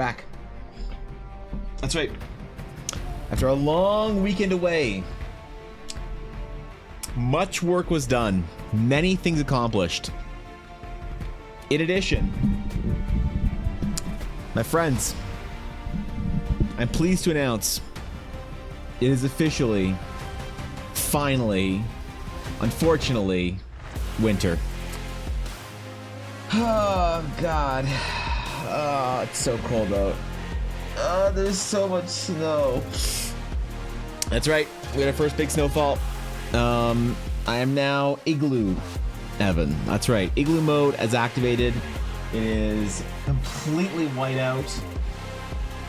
back. That's right. After a long weekend away, much work was done. Many things accomplished. In addition, my friends, I'm pleased to announce it is officially, finally, unfortunately, winter. Oh, God. Oh, it's so cold out. Oh, there's so much snow. That's right. We had our first big snowfall. I am now Igloo Evan. That's right. Igloo mode is activated. It is completely white out.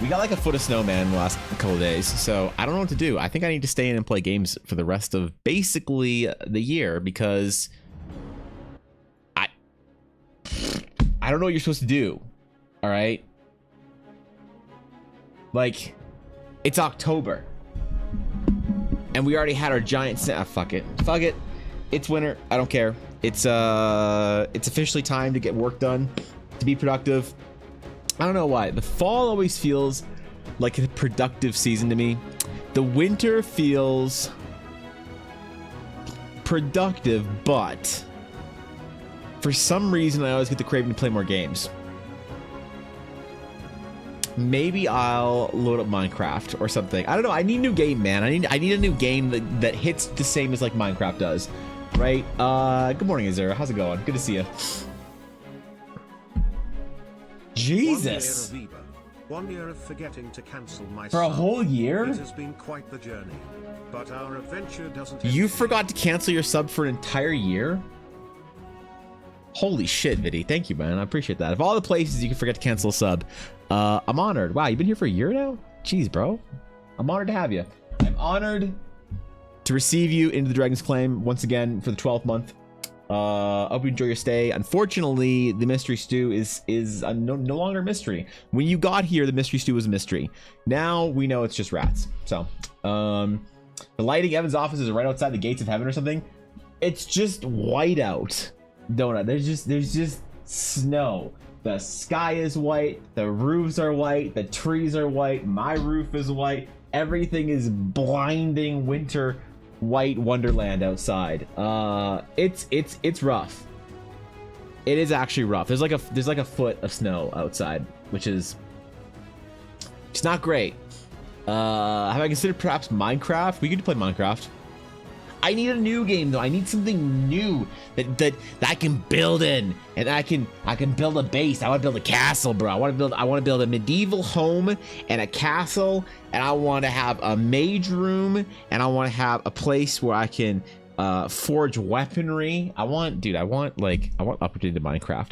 We got like a foot of snow, man, the last couple of days. So I don't know what to do. I think I need to stay in and play games for the rest of basically the year because I don't know what you're supposed to do. All right. Like, it's October. And we already had our giant fuck it. Fuck it. It's winter. I don't care. It's officially time to get work done, to be productive. I don't know why. The fall always feels like a productive season to me. The winter feels productive, but for some reason I always get the craving to play more games. Maybe I'll load up Minecraft or something. I don't know. I need a new game, man. I need a new game that hits the same as like Minecraft does, right? Good morning, Azura. How's it going? Good to see you. Jesus. 1 year of forgetting to cancel my For a whole year? It has been quite the journey, but our adventure doesn't. You forgot to cancel your sub for an entire year? Holy shit, Viddy. Thank you, man. I appreciate that. Of all the places you can forget to cancel a sub, I'm honored. Wow, you've been here for a year now? Jeez, bro. I'm honored to have you. I'm honored to receive you into the Dragon's Claim once again for the 12th month. I hope you enjoy your stay. Unfortunately, the mystery stew is no longer a mystery. When you got here, the mystery stew was a mystery. Now we know it's just rats. So, the lighting, Evan's office is right outside the gates of heaven or something. It's just white out. Donut. There's just snow. The sky is white. The roofs are white. The trees are white. My roof is white. Everything is blinding winter white wonderland outside. It's rough. It is actually rough. There's like a foot of snow outside, which is it's not great. Have I considered perhaps Minecraft? We could play Minecraft. I need a new game though. I need something new that I can build in, and I can build a base. I want to build a castle, bro. I want to build a medieval home and a castle, and I want to have a mage room, and I want to have a place where I can forge weaponry. I want updated Minecraft.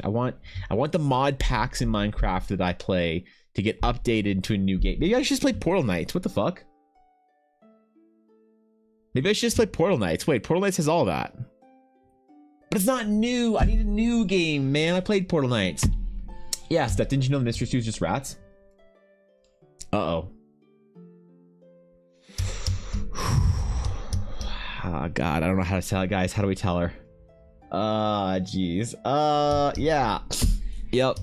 I want the mod packs in Minecraft that I play to get updated into a new game. Maybe I should just play Portal Knights. What the fuck? Maybe I should just play Portal Knights. Wait, Portal Knights has all that. But it's not new. I need a new game, man. I played Portal Knights. Yeah, Steph, didn't you know the mystery stew is just rats? Uh-oh. Oh, God. I don't know how to tell it, guys. How do we tell her? Jeez. Yeah. Yep.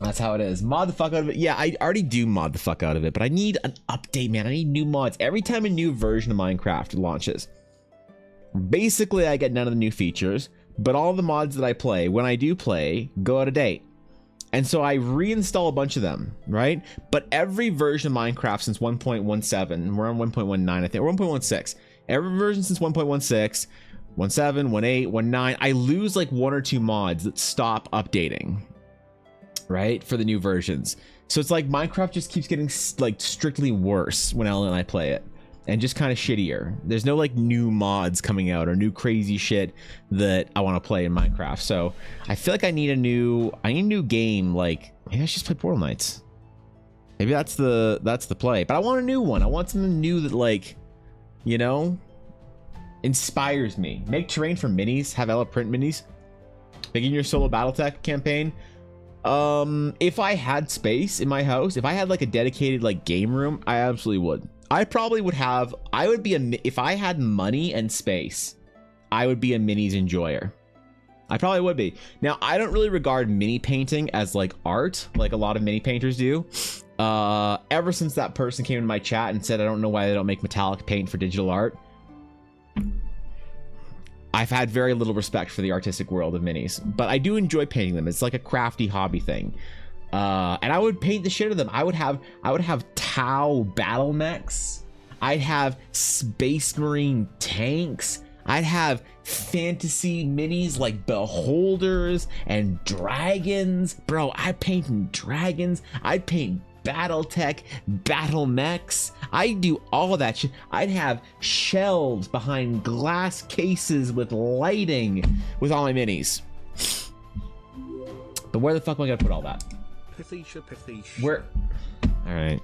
That's how it is. Mod the fuck out of it. Yeah, I already do mod the fuck out of it, but I need an update, man. I need new mods. Every time a new version of Minecraft launches, basically I get none of the new features, but all the mods that I play, when I do play, go out of date. And so I reinstall a bunch of them, right? But every version of Minecraft since 1.17, we're on 1.19, I think, or 1.16. Every version since 1.16, 1.7, 1.8, 1.9, I lose like one or two mods that stop updating. Right, for the new versions. So it's like Minecraft just keeps getting like strictly worse when Ellen and I play it, and just kind of shittier. There's no like new mods coming out or new crazy shit that I want to play in Minecraft. So I feel like I need a new game. Like maybe I should just play Portal Knights. Maybe that's the play. But I want a new one. I want something new that, like, you know, inspires me. Make terrain for minis. Have Ella print minis. Begin your solo BattleTech campaign. If I had space in my house, if I had like a dedicated like game room, I absolutely would. I probably would have. I would be if I had money and space, I would be a minis enjoyer. I probably would be. Now, I don't really regard mini painting as like art, like a lot of mini painters do. Ever since that person came in my chat and said, I don't know why they don't make metallic paint for digital art, I've had very little respect for the artistic world of minis, but I do enjoy painting them. It's like a crafty hobby thing. And I would paint the shit out of them. I would have Tau battle mechs. I'd have Space Marine tanks. I'd have fantasy minis like beholders and dragons. Bro, I'd paint dragons. I'd paint Battletech, battle mechs. I'd do all of that shit. I'd have shelves behind glass cases with lighting with all my minis. But where the fuck am I gonna put all that? Pithisha. Where? Alright.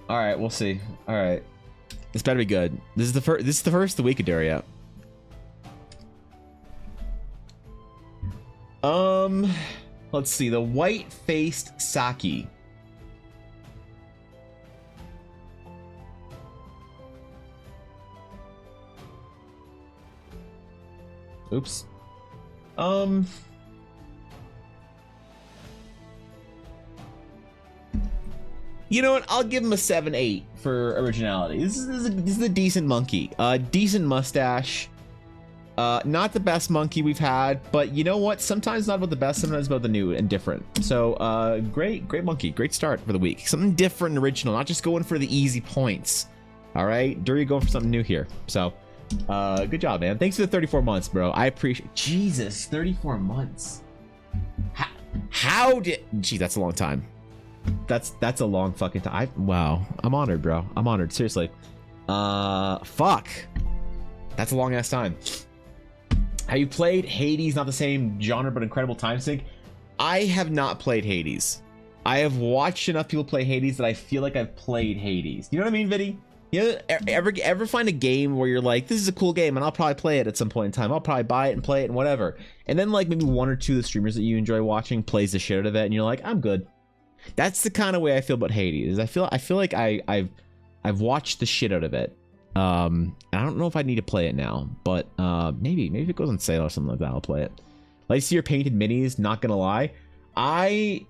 Alright, we'll see. Alright. This better be good. This is the first of the week of Daria. Let's see, the white-faced Saki. Oops. You know what? I'll give him a 7-8 for originality. This is a decent monkey. Decent mustache. Not the best monkey we've had, but you know what? Sometimes not about the best, sometimes about the new and different. So, great monkey. Great start for the week. Something different and original, not just going for the easy points. All right? Dury going for something new here. So, good job, man. Thanks for the 34 months, bro. I appreciate... Jesus, 34 months. How did... Gee, that's a long time. That's a long fucking time. Wow. I'm honored, bro. I'm honored. Seriously. Fuck. That's a long ass time. Have you played Hades? Not the same genre, but incredible time sink. I have not played Hades. I have watched enough people play Hades that I feel like I've played Hades. You know what I mean, Viddy? You know, ever find a game where you're like, this is a cool game and I'll probably play it at some point in time. I'll probably buy it and play it and whatever. And then like maybe one or two of the streamers that you enjoy watching plays the shit out of it and you're like, I'm good. That's the kind of way I feel about Hades. I feel like I've watched the shit out of it. I don't know if I need to play it now, but maybe if it goes on sale or something like that, I'll play it. Like, see your painted minis. Not gonna lie, I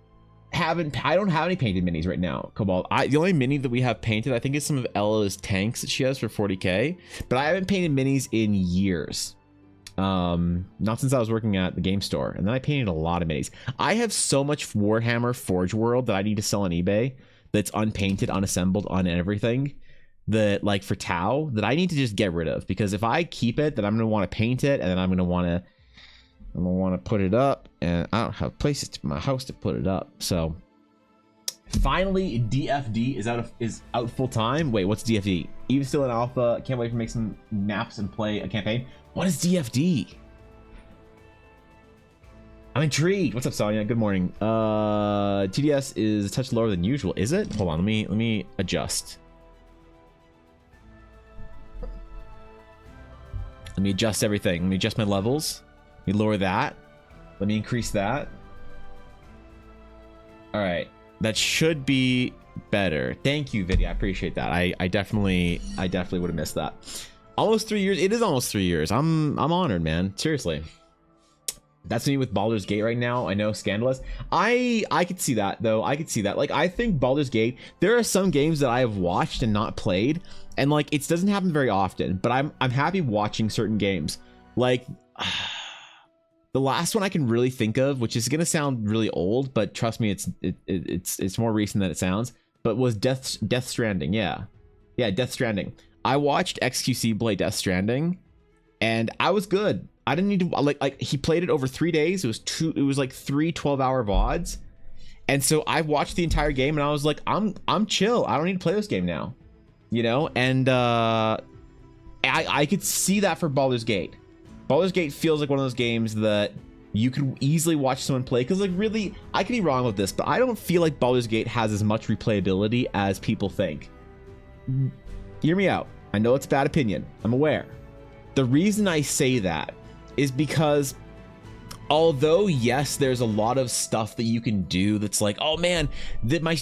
don't have any painted minis right now, Cobalt. The only mini that we have painted, I think, is some of Ella's tanks that she has for 40k, but I haven't painted minis in years. Not since I was working at the game store, and then I painted a lot of minis. I have so much Warhammer Forge World that I need to sell on eBay that's unpainted, unassembled, on everything, that like for Tau, that I need to just get rid of, because if I keep it, then I'm gonna want to paint it, and then I'm gonna want to put it up, and I don't have places to my house to put it up. So finally, DFD is out full time. Wait, what's DFD? Even still in alpha. Can't wait to make some maps and play a campaign. What is DFD? I'm intrigued. What's up, Sonya? Good morning. TDS is a touch lower than usual. Is it? Hold on. Let me adjust. Let me adjust everything. Let me adjust my levels. Let me lower that. Let me increase that. All right. That should be better. Thank you, Vidya. I appreciate that. I definitely would have missed that. Almost 3 years. It is almost 3 years. I'm honored, man. Seriously. That's me with Baldur's Gate right now. I know, scandalous. I could see that though. I could see that. Like, I think Baldur's Gate, there are some games that I have watched and not played, and like it doesn't happen very often, but I'm happy watching certain games. Like the last one I can really think of, which is gonna sound really old, but trust me, it's more recent than it sounds, but was Death Stranding. Yeah, Death Stranding. I watched XQC play Death Stranding, and I was good. I didn't need to like he played it over 3 days. It was like 3 12-hour VODs. And so I watched the entire game and I was like, I'm chill. I don't need to play this game now. You know? And I could see that for Baldur's Gate. Baldur's Gate feels like one of those games that you could easily watch someone play, because like really, I could be wrong with this, but I don't feel like Baldur's Gate has as much replayability as people think. Hear me out. I know it's a bad opinion. I'm aware. The reason I say that is because although yes, there's a lot of stuff that you can do that's like, oh man, my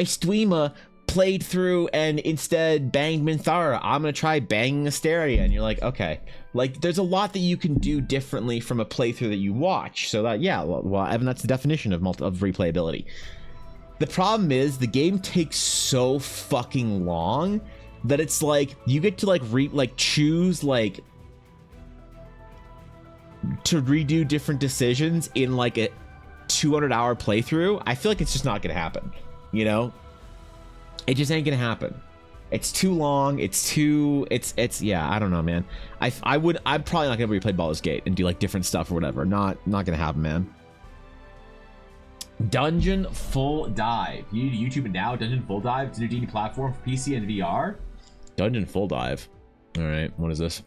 streamer played through and instead banged Minthara. I'm gonna try banging Asteria, and you're like, okay, like there's a lot that you can do differently from a playthrough that you watch. So that, yeah, well, Evan, that's the definition of replayability. The problem is the game takes so fucking long that it's like you get to like choose like to redo different decisions in like a 200-hour playthrough. I feel like it's just not gonna happen, you know? It just ain't gonna happen. It's too long. It's yeah, I don't know, man. I'm probably not gonna replay Baldur's Gate and do like different stuff or whatever. Not gonna happen, man. Dungeon Full Dive. You need to YouTube it now. Dungeon Full Dive. It's a new D&D platform for PC and VR. Dungeon Full Dive. All right, what is this?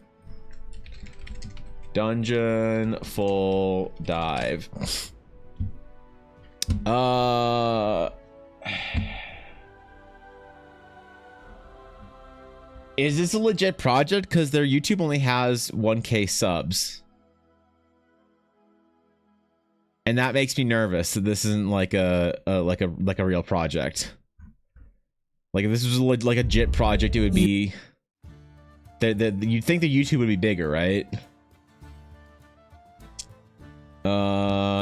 Dungeon Full Dive. Is this a legit project? Because their YouTube only has 1K subs. And that makes me nervous that this isn't like a real project. Like if this was like a legit project, it would be you'd think the YouTube would be bigger, right?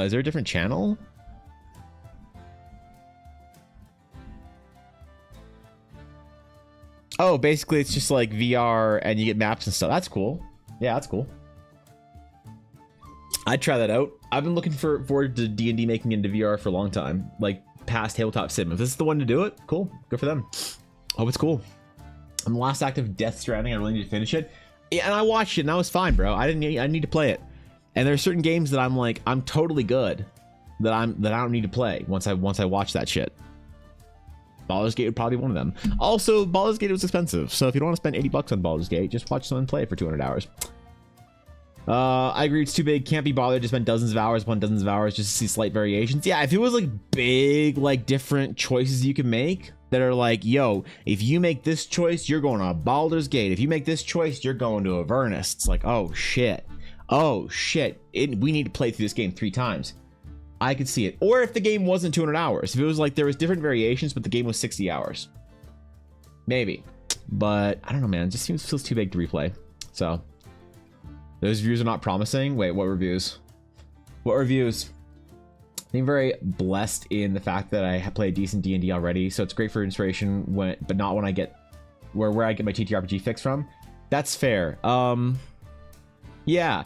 Is there a different channel? Oh, basically it's just like VR and you get maps and stuff. That's cool. Yeah, that's cool. I'd try that out. I've been looking forward to D&D making into VR for a long time. Like past Tabletop Sim. If this is the one to do it, cool. Good for them. Oh, it's cool. I'm the last act of Death Stranding. I really need to finish it. Yeah, and I watched it and that was fine, bro. I need to play it. And there are certain games that I'm like, I'm totally good. That I don't need to play once I watch that shit. Baldur's Gate would probably be one of them. Also, Baldur's Gate was expensive, so if you don't want to spend $80 on Baldur's Gate, just watch someone play it for 200 hours. I agree, it's too big. Can't be bothered to spend dozens of hours upon dozens of hours just to see slight variations. Yeah, if it was like big, like different choices you can make that are like, yo, if you make this choice, you're going to Baldur's Gate. If you make this choice, you're going to Avernus. It's like, oh shit. Oh shit. We need to play through this game 3 times. I could see it. Or if the game wasn't 200 hours. If it was like there was different variations, but the game was 60 hours. Maybe. But I don't know, man. It just feels too big to replay. So those reviews are not promising. Wait, what reviews? What reviews? I'm very blessed in the fact that I have played decent D&D already, so it's great for inspiration, but not when I get where I get my TTRPG fix from. That's fair. Yeah,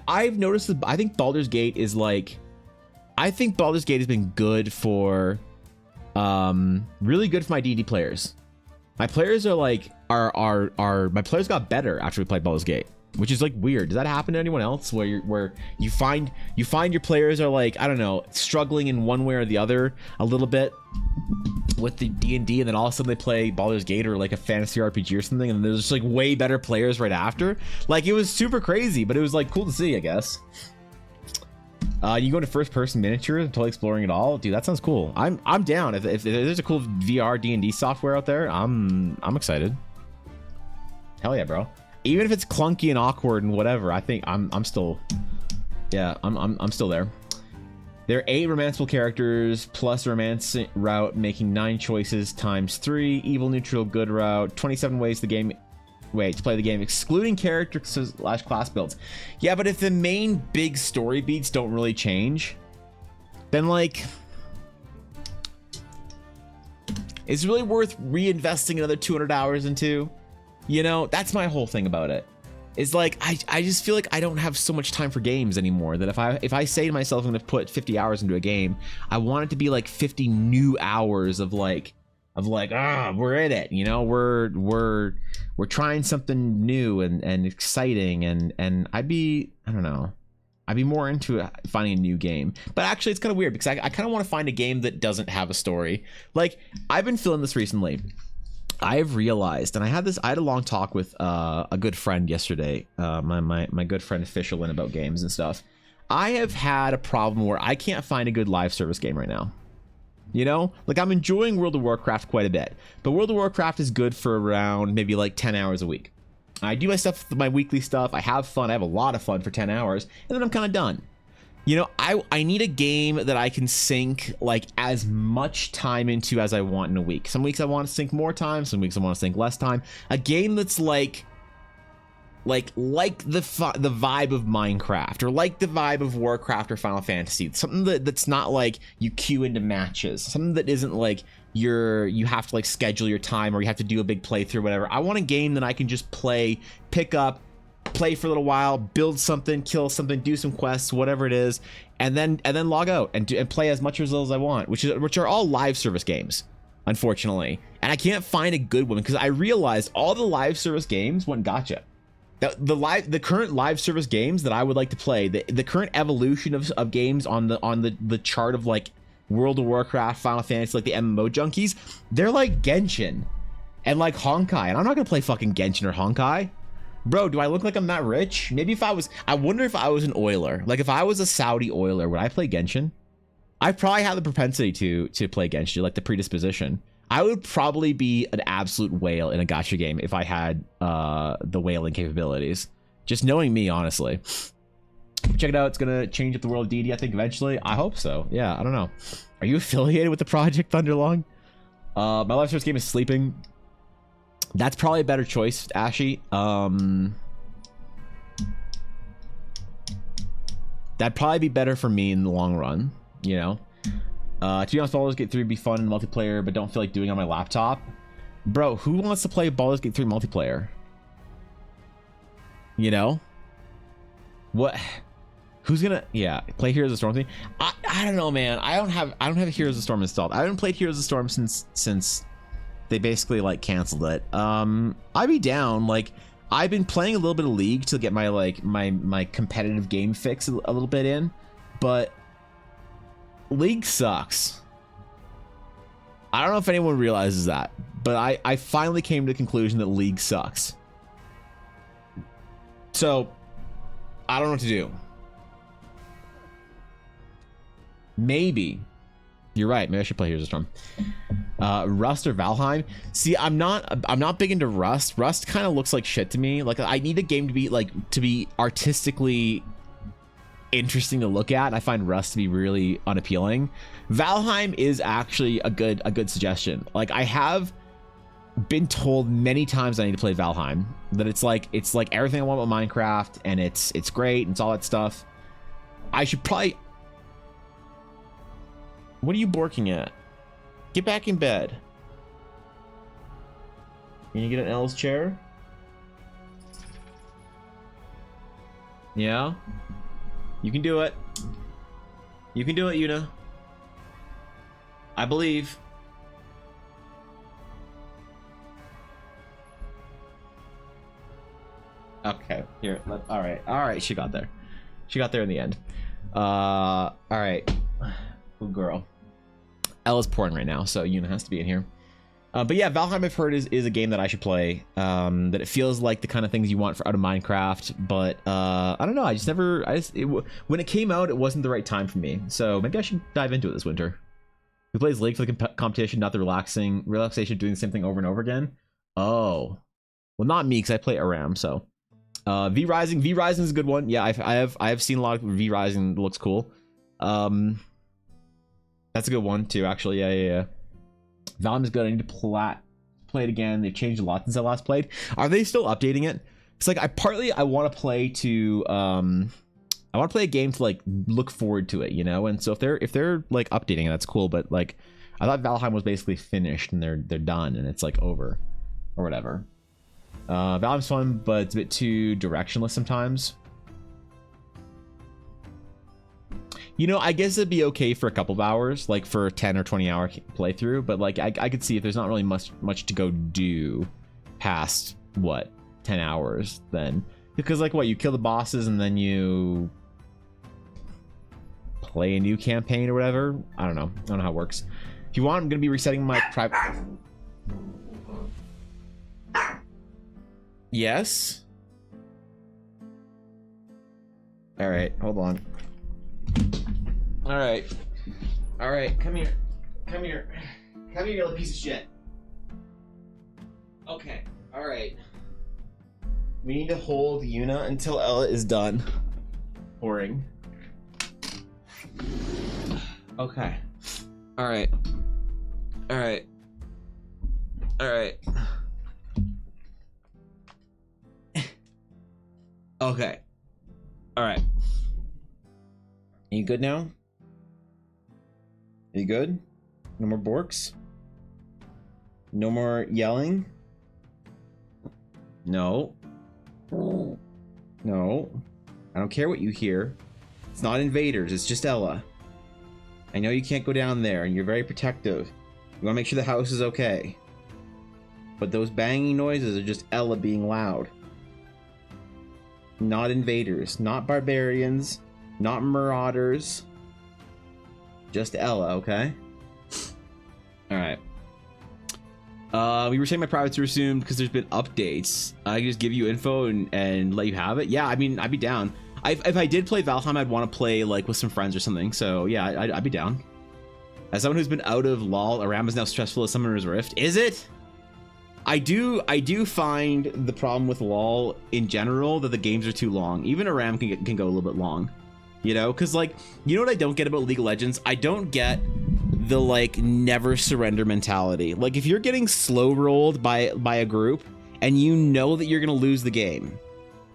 I've noticed that I think Baldur's Gate is like, I think Baldur's Gate has been good for, really good for my D&D players. My players are like, my players got better after we played Baldur's Gate, which is like weird. Does that happen to anyone else where you find your players are like, I don't know, struggling in one way or the other a little bit with the D&D, and then all of a sudden they play Baldur's Gate or like a fantasy RPG or something, and there's just like way better players right after. Like it was super crazy, but it was like cool to see, I guess. You go into first-person miniatures, totally exploring it all, dude. That sounds cool. I'm down. If there's a cool VR D&D software out there, I'm excited. Hell yeah, bro. Even if it's clunky and awkward and whatever, I think I'm still, yeah, I'm still there. There are 8 romanceable characters plus a romance route, making 9 choices times 3. Evil, neutral, good route. 27 ways to play the game, excluding characters / class builds. Yeah, but if the main big story beats don't really change, then like, it's really worth reinvesting another 200 hours into. You know, that's my whole thing about it. It's like I just feel like I don't have so much time for games anymore, that if I say to myself I'm gonna put 50 hours into a game, I want it to be like 50 new hours of like we're in it, you know, we're trying something new and exciting, and I'd be more into finding a new game. But actually it's kind of weird because I kind of want to find a game that doesn't have a story. Like I've been feeling this recently. I've realized, and I had a long talk with a good friend yesterday, my good friend Official, about games and stuff. I have had a problem where I can't find a good live service game right now. You know, like I'm enjoying World of Warcraft quite a bit, but World of Warcraft is good for around maybe like 10 hours a week. I do my stuff, my weekly stuff. I have fun. I have a lot of fun for 10 hours, and then I'm kind of done. You know, I need a game that I can sink like as much time into as I want in a week. Some weeks I want to sink more time, some weeks I want to sink less time. A game that's like the vibe of Minecraft, or like the vibe of Warcraft or Final Fantasy. Something that's not like you queue into matches. Something that isn't like you have to like schedule your time, or you have to do a big playthrough, or whatever. I want a game that I can just play, pick up, play for a little while, build something, kill something, do some quests, whatever it is, and then log out and play as much or as little as I want, which are all live service games, unfortunately. And I can't find a good one because I realized all the live service games went gotcha. The current live service games that I would like to play, the current evolution of games on the chart of like World of Warcraft, Final Fantasy, like the MMO junkies, they're like Genshin and like Honkai, and I'm not gonna play fucking Genshin or Honkai. Bro, do I look like I'm that rich? Maybe if I wonder if I was an oiler. Like if I was a Saudi oiler, would I play Genshin? I probably have the propensity to play Genshin, like the predisposition. I would probably be an absolute whale in a gacha game if I had the whaling capabilities. Just knowing me, honestly. Check it out. It's gonna change up the world of D&D, I think, eventually. I hope so. Yeah, I don't know. Are you affiliated with the Project Thunderlong? My live service game is sleeping. That's probably a better choice, Ashy. That'd probably be better for me in the long run, you know? To be honest, Baldur's Gate 3 would be fun in multiplayer, but don't feel like doing it on my laptop. Bro, who wants to play Baldur's Gate 3 multiplayer? You know? What? Who's gonna, yeah, play Heroes of the Storm thing? I don't know, man. I don't have Heroes of the Storm installed. I haven't played Heroes of the Storm since they basically like canceled it. I'd be down. Like, I've been playing a little bit of League to get my like my competitive game fix a little bit in, but League sucks. I don't know if anyone realizes that, but I finally came to the conclusion that League sucks. So I don't know what to do. Maybe you're right. Maybe I should play Heroes of the Storm. Rust or Valheim. See, I'm not big into Rust. Rust kind of looks like shit to me. Like, I need a game to be artistically interesting to look at. I find Rust to be really unappealing. Valheim is actually a good suggestion. Like, I have been told many times I need to play Valheim, that it's like everything I want about Minecraft, and it's great and it's all that stuff. I should probably. What are you borking at? Get back in bed. Can you get an L's chair? Yeah? You can do it. You can do it, Yuna. I believe. Okay, here. All right. She got there. She got there in the end. All right. Good girl. Ella's pouring right now, so Yuna has to be in here. But yeah, Valheim I've heard is a game that I should play. That it feels like the kind of things you want out of Minecraft, but I don't know. When it came out, it wasn't the right time for me. So maybe I should dive into it this winter. Who plays League for the competition, not the relaxation, doing the same thing over and over again? Oh, well, not me, because I play Aram. So V Rising is a good one. Yeah, I have seen a lot of V Rising. Looks cool. That's a good one too, actually. Yeah. Valheim is good. I need to play it again. They've changed a lot since I last played. Are they still updating it? It's like I want to play to I want to play a game to like look forward to it, you know. And so if they're like updating it, that's cool. But like, I thought Valheim was basically finished and they're done and it's like over or whatever. Valheim's fun, but it's a bit too directionless sometimes. You know, I guess it'd be okay for a couple of hours, like for a 10 or 20 hour playthrough, but like I could see if there's not really much to go do past what 10 hours then, because like what, you kill the bosses and then you play a new campaign or whatever. I don't know how it works. If you want, I'm gonna be resetting my private. Yes. All right, hold on. All right, come here, you little piece of shit. Okay, all right. We need to hold Yuna until Ella is done pouring. Okay. All right. All right. All right. Okay. All right. You good now? Are you good? No more borks? No more yelling? No. No. I don't care what you hear. It's not invaders, it's just Ella. I know you can't go down there and you're very protective. You want to make sure the house is okay. But those banging noises are just Ella being loud. Not invaders, not barbarians, not marauders. Just Ella, okay? Alright. We were saying my privates are assumed because there's been updates. I can just give you info and let you have it. Yeah, I mean, I'd be down. If I did play Valheim, I'd want to play like with some friends or something. So yeah, I'd be down. As someone who's been out of LoL, Aram is now stressful as Summoner's Rift. Is it? I do find the problem with LoL in general that the games are too long. Even Aram can go a little bit long. You know, because like, you know what I don't get about League of Legends? I don't get the like never surrender mentality. Like if you're getting slow rolled by a group and you know that you're gonna lose the game,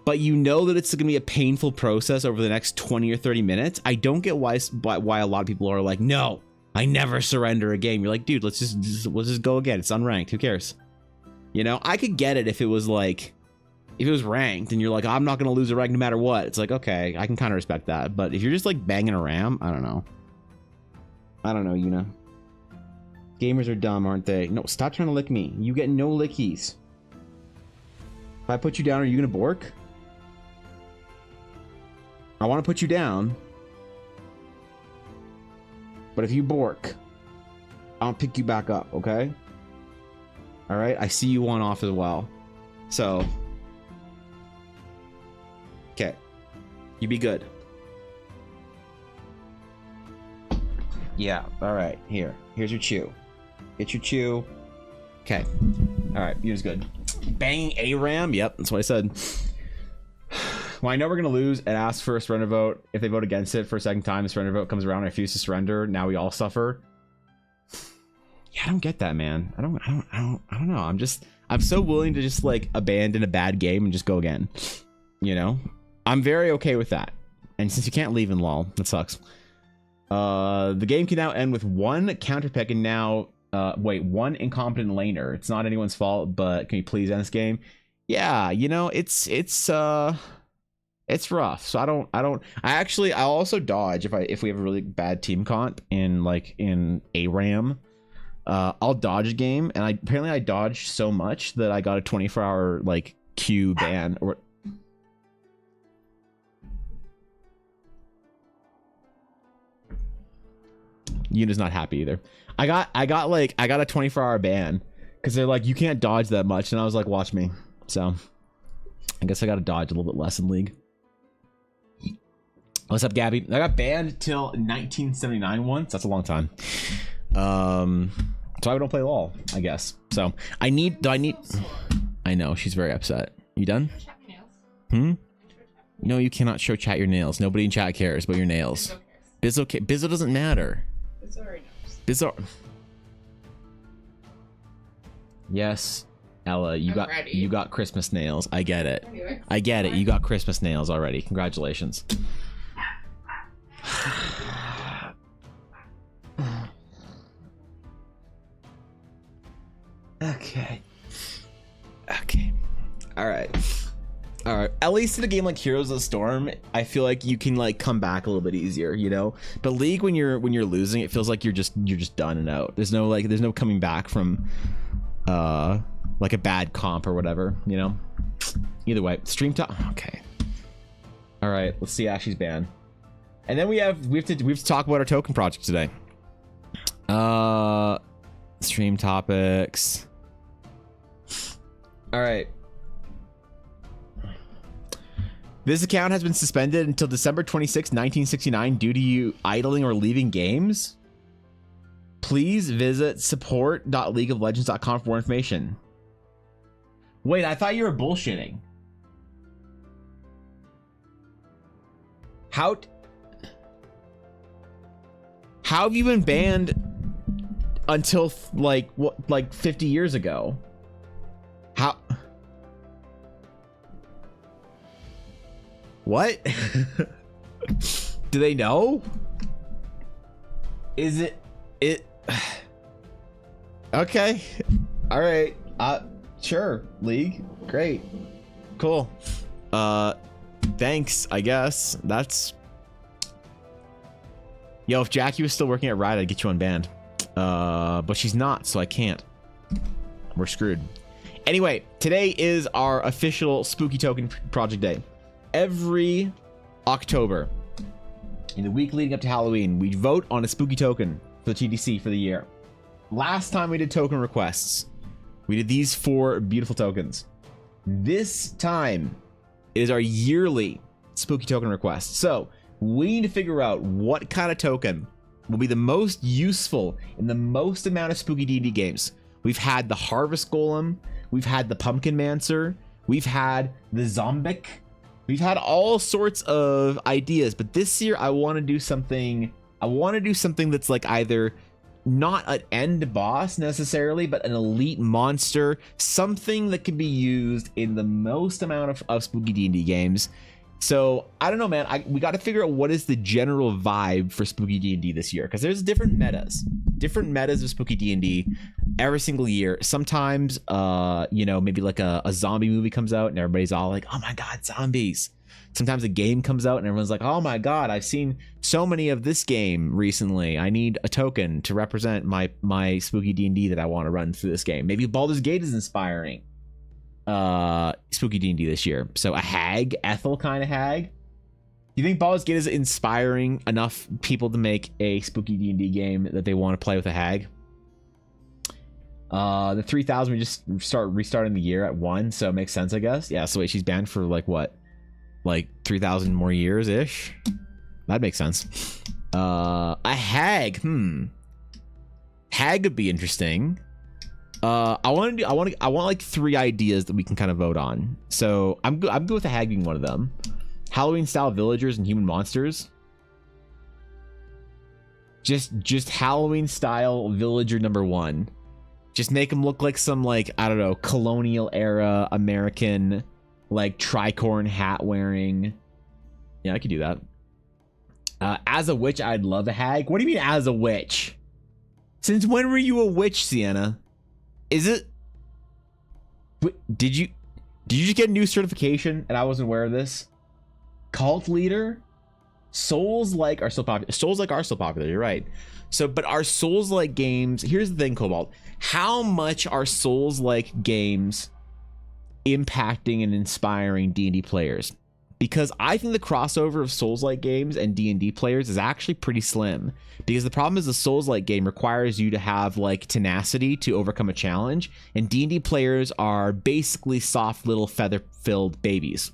but you know that it's gonna be a painful process over the next 20 or 30 minutes, I don't get why a lot of people are like, no, I never surrender a game. You're like, dude, let's just go again. It's unranked. Who cares? You know, I could get it if it was like, if it was ranked and you're like, I'm not gonna lose a rank no matter what. It's like, okay, I can kind of respect that. But if you're just like banging a ram, I don't know. I don't know, you know. Gamers are dumb, aren't they? No, stop trying to lick me. You get no lickies. If I put you down, are you gonna bork? I want to put you down. But if you bork, I'll pick you back up, okay? Alright, I see you one off as well. So... okay. You be good. Yeah, alright. Here's your chew. Get your chew. Okay. Alright, you's good. Banging ARAM? Yep, that's what I said. Well, I know we're gonna lose and ask for a surrender vote. If they vote against it for a second time, the surrender vote comes around and I refuse to surrender. Now we all suffer. Yeah, I don't get that, man. I don't know. I'm so willing to just like abandon a bad game and just go again. You know? I'm very okay with that. And since you can't leave in LoL, that sucks. The game can now end with one counter pick and now one incompetent laner. It's not anyone's fault, but can you please end this game? Yeah, you know, it's rough. So I also dodge if we have a really bad team comp in ARAM. I'll dodge a game, and apparently I dodged so much that I got a 24-hour like queue ban. Or Yuna's not happy either. I got a 24-hour ban because they're like, you can't dodge that much, and I was like, watch me. So I guess I got to dodge a little bit less in League. What's up, Gabby? I got banned till 1979 once. That's a long time. So I don't play LOL, I guess. So I know, she's very upset. You done? No, you cannot show chat your nails. Nobody in chat cares about your nails. Bizzo doesn't matter. Bizzo already knows. Bizzo. Yes, Ella, you got Christmas nails. I get it. Anyway. I get it. You got Christmas nails already. Congratulations. Okay. All right. At least in a game like Heroes of the Storm, I feel like you can like come back a little bit easier, you know. But League, when you're losing, it feels like you're just done and out. There's no coming back from like a bad comp or whatever, you know. Either way, stream top. Okay. All right. Let's see Ashley's ban, and then we have to talk about our token project today. Stream topics. All right. This account has been suspended until December 26, 1969 due to you idling or leaving games. Please visit support.leagueoflegends.com for more information. Wait, I thought you were bullshitting. How? How have you been banned until like what, like 50 years ago? How? What? Do they know? Is it? Okay. All right. Sure. League. Great. Cool. Thanks, I guess. That's... Yo, if Jackie was still working at Riot, I'd get you unbanned. But she's not, so I can't. We're screwed. Anyway, today is our official Spooky Token Project Day. Every October, in the week leading up to Halloween, we vote on a Spooky Token for the TDC for the year. Last time we did token requests, we did these 4 beautiful tokens. This time, it is our yearly Spooky Token request. So, we need to figure out what kind of token will be the most useful in the most amount of Spooky D&D games. We've had the Harvest Golem, we've had the Pumpkin Mancer, we've had the Zombic, we've had all sorts of ideas, but this year I want to do something. I want to do something that's like either not an end boss necessarily, but an elite monster, something that can be used in the most amount of Spooky D&D games. So I don't know, man. We got to figure out what is the general vibe for Spooky D&D this year, because there's different metas of Spooky D&D every single year. Sometimes, you know, maybe like a zombie movie comes out and everybody's all like, "Oh my god, zombies!" Sometimes a game comes out and everyone's like, "Oh my god, I've seen so many of this game recently. I need a token to represent my Spooky D&D that I want to run through this game." Maybe Baldur's Gate is inspiring Spooky D&D this year. So a hag, Ethel kind of hag. Do you think Baldur's Gate is inspiring enough people to make a Spooky D&D game that they want to play with a hag? The 3000, we just restarting the year at 1, so it makes sense, I guess. Yeah, so wait, she's banned for like what? Like 3,000 more years ish. That makes sense. A hag. Hag would be interesting. I want like 3 ideas that we can kind of vote on. So I'm good with the hag being one of them. Halloween style villagers and human monsters. Just Halloween style villager number 1. Just make them look like some, like, I don't know, colonial era American, like tricorn hat wearing. Yeah, I could do that. As a witch, I'd love a hag. What do you mean as a witch? Since when were you a witch, Sienna? Is it? Did you just get a new certification and I wasn't aware of this? Cult leader? Souls-like are still popular. Souls-like are still popular, you're right. So, but are Souls-like games... Here's the thing, Cobalt. How much are Souls-like games impacting and inspiring D&D players? Because I think the crossover of Souls-like games and D&D players is actually pretty slim. Because the problem is the Souls-like game requires you to have like tenacity to overcome a challenge, and D&D players are basically soft little feather-filled babies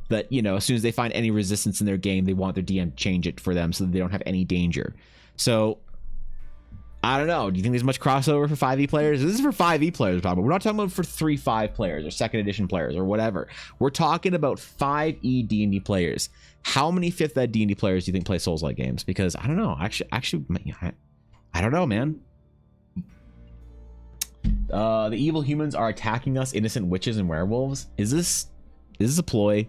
that, you know, as soon as they find any resistance in their game, they want their DM to change it for them so that they don't have any danger. So I don't know. Do you think there's much crossover for 5e players? This is for 5e players, probably. We're not talking about for 3.5 players or 2nd edition players or whatever. We're talking about 5e D&D players. How many 5th ed D&D players do you think play Souls-like games? Because I don't know. Actually, I don't know, man. The evil humans are attacking us, innocent witches and werewolves. Is this a ploy?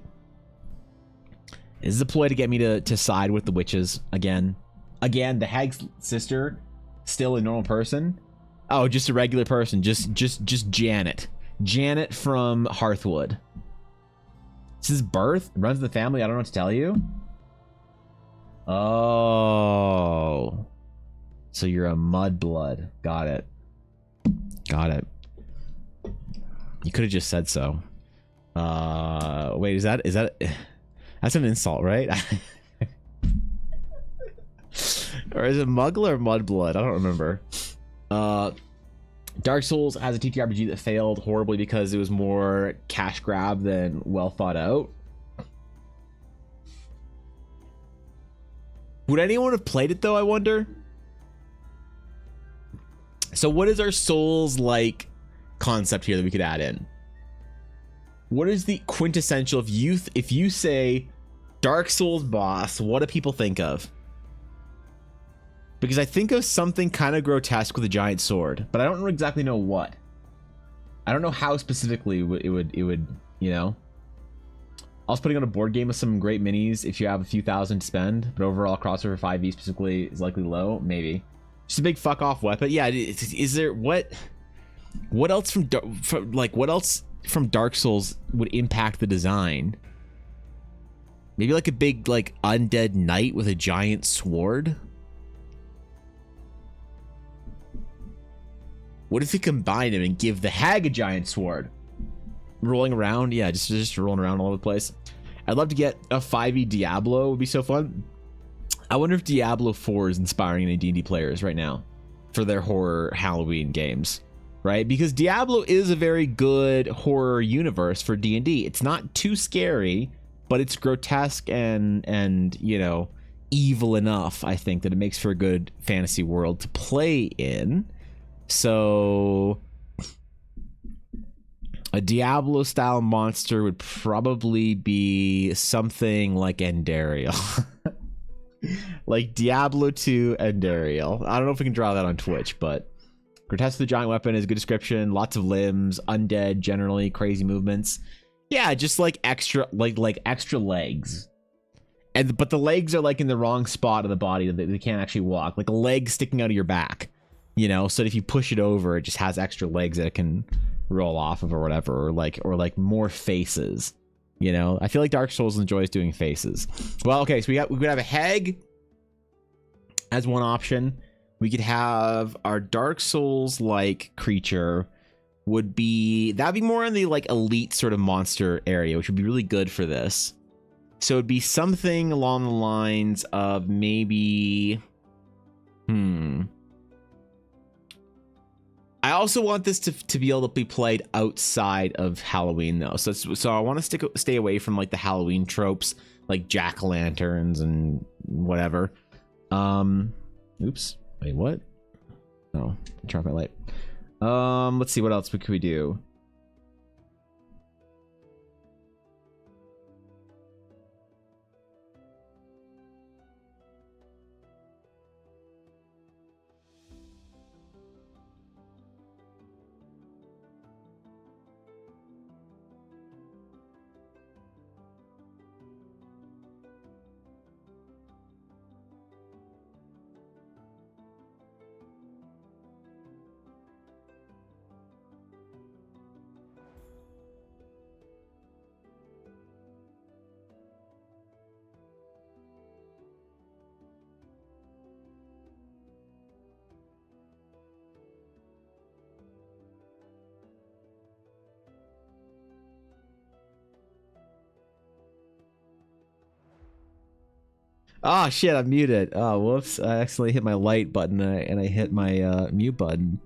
Is this a ploy to get me to side with the witches again? Again, the hag's sister. Still a normal person? Oh, just a regular person. Just Janet. Janet from Hearthwood. This is birth? Runs in the family? I don't know what to tell you. Oh. So you're a mudblood. Got it. Got it. You could have just said so. Wait, is that that's an insult, right? Or is it Muggle or Mudblood? I don't remember. Dark Souls has a TTRPG that failed horribly because it was more cash grab than well thought out. Would anyone have played it though, I wonder? So what is our Souls-like concept here that we could add in? What is the quintessential, if you say Dark Souls boss, what do people think of? Because I think of something kind of grotesque with a giant sword, but I don't exactly know what. I don't know how specifically it would, you know. I was putting on a board game with some great minis if you have a few thousand to spend, but overall crossover 5e specifically is likely low, maybe. Just a big fuck off weapon. Yeah, is there what else what else from Dark Souls would impact the design? Maybe like a big like undead knight with a giant sword? What if you combine them and give the hag a giant sword? Rolling around, yeah, just rolling around all over the place. I'd love to get a 5e Diablo, would be so fun. I wonder if Diablo 4 is inspiring any D&D players right now for their horror Halloween games, right? Because Diablo is a very good horror universe for D&D. It's not too scary, but it's grotesque and you know, evil enough, I think, that it makes for a good fantasy world to play in. So a Diablo style monster would probably be something like Endariel. Like Diablo 2 Endariel. I don't know if we can draw that on Twitch, but grotesque the giant weapon is a good description. Lots of limbs, undead, generally crazy movements. Yeah, just like extra extra legs. But the legs are like in the wrong spot of the body that they can't actually walk. Like a leg sticking out of your back. You know, so that if you push it over, it just has extra legs that it can roll off of or whatever, or like more faces. You know, I feel like Dark Souls enjoys doing faces. Well, okay, so we could have a hag as one option. We could have our Dark Souls like creature that'd be more in the like elite sort of monster area, which would be really good for this. So it'd be something along the lines of maybe I also want this to be able to be played outside of Halloween though. So I want to stay away from like the Halloween tropes like jack-o'-lanterns and whatever. Oops. Wait, what? Oh, turn off my light. Let's see what else could we do. Oh shit, I'm muted. Oh, whoops. I accidentally hit my light button and I hit my mute button.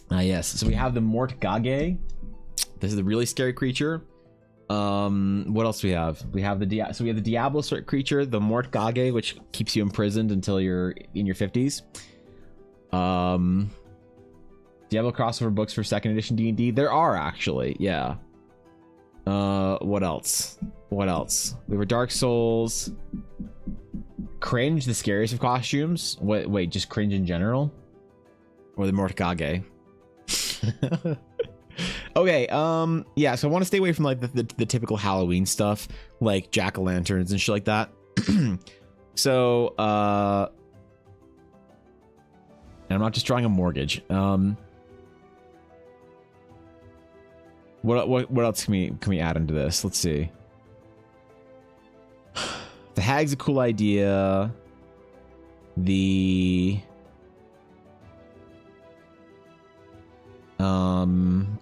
Yes. So we have the Mortgage. This is a really scary creature. What else do we have? We have the Diablo sort creature, the Mortgage, which keeps you imprisoned until you're in your 50s. Diablo crossover books for 2nd edition D&D. There are actually, yeah. What else? What else? We were Dark Souls. Cringe, the scariest of costumes. Wait, just cringe in general? Or the Mortgage? Okay, yeah, so I want to stay away from like the typical Halloween stuff, like jack-o'-lanterns and shit like that. So, and I'm not just drawing a mortgage. What else can we add into this? Let's see. The hag's a cool idea. The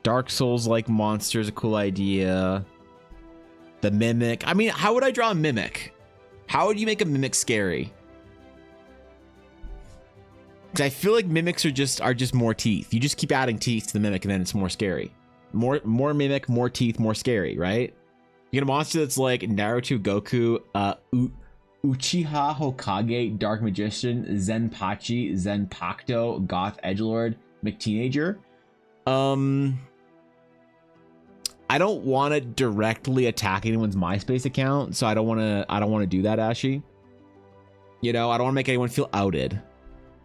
Dark Souls like monster is a cool idea. The mimic. I mean, how would I draw a mimic? How would you make a mimic scary? Because I feel like mimics are just more teeth. You just keep adding teeth to the mimic and then it's more scary. More mimic, more teeth, more scary, right? You get a monster that's like Naruto, Goku, Uchiha Hokage, Dark Magician, Zenpachi, Zenpacto, Goth Edgelord, McTeenager. I don't want to directly attack anyone's MySpace account, so I don't want to do that, Ashy. You know, I don't want to make anyone feel outed.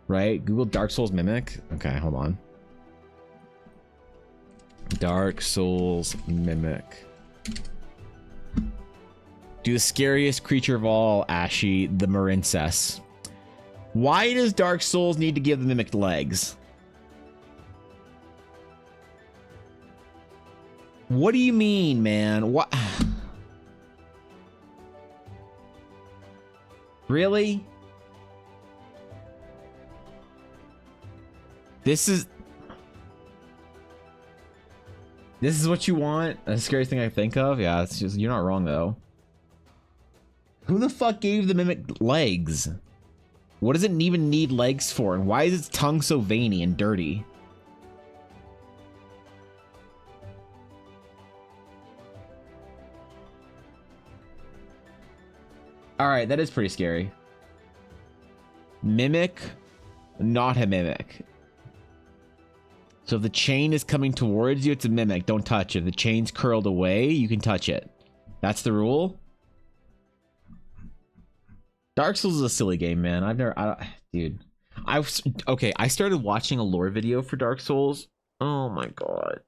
Right? Google Dark Souls Mimic. Okay, hold on. Dark Souls Mimic. Do the scariest creature of all, Ashy, the Marincess. Why does Dark Souls need to give the Mimic legs? What do you mean, man? What? Really? This is what you want? The scariest thing I think of? Yeah, it's just, you're not wrong though. Who the fuck gave the Mimic legs? What does it even need legs for? And why is its tongue so veiny and dirty? Alright, that is pretty scary. Mimic, not a Mimic. So if the chain is coming towards you, it's a Mimic. Don't touch it. If the chain's curled away, you can touch it. That's the rule? Dark Souls is a silly game, man. Dude. Okay, I started watching a lore video for Dark Souls. Oh my god.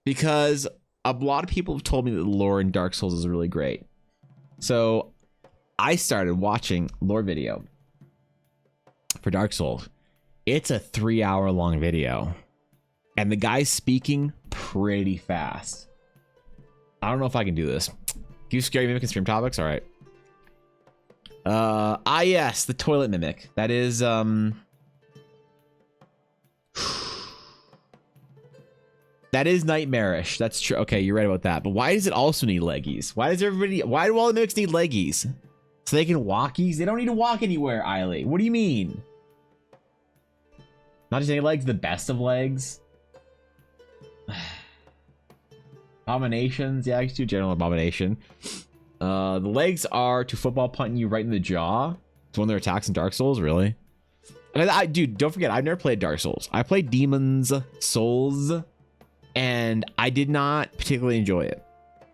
Because a lot of people have told me that the lore in Dark Souls is really great. So I started watching lore video for Dark Souls. It's a 3-hour long video. And the guy's speaking pretty fast. I don't know if I can do this. Do you scary mimic and stream topics? All right. Yes, the toilet mimic. That is that is nightmarish. That's true. Okay, you're right about that. But why does it also need leggies? Why do all the mimics need leggies? So they can walkies? They don't need to walk anywhere, Eiley. What do you mean? Not just any legs, the best of legs. Abominations, yeah, I can do general abomination. The legs are to football punting you right in the jaw. It's one of their attacks in Dark Souls, really. Dude, don't forget, I've never played Dark Souls. I played Demon's Souls, and I did not particularly enjoy it.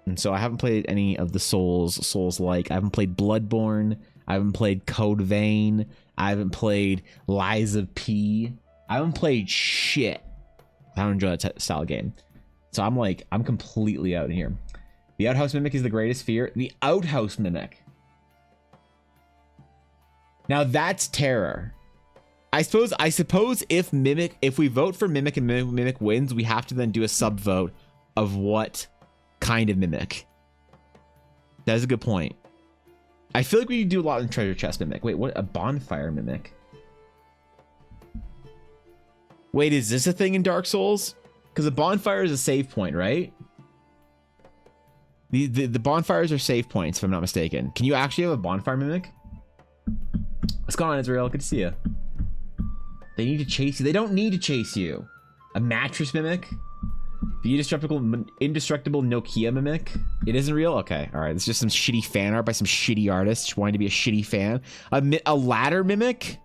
And so I haven't played any of the Souls-like. I haven't played Bloodborne. I haven't played Code Vein. I haven't played Lies of P. I haven't played shit. I don't enjoy that style of game. So I'm completely out here. The outhouse mimic is the greatest fear. The outhouse mimic. Now that's terror. I suppose if we vote for mimic and mimic wins, we have to then do a sub vote of what kind of mimic. That is a good point. I feel like we do a lot in treasure chest mimic. Wait, what? A bonfire mimic? Wait, is this a thing in Dark Souls? Because a bonfire is a save point, right? The bonfires are save points, if I'm not mistaken. Can you actually have a bonfire mimic? What's going on, Israel? Good to see you. They need to chase you. They don't need to chase you. A mattress mimic? The indestructible Nokia mimic? It isn't real? Okay, all right. It's just some shitty fan art by some shitty artist wanting to be a shitty fan. A ladder mimic?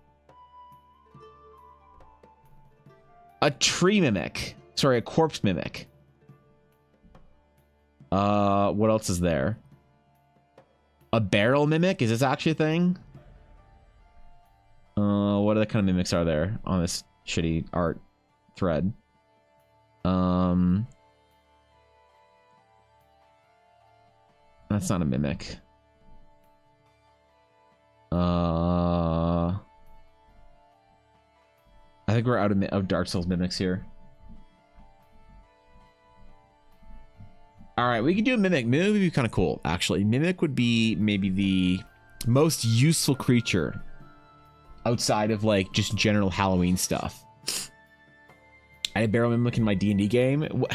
A tree mimic. Sorry, a corpse mimic. What else is there? A barrel mimic? Is this actually a thing? What other kind of mimics are there on this shitty art thread? That's not a mimic. I think we're out of Dark Souls mimics here. All right, we could do a mimic. Mimic would be kind of cool, actually. Mimic would be maybe the most useful creature outside of like just general Halloween stuff. I had a barrel mimic in my D&D game.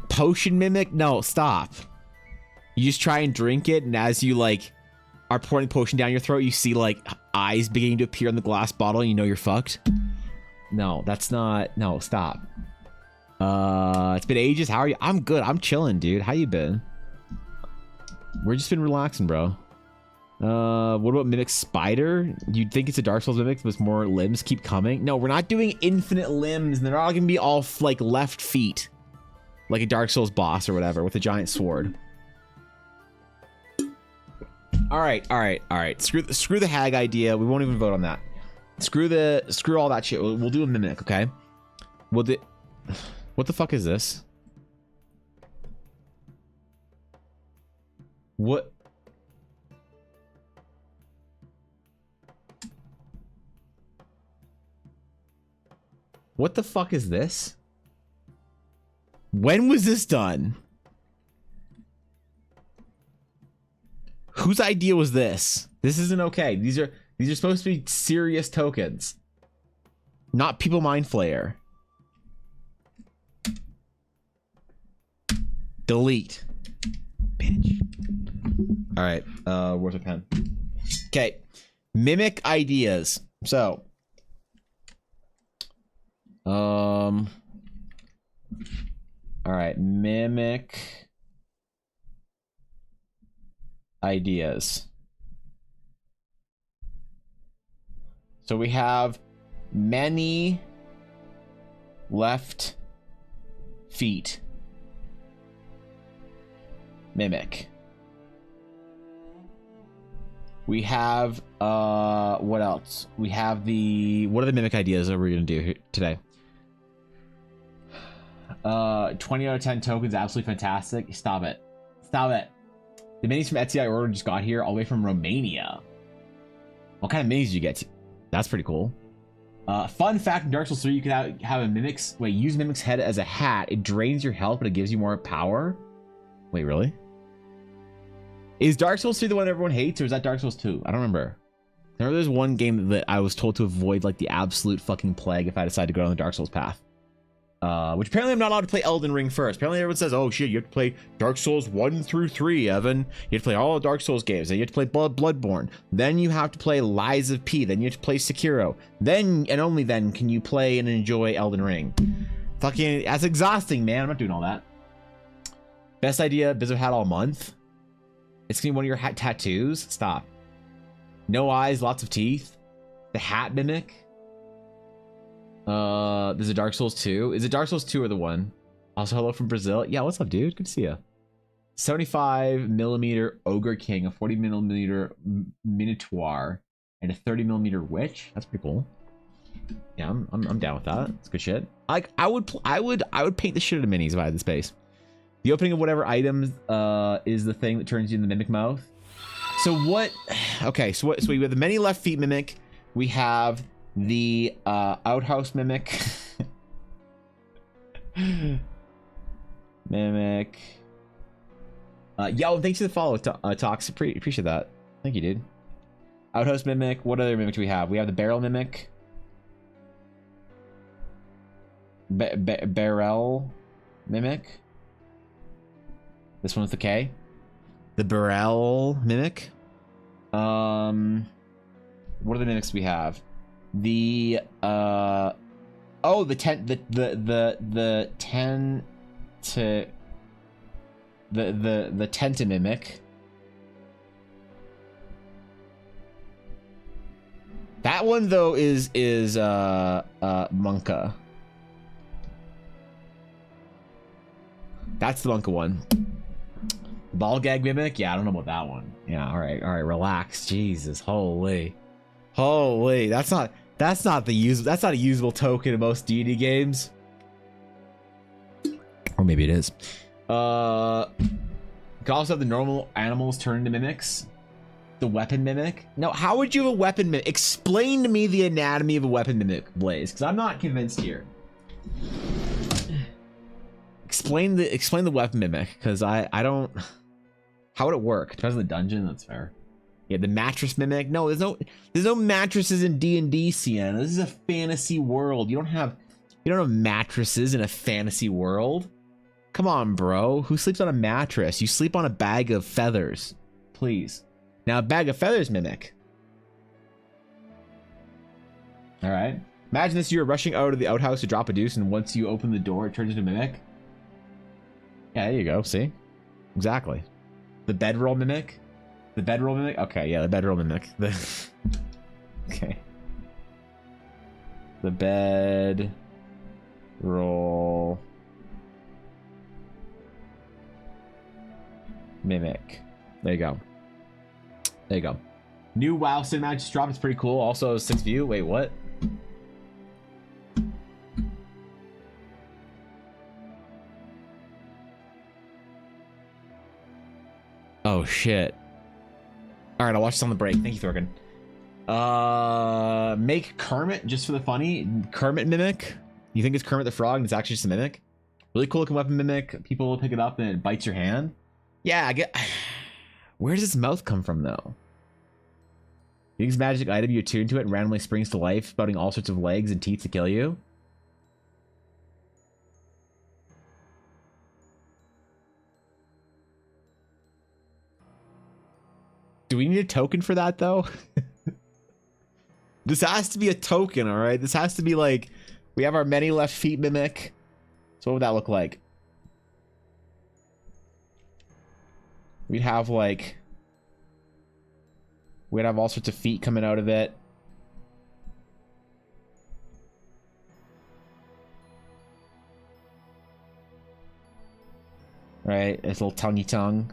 Potion mimic? No, stop. You just try and drink it, and as you like are pouring the potion down your throat, you see like eyes beginning to appear in the glass bottle, and you know you're fucked. No, that's not. No, stop. It's been ages. How are you? I'm good. I'm chilling, dude. How you been? We're just been relaxing, bro. What about Mimic Spider? You'd think it's a Dark Souls Mimic with more limbs keep coming. No, we're not doing infinite limbs, and they're not gonna be all like left feet. Like a Dark Souls boss or whatever with a giant sword. All right. Screw the hag idea. We won't even vote on that. Screw all that shit. We'll do a mimic, okay? What the fuck is this? What? What the fuck is this? When was this done? Whose idea was this? This isn't okay. These are supposed to be serious tokens. Not people mind flayer. Delete. Bitch. All right. Where's my pen? Okay. Mimic ideas. So. All right. Mimic ideas. So we have many left feet. Mimic. We have what else? We have what are the mimic ideas that we're gonna do here today? 20 out of 10 tokens, absolutely fantastic. Stop it. The minis from Etsy I ordered just got here all the way from Romania. What kind of minis did you get? That's pretty cool. Fun fact, in Dark Souls 3, you can have a Mimic's... Wait, use Mimic's head as a hat. It drains your health, but it gives you more power. Wait, really? Is Dark Souls 3 the one everyone hates, or is that Dark Souls 2? I don't remember. I remember there's one game that I was told to avoid like the absolute fucking plague if I decide to go down the Dark Souls path. Which apparently I'm not allowed to play Elden Ring first. Apparently everyone says, oh shit, you have to play Dark Souls 1 through 3, Evan. You have to play all the Dark Souls games. Then you have to play Bloodborne. Then you have to play Lies of P. Then you have to play Sekiro. Then, and only then, can you play and enjoy Elden Ring. Fucking, that's exhausting, man. I'm not doing all that. Best idea Bizzo had all month. It's gonna be one of your tattoos. Stop. No eyes, lots of teeth. The hat mimic. There's a Dark Souls 2. Is it Dark Souls 2 or the one? Also, hello from Brazil. Yeah, what's up, dude? Good to see you. 75mm Ogre King, a 40mm Minotaur, and a 30mm Witch. That's pretty cool. Yeah, I'm down with that. It's good shit. Like, I would paint the shit out of minis if I had the space. The opening of whatever items is the thing that turns you into the mimic mouth. So what? Okay, so we have the many left feet mimic. We have the outhouse mimic. Mimic. Yo, thanks for the follow, Tox. Appreciate that. Thank you, dude. Outhouse mimic. What other mimic do we have? We have the barrel mimic. Barrel mimic. This one with the K. The barrel mimic. What are the mimics we have? The oh, the tentamimic. That one though is Monka. That's the Monka one. Ball gag mimic? Yeah, I don't know about that one. Yeah, all right, relax. Jesus, holy. That's not a usable token in most D&D games. Or maybe it is. You can also have the normal animals turn into mimics. The weapon mimic. No, how would you have a weapon mimic? Explain to me the anatomy of a weapon mimic, Blaze, because I'm not convinced here. Explain the weapon mimic, because I don't. How would it work? Depends on the dungeon. That's fair. Yeah, the mattress mimic. No, there's no mattresses in D&D, Sienna. This is a fantasy world. You don't have mattresses in a fantasy world. Come on, bro. Who sleeps on a mattress? You sleep on a bag of feathers. Please. Now, a bag of feathers mimic. All right. Imagine this: you're rushing out of the outhouse to drop a deuce, and once you open the door, it turns into a mimic. Yeah, there you go. See? Exactly. The bedroll mimic. The bedroll mimic? Okay, yeah, the bedroll mimic. Okay. The bed roll mimic. There you go. There you go. New WoW cinematic just dropped. It's pretty cool. Also 6 view. Wait, what? Oh shit. Alright, I'll watch this on the break. Thank you, Thorkin. Make Kermit just for the funny. Kermit mimic. You think it's Kermit the Frog and it's actually just a mimic? Really cool looking weapon mimic. People will pick it up and it bites your hand. Yeah, I get. Where does its mouth come from though? You think it's a magic item, you attune to it and randomly springs to life, spouting all sorts of legs and teeth to kill you? Do we need a token for that though? This has to be a token, all right? This has to be like, we have our many left feet mimic. So what would that look like? We'd have like, we'd have all sorts of feet coming out of it. Right, this little tonguey tongue.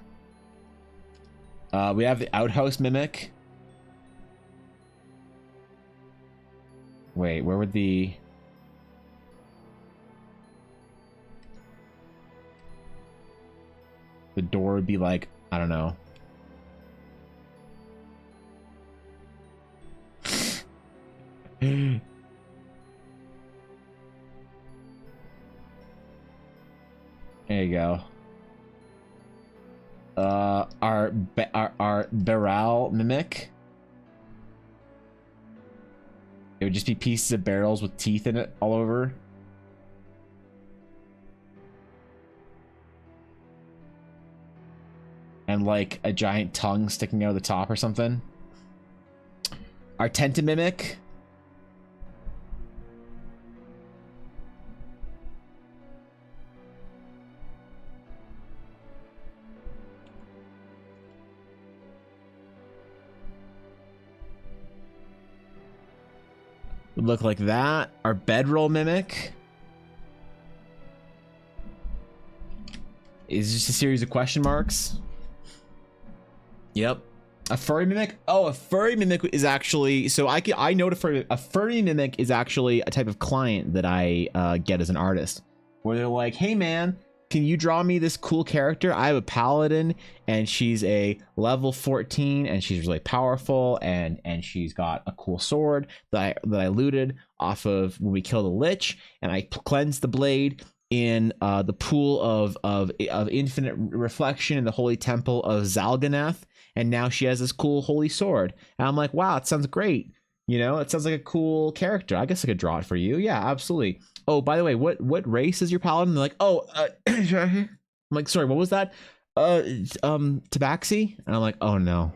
We have the outhouse mimic. Wait, where would the... The door would be like, I don't know. There you go. Our barrel mimic. It would just be pieces of barrels with teeth in it all over. And like a giant tongue sticking out of the top or something. Our tentamimic. Would look like that. Our bedroll mimic is just a series of question marks. Yep. A furry mimic? Oh, a furry mimic is actually, so I know a furry mimic is actually a type of client that I get as an artist, where they're like, hey man, can you draw me this cool character? I have a paladin and she's a level 14 and she's really powerful and she's got a cool sword that I looted off of when we killed a lich, and I cleansed the blade in the pool of infinite reflection in the holy temple of Zalganeth, and now she has this cool holy sword. And I'm like, wow, it sounds great. You know, it sounds like a cool character. I guess I could draw it for you. Yeah, absolutely. Oh, by the way, what race is your paladin? They're like, oh, I'm like, sorry, what was that? Tabaxi? And I'm like, oh no.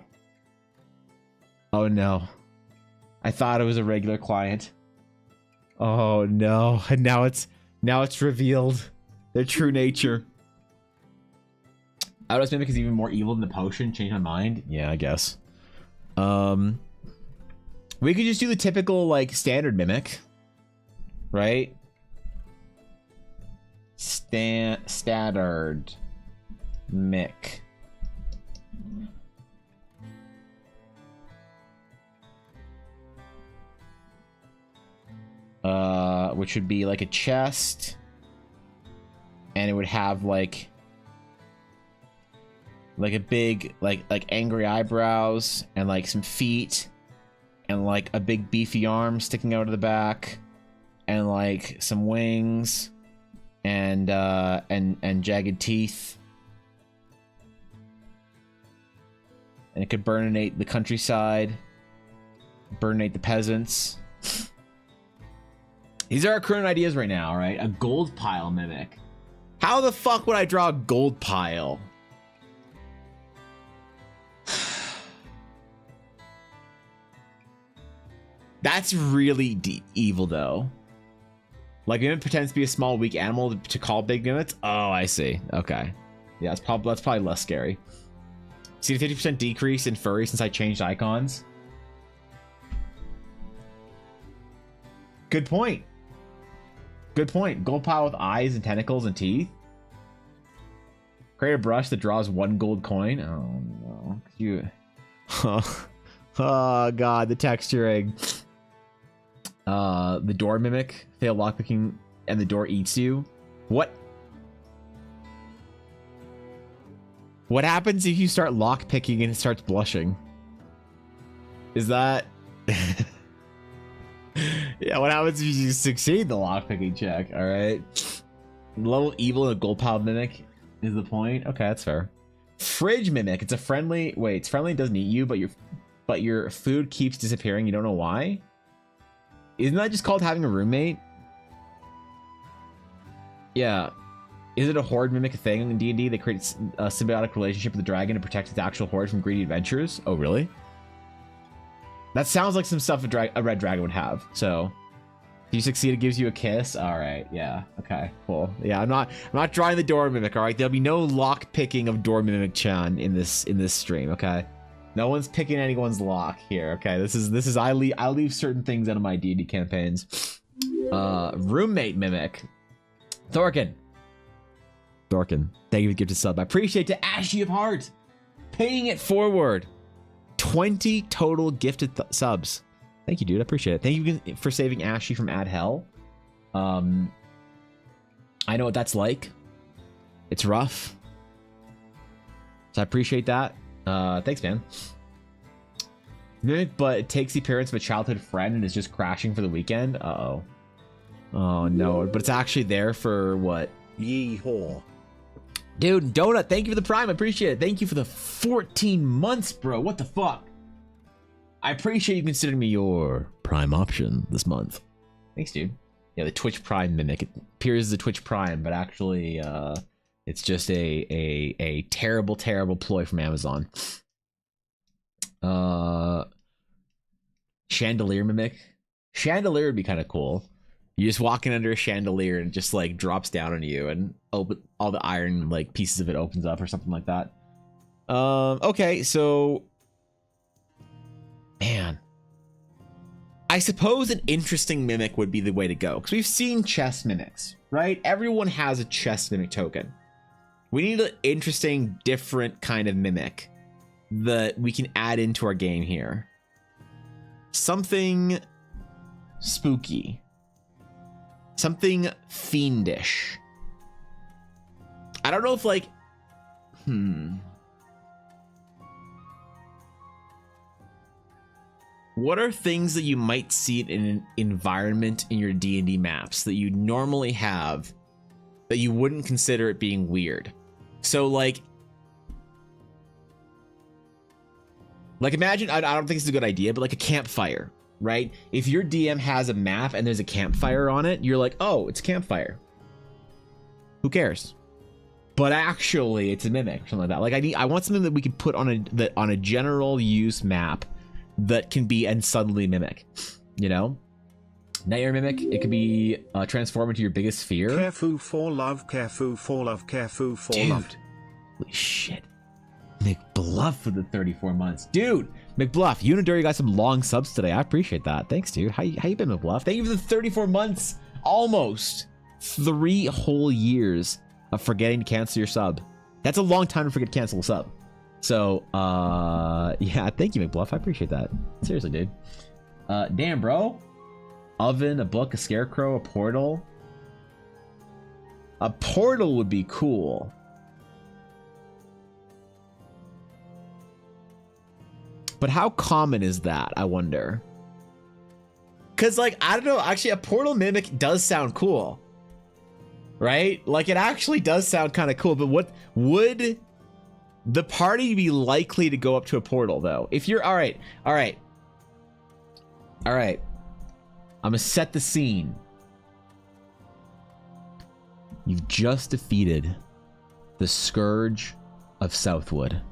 Oh no. I thought it was a regular client. Oh no. And now it's revealed their true nature. Outhouse Mimic is even more evil than the potion. Change my mind. Yeah, I guess. We could just do the typical like standard mimic, right? Standard mic. Which would be like a chest, and it would have like a big like angry eyebrows and like some feet and like a big beefy arm sticking out of the back and like some wings and jagged teeth, and it could burninate the countryside, burninate the peasants. These are our current ideas right now, right? A gold pile mimic. How the fuck would I draw a gold pile? That's really evil, though. Like, Mimic pretends to be a small, weak animal to call big mimics? Oh, I see. Okay. Yeah, that's probably less scary. See the 50% decrease in furry since I changed icons? Good point. Good point. Gold pile with eyes and tentacles and teeth. Create a brush that draws 1 gold coin. Oh, no. Oh, oh god, the texturing. The door mimic, fail lockpicking, and the door eats you. What? What happens if you start lockpicking and it starts blushing? Is that... Yeah, what happens if you succeed the lockpicking check, alright? Level evil and a gold pile mimic is the point. Okay, that's fair. Fridge mimic, it's a friendly... Wait, it's friendly, it doesn't eat you, but your food keeps disappearing, you don't know why? Isn't that just called having a roommate? Yeah. Is it a horde mimic a thing in D&D? They create a symbiotic relationship with the dragon to protect its actual horde from greedy adventurers? Oh, really? That sounds like some stuff a red dragon would have. So, if you succeed, it gives you a kiss. All right, yeah, okay, cool. Yeah, I'm not drawing the door mimic. All right, there'll be no lock picking of door mimic Chan in this stream. Okay, no one's picking anyone's lock here. Okay, this is I leave certain things out of my D&D campaigns. Roommate mimic, Thorkin, thank you for the gift of sub. I appreciate to Ashy of Heart, paying it forward. 20 total gifted subs. Thank you, dude. I appreciate it. Thank you for saving Ashy from ad hell. I know what that's like. It's rough. So I appreciate that. Thanks, man. But it takes the appearance of a childhood friend and is just crashing for the weekend. Uh-oh. Oh, no. But it's actually there for what? Yeehaw. Dude, Donut, thank you for the prime. I appreciate it. Thank you for the 14 months, bro. What the fuck? I appreciate you considering me your prime option this month. Thanks, dude. Yeah, the Twitch Prime mimic. It appears as a Twitch Prime, but actually, it's just a terrible, terrible ploy from Amazon. Chandelier mimic. Chandelier would be kind of cool. You're just walking under a chandelier and it just like drops down on you and open all the iron like pieces of it opens up or something like that. Okay, so man, I suppose an interesting mimic would be the way to go because we've seen chess mimics, right? Everyone has a chess mimic token. We need an interesting, different kind of mimic that we can add into our game here. Something spooky. Something fiendish. I don't know if like, what are things that you might see in an environment in your D&D maps that you normally have that you wouldn't consider it being weird? So like imagine, I don't think it's a good idea, but like a campfire. Right? If your DM has a map and there's a campfire on it, you're like, oh, it's a campfire. Who cares? But actually, it's a mimic, something like that. Like I want something that we could put on a general use map that can be and suddenly mimic. You know, Nightmare mimic. It could be transform into your biggest fear. Careful for love. Careful for love. Careful for love. Holy shit. McBluff for the 34 months, dude. McBluff, you and Dory got some long subs today. I appreciate that. Thanks, dude. How you been, McBluff? Thank you for the 34 months. Almost 3 whole years of forgetting to cancel your sub. That's a long time to forget to cancel a sub. So, yeah, thank you, McBluff. I appreciate that. Seriously, dude. Damn, bro. Oven, a book, a scarecrow, a portal. A portal would be cool. But how common is that, I wonder? Because, like, I don't know. Actually, a portal mimic does sound cool. Right? Like, it actually does sound kind of cool. But what would the party be likely to go up to a portal, though? If you're... All right. I'm going to set the scene. You've just defeated the Scourge of Southwood.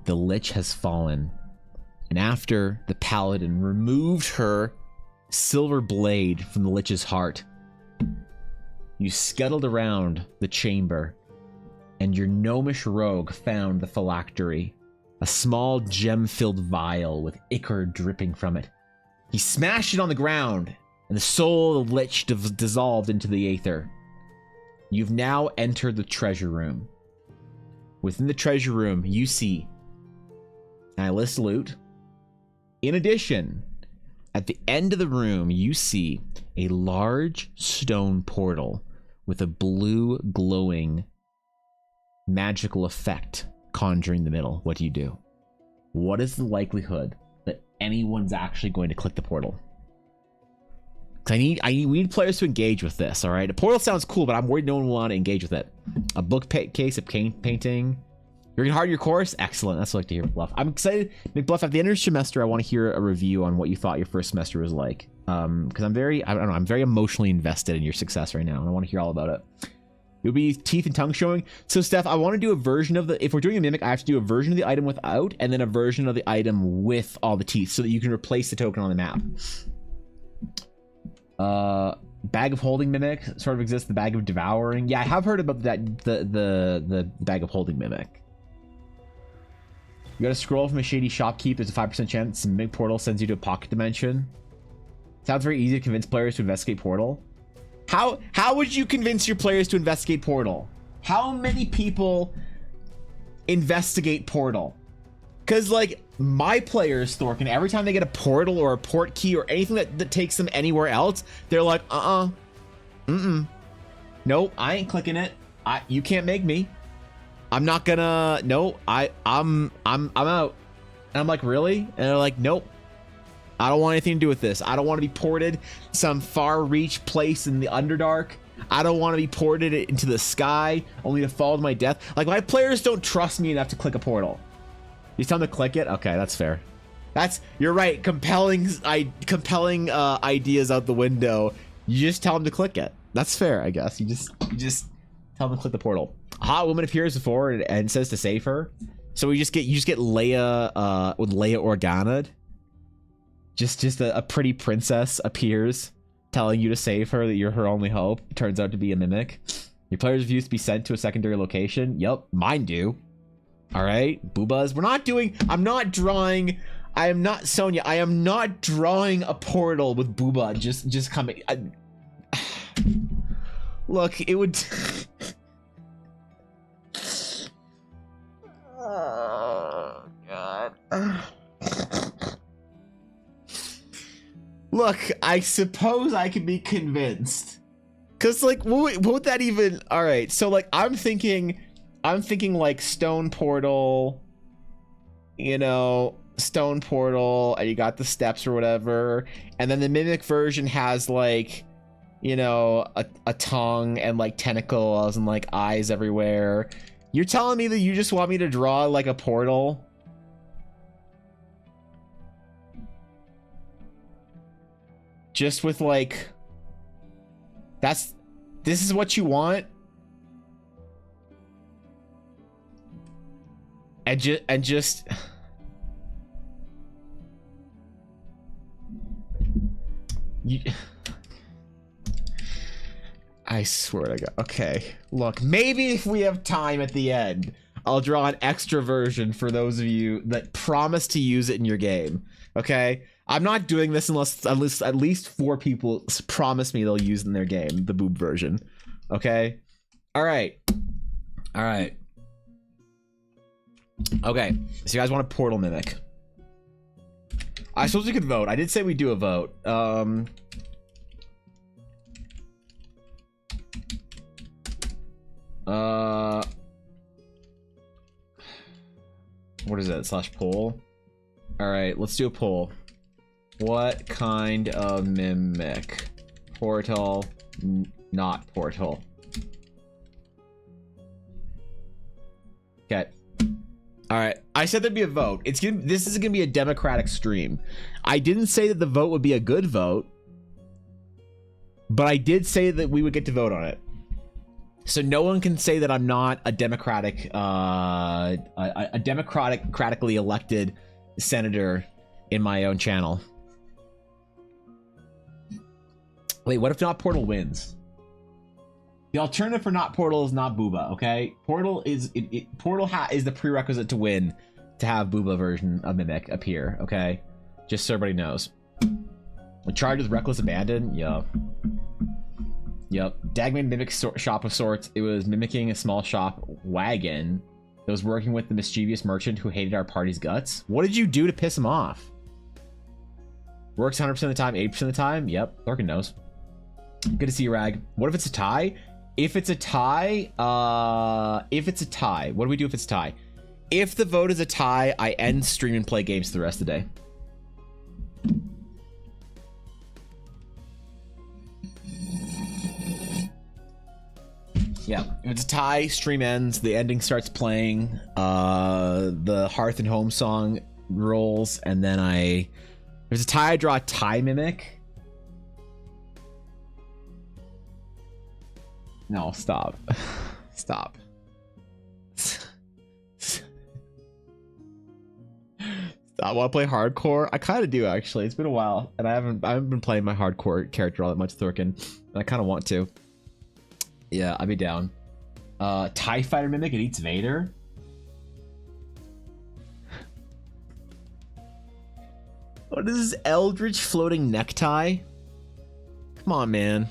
The Lich has fallen. And after the paladin removed her silver blade from the Lich's heart, you scuttled around the chamber, and your gnomish rogue found the phylactery, a small gem-filled vial with ichor dripping from it. He smashed it on the ground, and the soul of the Lich dissolved into the aether. You've now entered the treasure room. Within the treasure room, you see and I list loot. In addition, at the end of the room, you see a large stone portal with a blue glowing magical effect conjuring the middle. What do you do? What is the likelihood that anyone's actually going to click the portal? We need players to engage with this, all right? A portal sounds cool, but I'm worried no one will want to engage with it. A bookcase of painting. You're gonna harden your course? Excellent. That's what I like to hear, Bluff. I'm excited. McBluff, at the end of the semester, I want to hear a review on what you thought your first semester was like. Because I'm very emotionally invested in your success right now, and I want to hear all about it. You'll be teeth and tongue showing. So, Steph, I want to do a version of if we're doing a mimic, I have to do a version of the item without, and then a version of the item with all the teeth, so that you can replace the token on the map. Bag of holding mimic sort of exists. The bag of devouring. Yeah, I have heard about that. The bag of holding mimic. You got a scroll from a shady shopkeep. There's a 5% chance the mimic portal sends you to a pocket dimension. Sounds very easy to convince players to investigate portal. How would you convince your players to investigate portal? How many people investigate portal? Because, like, my players, Thorkin, every time they get a portal or a port key or anything that takes them anywhere else, they're like, nope, I ain't clicking it. You can't make me. I'm not gonna. No, I'm out. And I'm like, really? And they're like, nope. I don't want anything to do with this. I don't want to be ported some far reach place in the Underdark. I don't want to be ported into the sky only to fall to my death. Like, my players don't trust me enough to click a portal. You tell them to click it? Okay, that's fair. You're right. Compelling ideas out the window. You just tell them to click it. That's fair, I guess. You just tell them to click the portal. A hot woman appears before and says to save her. So you just get Leia with Leia Organa. Just a pretty princess appears, telling you to save her, that you're her only hope. It turns out to be a mimic. Your players refuse to be sent to a secondary location. Yep, mine do. All right, boobas. I'm not drawing. I am not Sonia. I am not drawing a portal with booba just coming. Look, it would. Oh God. Look, I suppose I can be convinced. Cause like, what would that even? All right, so like, I'm thinking like stone portal, stone portal, and you got the steps or whatever, and then the mimic version has like, a tongue and like tentacles and like eyes everywhere. You're telling me that you just want me to draw like a portal? Just with like, this is what you want? And just I swear to God. Okay, look, maybe if we have time at the end, I'll draw an extra version for those of you that promise to use it in your game. Okay, I'm not doing this unless at least 4 people promise me they'll use it in their game, the boob version. Okay, all right. Okay, so you guys want a portal mimic? I suppose we could vote. I did say we do a vote. What is that? /poll? All right, let's do a poll. What kind of mimic? Portal, not portal. Okay. All right. I said there'd be a vote. This is gonna be a democratic stream. I didn't say that the vote would be a good vote, but I did say that we would get to vote on it. So no one can say that I'm not a democratically elected senator in my own channel. Wait, what if not portal wins? The alternative for not portal is not booba, okay? Portal is is the prerequisite to win to have booba version of mimic appear, okay? Just so everybody knows. Charged with reckless abandon, yup. Yep. Dagman mimic shop of sorts. It was mimicking a small shop wagon that was working with the mischievous merchant who hated our party's guts. What did you do to piss him off? Works 100% of the time, 80% of the time. Yep, Thorkin knows. Good to see you, Rag. What if it's a tie? If it's a tie, what do we do if it's a tie? If the vote is a tie, I end stream and play games for the rest of the day. Yeah, if it's a tie, stream ends, the ending starts playing, the Hearth and Home song rolls, and then if it's a tie, I draw a tie mimic. No, stop. Stop. I want to play hardcore. I kind of do, actually. It's been a while, and I haven't been playing my hardcore character all that much, Thorkin, and I kind of want to. Yeah, I'd be down. TIE Fighter Mimic, it eats Vader. What is this Eldritch floating necktie? Come on, man.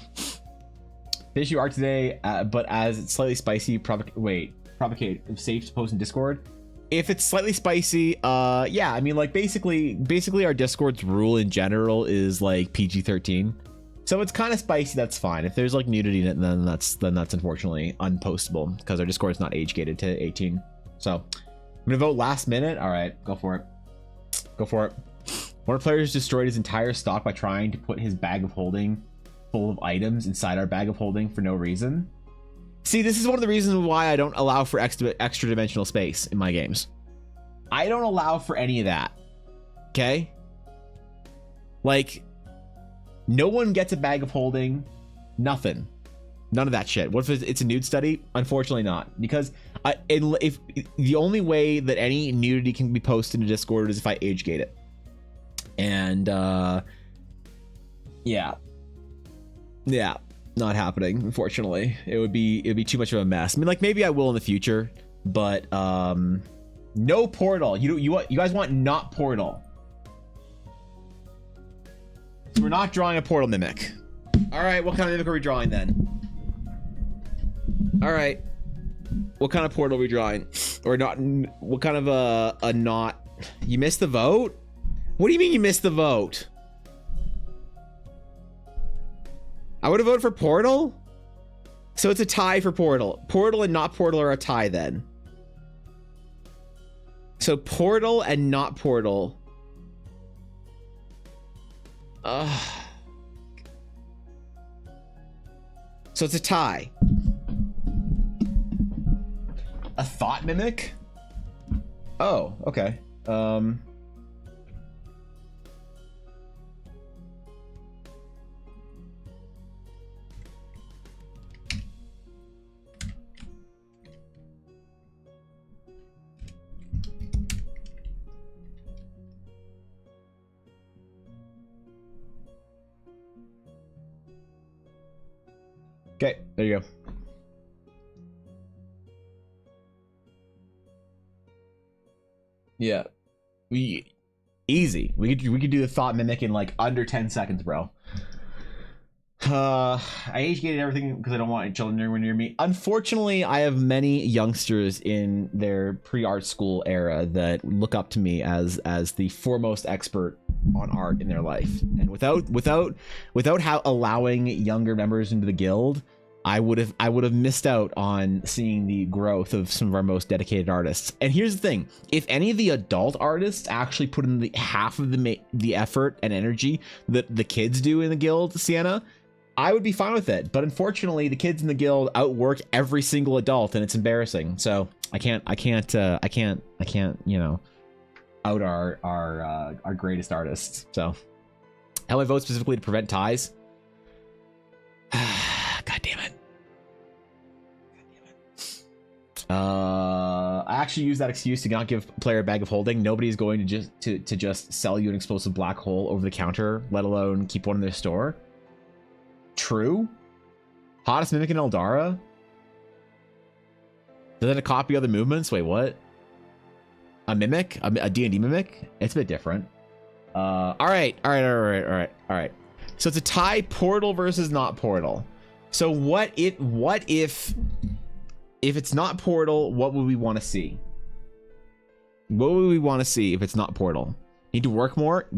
Finish your art today, but as it's slightly spicy, provocate. If safe to post in Discord. If it's slightly spicy, yeah, I mean, like, basically our Discord's rule in general is like PG-13. So it's kind of spicy, that's fine. If there's like nudity in it, then that's unfortunately unpostable because our Discord is not age gated to 18. So I'm gonna vote last minute. All right, go for it. Go for it. One of the players destroyed his entire stock by trying to put his bag of holding full of items inside our bag of holding for no reason. See, this is one of the reasons why I don't allow for extra dimensional space in my games. I don't allow for any of that. Okay? Like, no one gets a bag of holding. Nothing. None of that shit. What if it's a nude study? Unfortunately not. Because if the only way that any nudity can be posted in Discord is if I age gate it. And yeah. Yeah. Not happening, unfortunately. It'd be too much of a mess. I mean, like, maybe I will in the future, but no portal. You guys want not portal. So we're not drawing a portal mimic. All right, what kind of mimic are we drawing then? All right, what kind of portal are we drawing? Or not? What kind of a not? You missed the vote? What do you mean you missed the vote? I would have voted for portal. So it's a tie for portal. Portal and not portal are a tie then. So portal and not portal. So it's a tie. A thought mimic? Oh, okay. Okay, there you go. Yeah, easy. We could do the thought mimic in like under 10 seconds, bro. I age gated everything because I don't want children anywhere near me. Unfortunately, I have many youngsters in their pre-art school era that look up to me as the foremost expert on art in their life, and without allowing younger members into the guild, I would have missed out on seeing the growth of some of our most dedicated artists. And here's the thing: if any of the adult artists actually put in the half of the effort and energy that the kids do in the guild, Sienna, I would be fine with it. But unfortunately, the kids in the guild outwork every single adult, and it's embarrassing. So I can't, you know, out our greatest artists. So how do I vote specifically to prevent ties? God damn it. I actually use that excuse to not give a player a bag of holding. Nobody's going to just sell you an explosive black hole over the counter, let alone keep one in their store. True. Hottest mimic in Eldara. Does it copy other movements? Wait, what? A mimic? A D&D mimic? It's a bit different. All right. So it's a tie, portal versus not portal. So what if it's not portal, what would we want to see? What would we want to see if it's not Portal? Need to work more?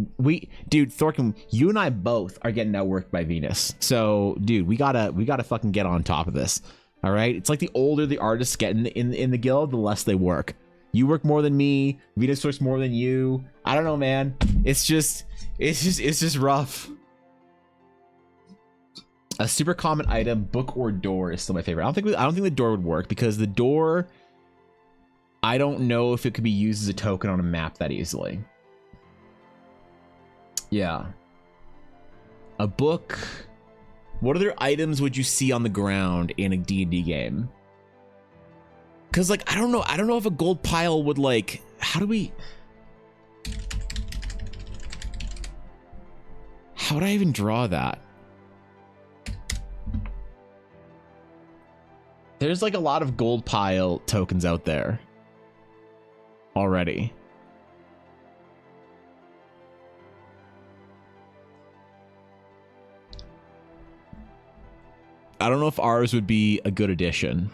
Dude, Thorkin, you and I both are getting outworked by Venus. So, dude, we gotta fucking get on top of this. All right? It's like the older the artists get in the guild, the less they work. You work more than me. Venus works more than you. I don't know, man. It's just rough. A super common item, book or door, is still my favorite. I don't think the door would work because the door, I don't know if it could be used as a token on a map that easily. Yeah. A book. What other items would you see on the ground in a D&D game? Because, like, I don't know if a gold pile would, like, how would I even draw that? There's, like, a lot of gold pile tokens out there already. I don't know if ours would be a good addition.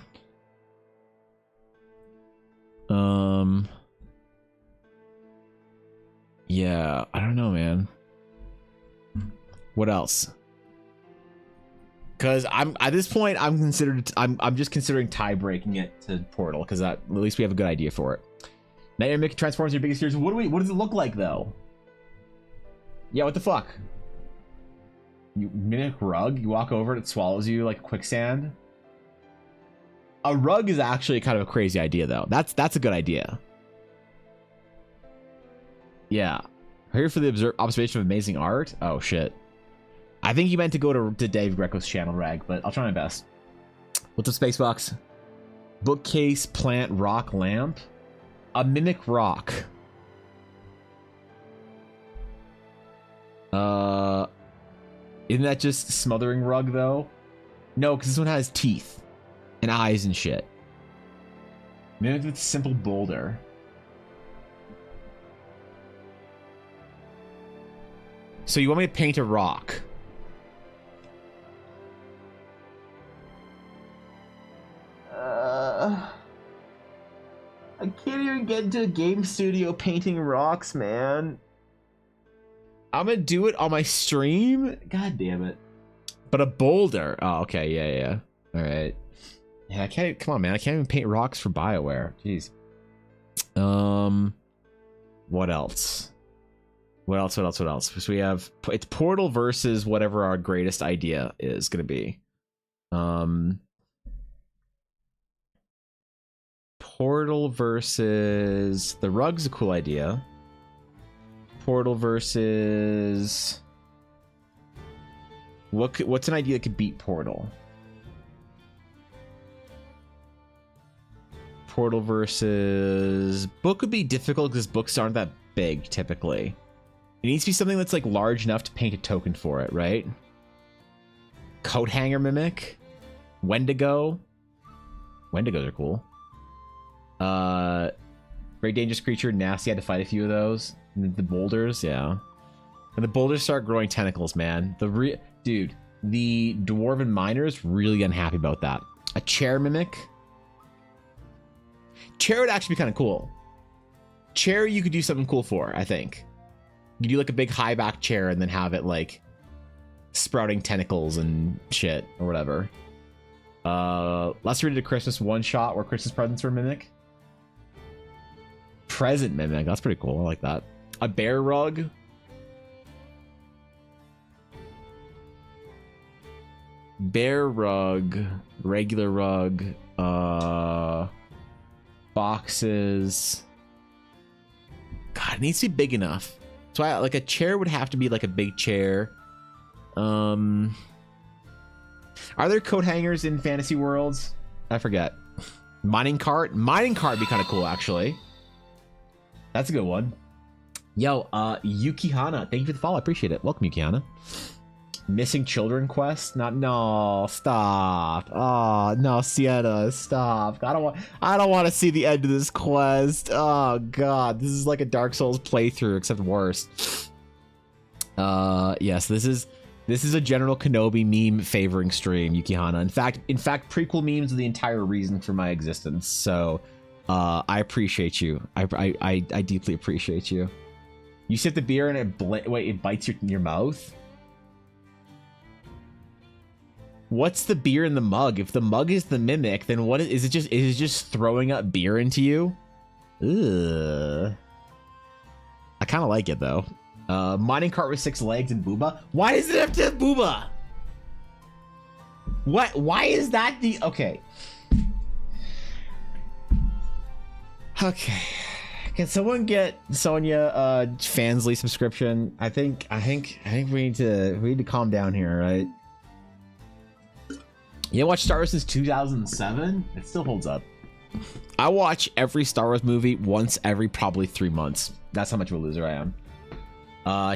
Yeah, I don't know, man. What else? Because at this point I'm just considering tie breaking it to Portal because at least we have a good idea for it. Nightmare Mimic transforms your biggest fears. What does it look like though? Yeah, what the fuck? You mimic rug, you walk over, it swallows you like quicksand. A rug is actually kind of a crazy idea though. That's a good idea. Yeah. Here for the observation of amazing art. Oh shit. I think you meant to go to Dave Greco's channel, Rag, but I'll try my best. What's up, Spacebox? Bookcase, plant, rock, lamp. A mimic rock. Isn't that just smothering rug though? No, because this one has teeth and eyes and shit. Mimic with simple boulder. So you want me to paint a rock? I can't even get into a game studio painting rocks, man. I'm gonna do it on my stream? God damn it. But a boulder. Oh, okay. Yeah. All right. Yeah, I can't. Come on, man. I can't even paint rocks for BioWare. Jeez. What else? What else? So we have, it's Portal versus whatever our greatest idea is gonna be. Portal versus the rug's a cool idea. Portal versus what's an idea that could beat Portal? Portal versus book would be difficult because books aren't that big typically. It needs to be something that's like large enough to paint a token for it, right? Coat hanger mimic, Wendigo. Wendigos are cool. Very dangerous creature, nasty. I had to fight a few of those. The boulders, yeah. And the boulders start growing tentacles, man. Dude, the dwarven miners really unhappy about that. A chair mimic. Chair would actually be kind of cool. Chair you could do something cool for, I think. You could do like a big high back chair and then have it like sprouting tentacles and shit or whatever. Let's read it a Christmas one shot where Christmas presents were mimic. Present mimic, that's pretty cool. I like that. A bear rug. Bear rug, regular rug, boxes. God, it needs to be big enough. So like a chair would have to be like a big chair. Are there coat hangers in fantasy worlds? I forget. Mining cart would be kind of cool actually. That's a good one. Yo, Yukihana, thank you for the follow. I appreciate it. Welcome, Yukihana. Missing children quest? No, stop. Oh no, Sienna, stop. I don't want to see the end of this quest. Oh god, this is like a Dark Souls playthrough except worse. Yes, this is a General Kenobi meme favoring stream, Yukihana. In fact, prequel memes are the entire reason for my existence. So I appreciate you. I deeply appreciate you. You sip the beer and it bites your mouth? What's the beer in the mug? If the mug is the mimic, then what is it just throwing up beer into you? Ugh. I kind of like it though. Mining cart with 6 legs and booba. Why does it have to have booba? What? Why is that the... Okay. Okay. Can someone get Sonia Fansly subscription? I think we need to calm down here, right? You watch Star Wars since 2007? It still holds up. I watch every Star Wars movie once every probably 3 months. That's how much of a loser I am.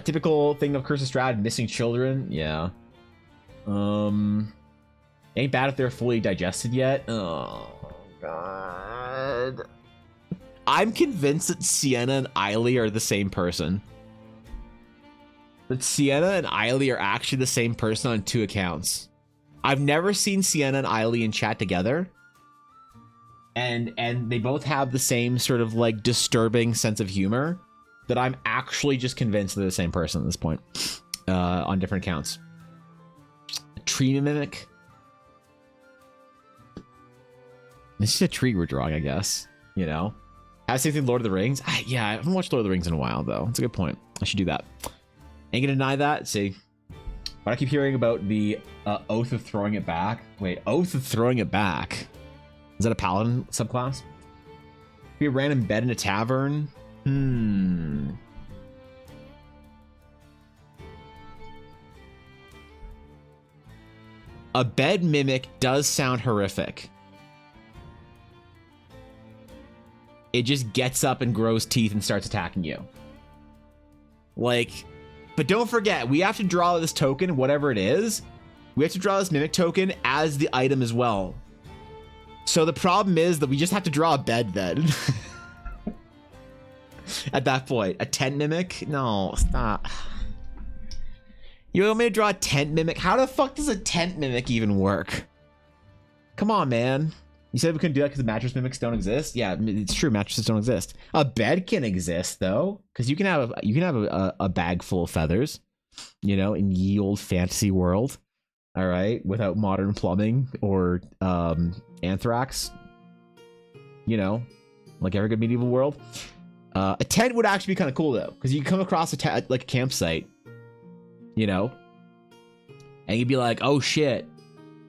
Typical thing of Curse of Strahd, missing children. Yeah. Ain't bad if they're fully digested yet. Oh god. I'm convinced that Sienna and Eiley are the same person. That Sienna and Eiley are actually the same person on 2 accounts. I've never seen Sienna and Eiley in chat together. And they both have the same sort of like disturbing sense of humor that I'm actually just convinced they're the same person at this point. On different accounts. Tree mimic. This is a tree we're drawing, I guess. You know? Have same thing Lord of the Rings? Yeah, I haven't watched Lord of the Rings in a while, though. That's a good point. I should do that. Ain't gonna deny that. See? But I keep hearing about the Oath of Throwing It Back. Wait, Oath of Throwing It Back? Is that a paladin subclass? Be a random bed in a tavern? A bed mimic does sound horrific. It just gets up and grows teeth and starts attacking you. Like, but don't forget, we have to draw this token, whatever it is. We have to draw this mimic token as the item as well. So the problem is that we just have to draw a bed then. At that point, a tent mimic? No, stop. You want me to draw a tent mimic? How the fuck does a tent mimic even work? Come on, man. You said we couldn't do that because the mattress mimics don't exist? Yeah, it's true. Mattresses don't exist. A bed can exist though, because you can have a bag full of feathers, you know, in ye old fantasy world. All right, without modern plumbing or anthrax. You know, like every good medieval world. A tent would actually be kind of cool though, because you come across like a campsite, you know, and you'd be like, oh shit,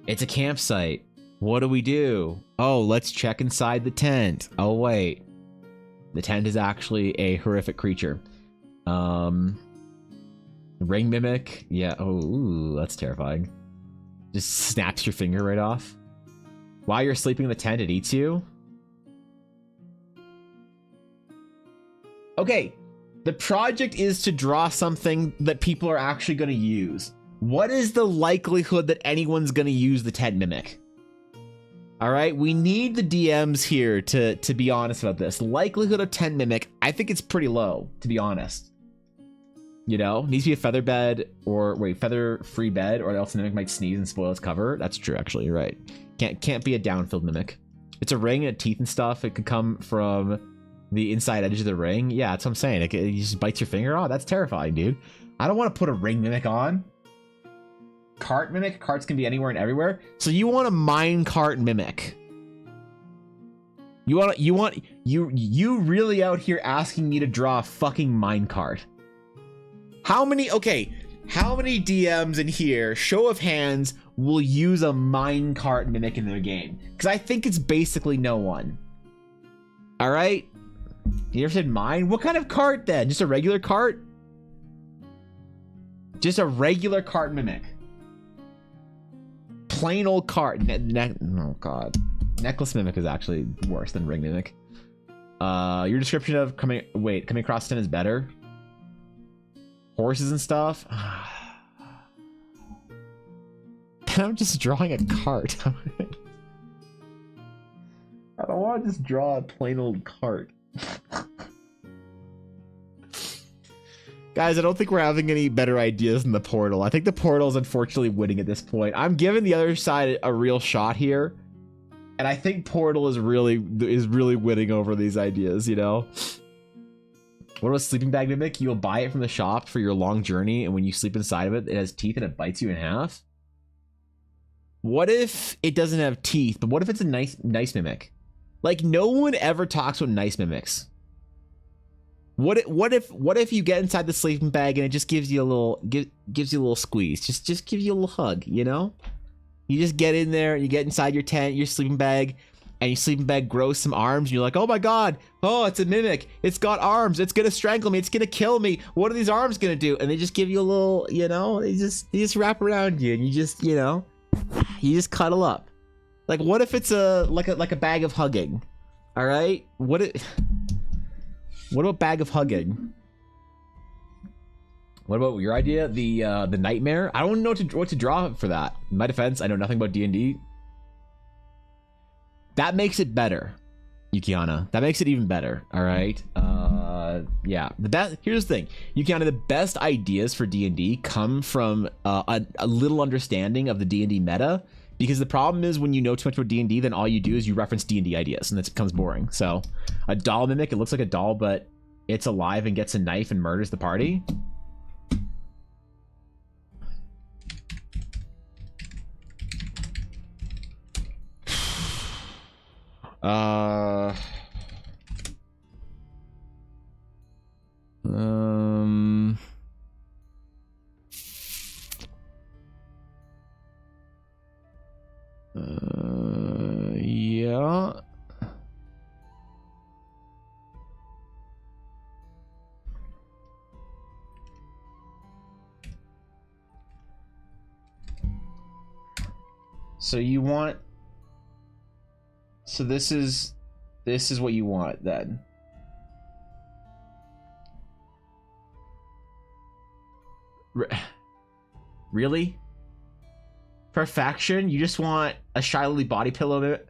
it's a campsite. What do we do? Oh, let's check inside the tent. Oh, wait. The tent is actually a horrific creature. Ring mimic. Yeah. Oh, ooh, that's terrifying. Just snaps your finger right off. While you're sleeping in the tent, it eats you. Okay. The project is to draw something that people are actually going to use. What is the likelihood that anyone's going to use the tent mimic? All right, we need the DMs here to be honest about this. Likelihood of tent mimic, I think it's pretty low, to be honest. You know, needs to be a feather bed or wait, feather-free bed, or else the mimic might sneeze and spoil its cover. That's true, actually. You're right. Can't be a downfilled mimic. It's a ring and teeth and stuff. It could come from the inside edge of the ring. Yeah, that's what I'm saying. It just bites your finger. Oh, that's terrifying, dude. I don't want to put a ring mimic on. Cart mimic. Carts can be anywhere and everywhere. So you want a mine cart mimic? You really out here asking me to draw a fucking mine cart? How many DMs in here, show of hands, will use a mine cart mimic in their game? Because I think it's basically no one. All right. You ever said mine? What kind of cart then? Just a regular cart? Just a regular cart mimic. Plain old cart. Oh god. Necklace mimic is actually worse than ring mimic. Your description of coming across 10 is better. Horses and stuff. I'm just drawing a cart. I don't want to just draw a plain old cart. Guys, I don't think we're having any better ideas than the portal. I think the portal is unfortunately winning at this point. I'm giving the other side a real shot here. And I think Portal is really winning over these ideas, you know? What about Sleeping Bag Mimic? You'll buy it from the shop for your long journey, and when you sleep inside of it, it has teeth and it bites you in half? What if it doesn't have teeth, but what if it's a nice mimic? Like, no one ever talks about nice mimics. What if you get inside the sleeping bag and it just gives you a little squeeze, just gives you a little hug, you know? You just get in there, you get inside your tent, your sleeping bag, and your sleeping bag grows some arms, and you're like, oh my god, oh, it's a mimic, it's got arms, it's gonna strangle me, it's gonna kill me, what are these arms gonna do? And they just give you a little, you know, they just wrap around you, and you just, you know, you just cuddle up. Like, what if it's like a bag of hugging? All right, what about bag of hugging? What about your idea? The nightmare? I don't know what to draw for that. In my defense, I know nothing about D&D. That makes it better, Yukiana. That makes it even better. All right. Yeah. Here's the thing, Yukiana. The best ideas for D&D come from a little understanding of the D&D meta. Because the problem is when you know too much about D&D, then all you do is you reference D&D ideas, and it becomes boring. So, a doll mimic, it looks like a doll, but it's alive and gets a knife and murders the party. Yeah. So you want, so this is what you want then. Really? Perfection? You just want a Shiley body pillow mimic?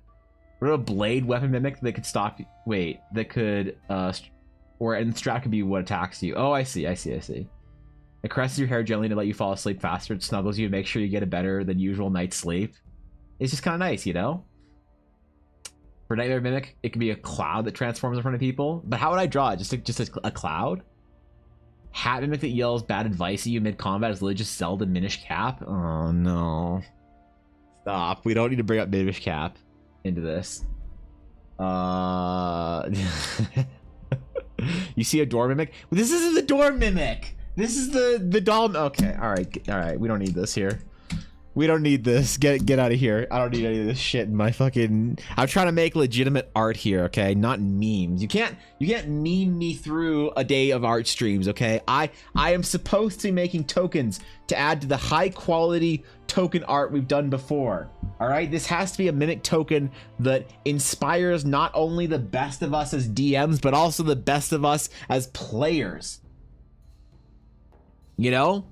What about a blade weapon mimic that could stop you? Wait, that could, and strap could be what attacks you. Oh, I see. It caresses your hair gently to let you fall asleep faster. It snuggles you to make sure you get a better than usual night's sleep. It's just kind of nice, you know? For Nightmare Mimic, it could be a cloud that transforms in front of people. But how would I draw it? Just a cloud? Hat Mimic that yells bad advice at you mid-combat is literally just Zelda Minish Cap? Oh, no. Stop. We don't need to bring up Minish Cap into this. You see a door mimic? This isn't the door mimic! This is the doll. Okay, alright. We don't need this here. We don't need this. Get out of here. I don't need any of this shit in my fucking... I'm trying to make legitimate art here, okay? Not memes. You can't meme me through a day of art streams, okay? I am supposed to be making tokens to add to the high quality token art we've done before. All right? This has to be a mimic token that inspires not only the best of us as DMs, but also the best of us as players. You know?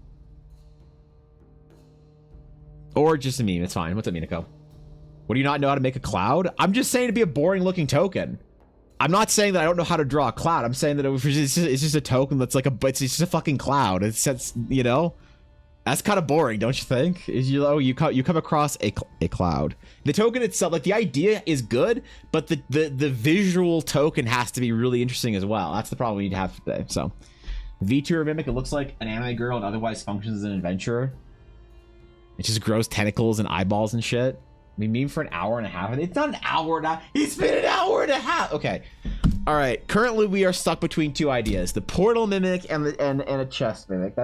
Or just a meme, it's fine. What's up, Minako? What, do you not know how to make a cloud? I'm just saying to be a boring looking token. I'm not saying that I don't know how to draw a cloud. I'm saying that it's just a token that's like it's just a fucking cloud. It's you know? That's kind of boring, don't you think? You come across a cloud. The token itself, like the idea is good, but the visual token has to be really interesting as well. That's the problem we need to have today. So, VTuber Mimic, it looks like an anime girl and otherwise functions as an adventurer. It just grows tentacles and eyeballs and shit. We meme for an hour and a half. It's not an hour and a half. It's been an hour and a half. Okay. All right. Currently, we are stuck between two ideas: the portal mimic and a chest mimic.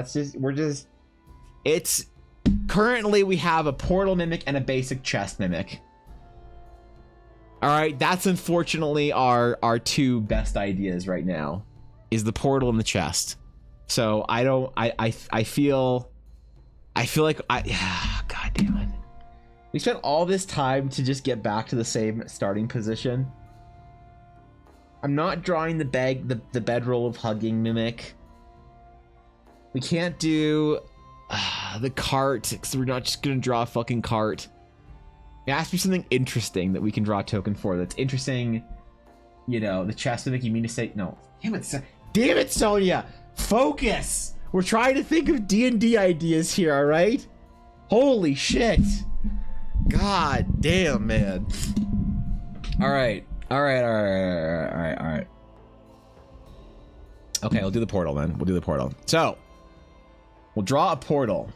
Currently we have a portal mimic and a basic chest mimic. All right. That's unfortunately our two best ideas right now, is the portal and the chest. So I feel like God damn it. We spent all this time to just get back to the same starting position. I'm not drawing the bedroll of hugging mimic. We can't do the cart, because we're not just gonna draw a fucking cart. It has to be something interesting that we can draw a token for. That's interesting. You know, the chest mimic. You mean to say no? Damn it, Sonia. Focus. We're trying to think of D&D ideas here, all right? Holy shit. God damn, man. All right. All right. All right. All right. All right. Okay, we'll do the portal then. We'll do the portal. So, we'll draw a portal.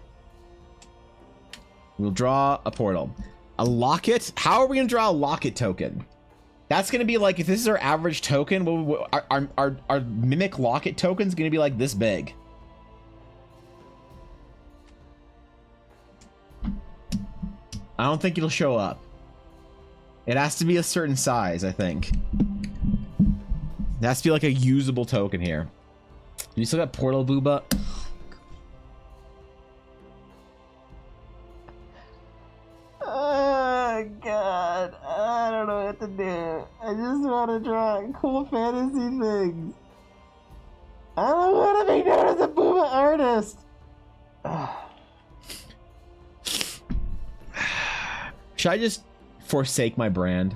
We'll draw a portal. A locket? How are we going to draw a locket token? That's going to be like, if this is our average token, our mimic locket token is going to be like this big. I don't think it'll show up. It has to be a certain size, I think. It has to be like a usable token here. You still got Portal Booba? Oh, God. I don't know what to do. I just want to draw cool fantasy things. I don't want to be known as a Booba artist. Should I just forsake my brand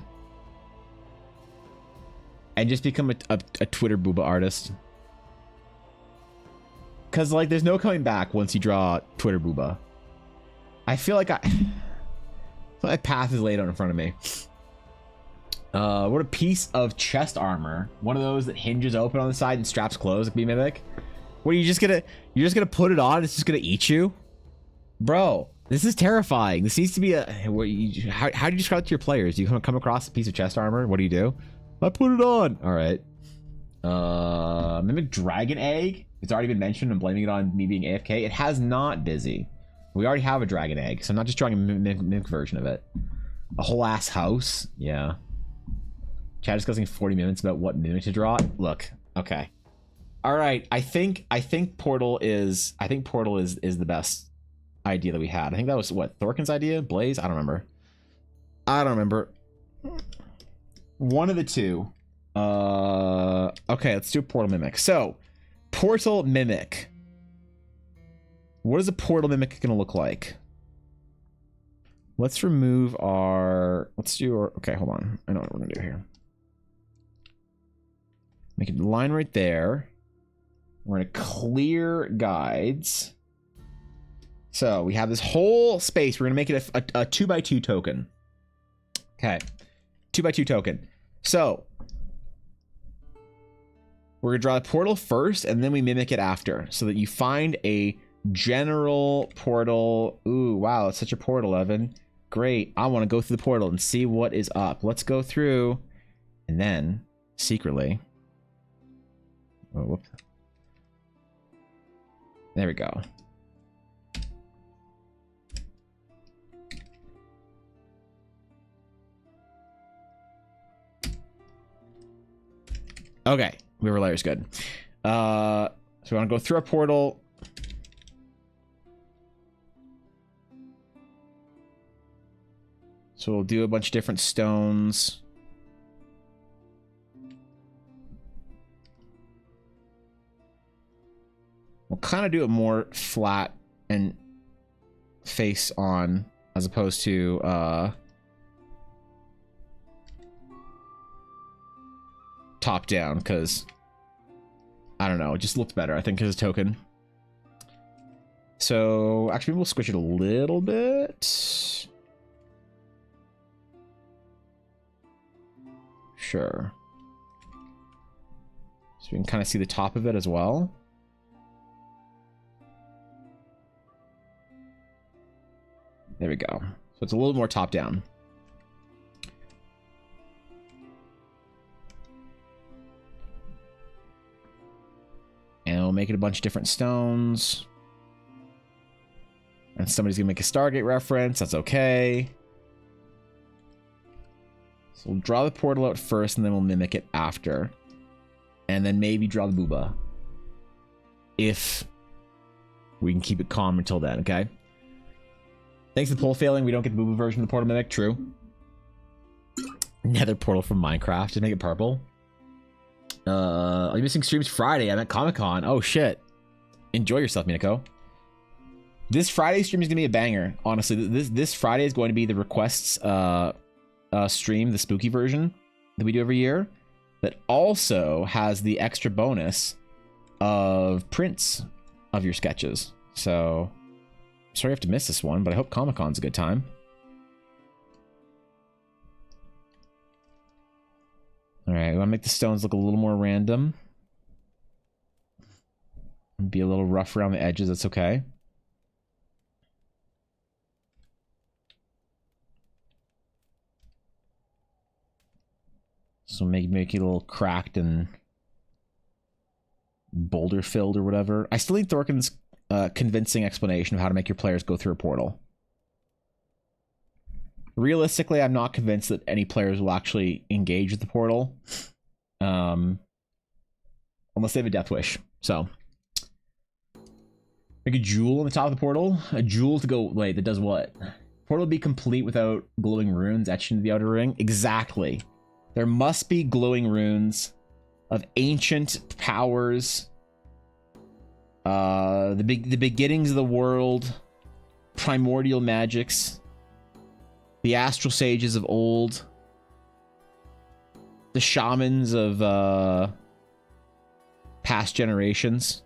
and just become a Twitter Booba artist? Because, like, there's no coming back once you draw Twitter Booba. I feel like my path is laid out in front of me. What a piece of chest armor. One of those that hinges open on the side and straps closed like mimic. What are you just gonna put it on? It's just gonna eat you, bro. This is terrifying. This needs to be a. How do you describe it to your players? Do you come across a piece of chest armor? What do you do? I put it on. All right. Mimic dragon egg. It's already been mentioned. I'm blaming it on me being AFK. It has not, Busy. We already have a dragon egg, so I'm not just drawing a mimic version of it. A whole ass house. Yeah. Chat discussing 40 minutes about what mimic to draw. Look. Okay. All right. I think Portal is the best idea that we had. I think that was what, Thorkin's idea? Blaze? I don't remember. One of the two. Okay, let's do Portal Mimic. So, Portal Mimic. What is a Portal Mimic gonna look like? Let's remove our... Okay, hold on. I know what we're gonna do here. Make a line right there. We're gonna clear guides. So we have this whole space. We're gonna make it a 2x2 token. Okay, 2x2 token. So we're gonna draw the portal first, and then we mimic it after, so that you find a general portal. Ooh, wow, it's such a portal, Evan. Great. I want to go through the portal and see what is up. Let's go through, and then secretly. Oh, whoops. There we go. Okay, River Layer is good. So we want to go through our portal. So we'll do a bunch of different stones. We'll kind of do it more flat and face on, as opposed to top down, because I don't know, it just looked better, I think, as a token. So actually we'll squish it a little bit. Sure. So we can kind of see the top of it as well. There we go. So it's a little more top down. And we'll make it a bunch of different stones. And somebody's gonna make a Stargate reference. That's okay. So we'll draw the portal out first, and then we'll mimic it after. And then maybe draw the booba. If we can keep it calm until then, okay? Thanks to the poll failing, we don't get the booba version of the portal mimic. True. Nether portal from Minecraft. Just make it purple. Are you missing streams Friday? I'm at Comic-Con. Oh, shit. Enjoy yourself, Minako. This Friday stream is going to be a banger. Honestly, this Friday is going to be the requests stream, the spooky version that we do every year. That also has the extra bonus of prints of your sketches. So, sorry you have to miss this one, but I hope Comic-Con's a good time. right, we want to make the stones look a little more random. Be a little rough around the edges, that's okay. So make it a little cracked and boulder filled or whatever. I still need Thorkin's convincing explanation of how to make your players go through a portal. Realistically, I'm not convinced that any players will actually engage with the portal. Unless they have a death wish. So make a jewel on the top of the portal. A jewel to go, wait, that does what? Portal will be complete without glowing runes etched into the outer ring. Exactly. There must be glowing runes of ancient powers. The beginnings of the world. Primordial magics. The astral sages of old. The shamans of past generations.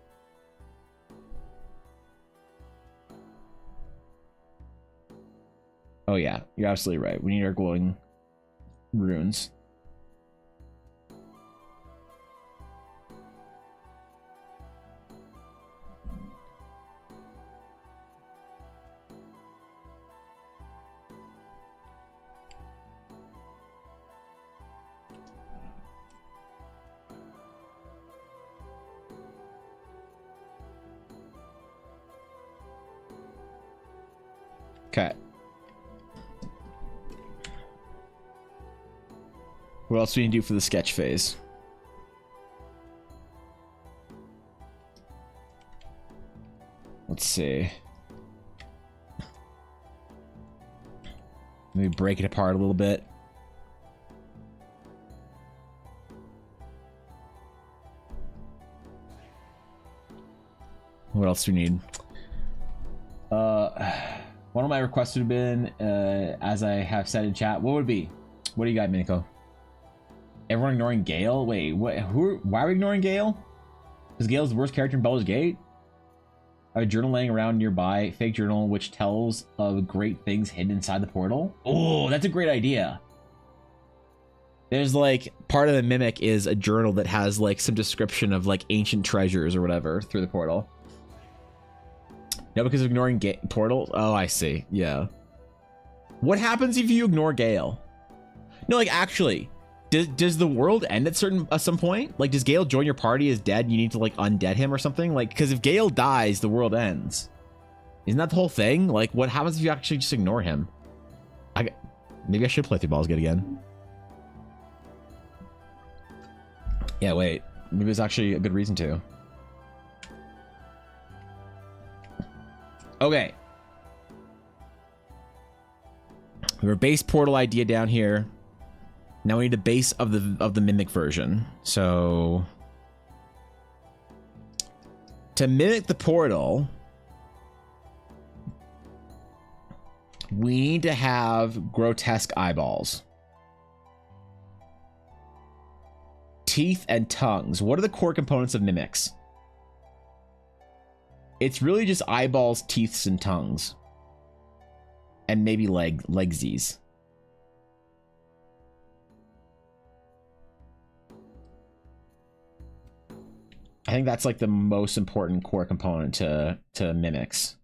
Oh yeah, you're absolutely right. We need our glowing runes. Okay. What else do we need to do for the sketch phase? Let's see. Maybe break it apart a little bit. What else do we need? One of my requests would have been, as I have said in chat, what would it be? What do you got, Miniko? Everyone ignoring Gale? Wait, what? Why are we ignoring Gale? Is Gale's the worst character in Baldur's Gate? I have a journal laying around nearby, fake journal which tells of great things hidden inside the portal. Oh, that's a great idea. There's like part of the mimic is a journal that has like some description of like ancient treasures or whatever through the portal. No, because of ignoring portal. Oh, I see. Yeah. What happens if you ignore Gale? No, like actually, does the world end at some point? Like, does Gale join your party as dead and you need to like undead him or something? Like, because if Gale dies, the world ends. Isn't that the whole thing? Like, what happens if you actually just ignore him? Maybe I should play through Baldur's Gate again. Yeah, wait. Maybe there's actually a good reason to. Okay. We have a base portal idea down here. Now we need a base of the mimic version. So to mimic the portal, we need to have grotesque eyeballs, teeth, and tongues. What are the core components of mimics? It's really just eyeballs, teeths, and tongues. And maybe legsies. I think that's like the most important core component to mimics.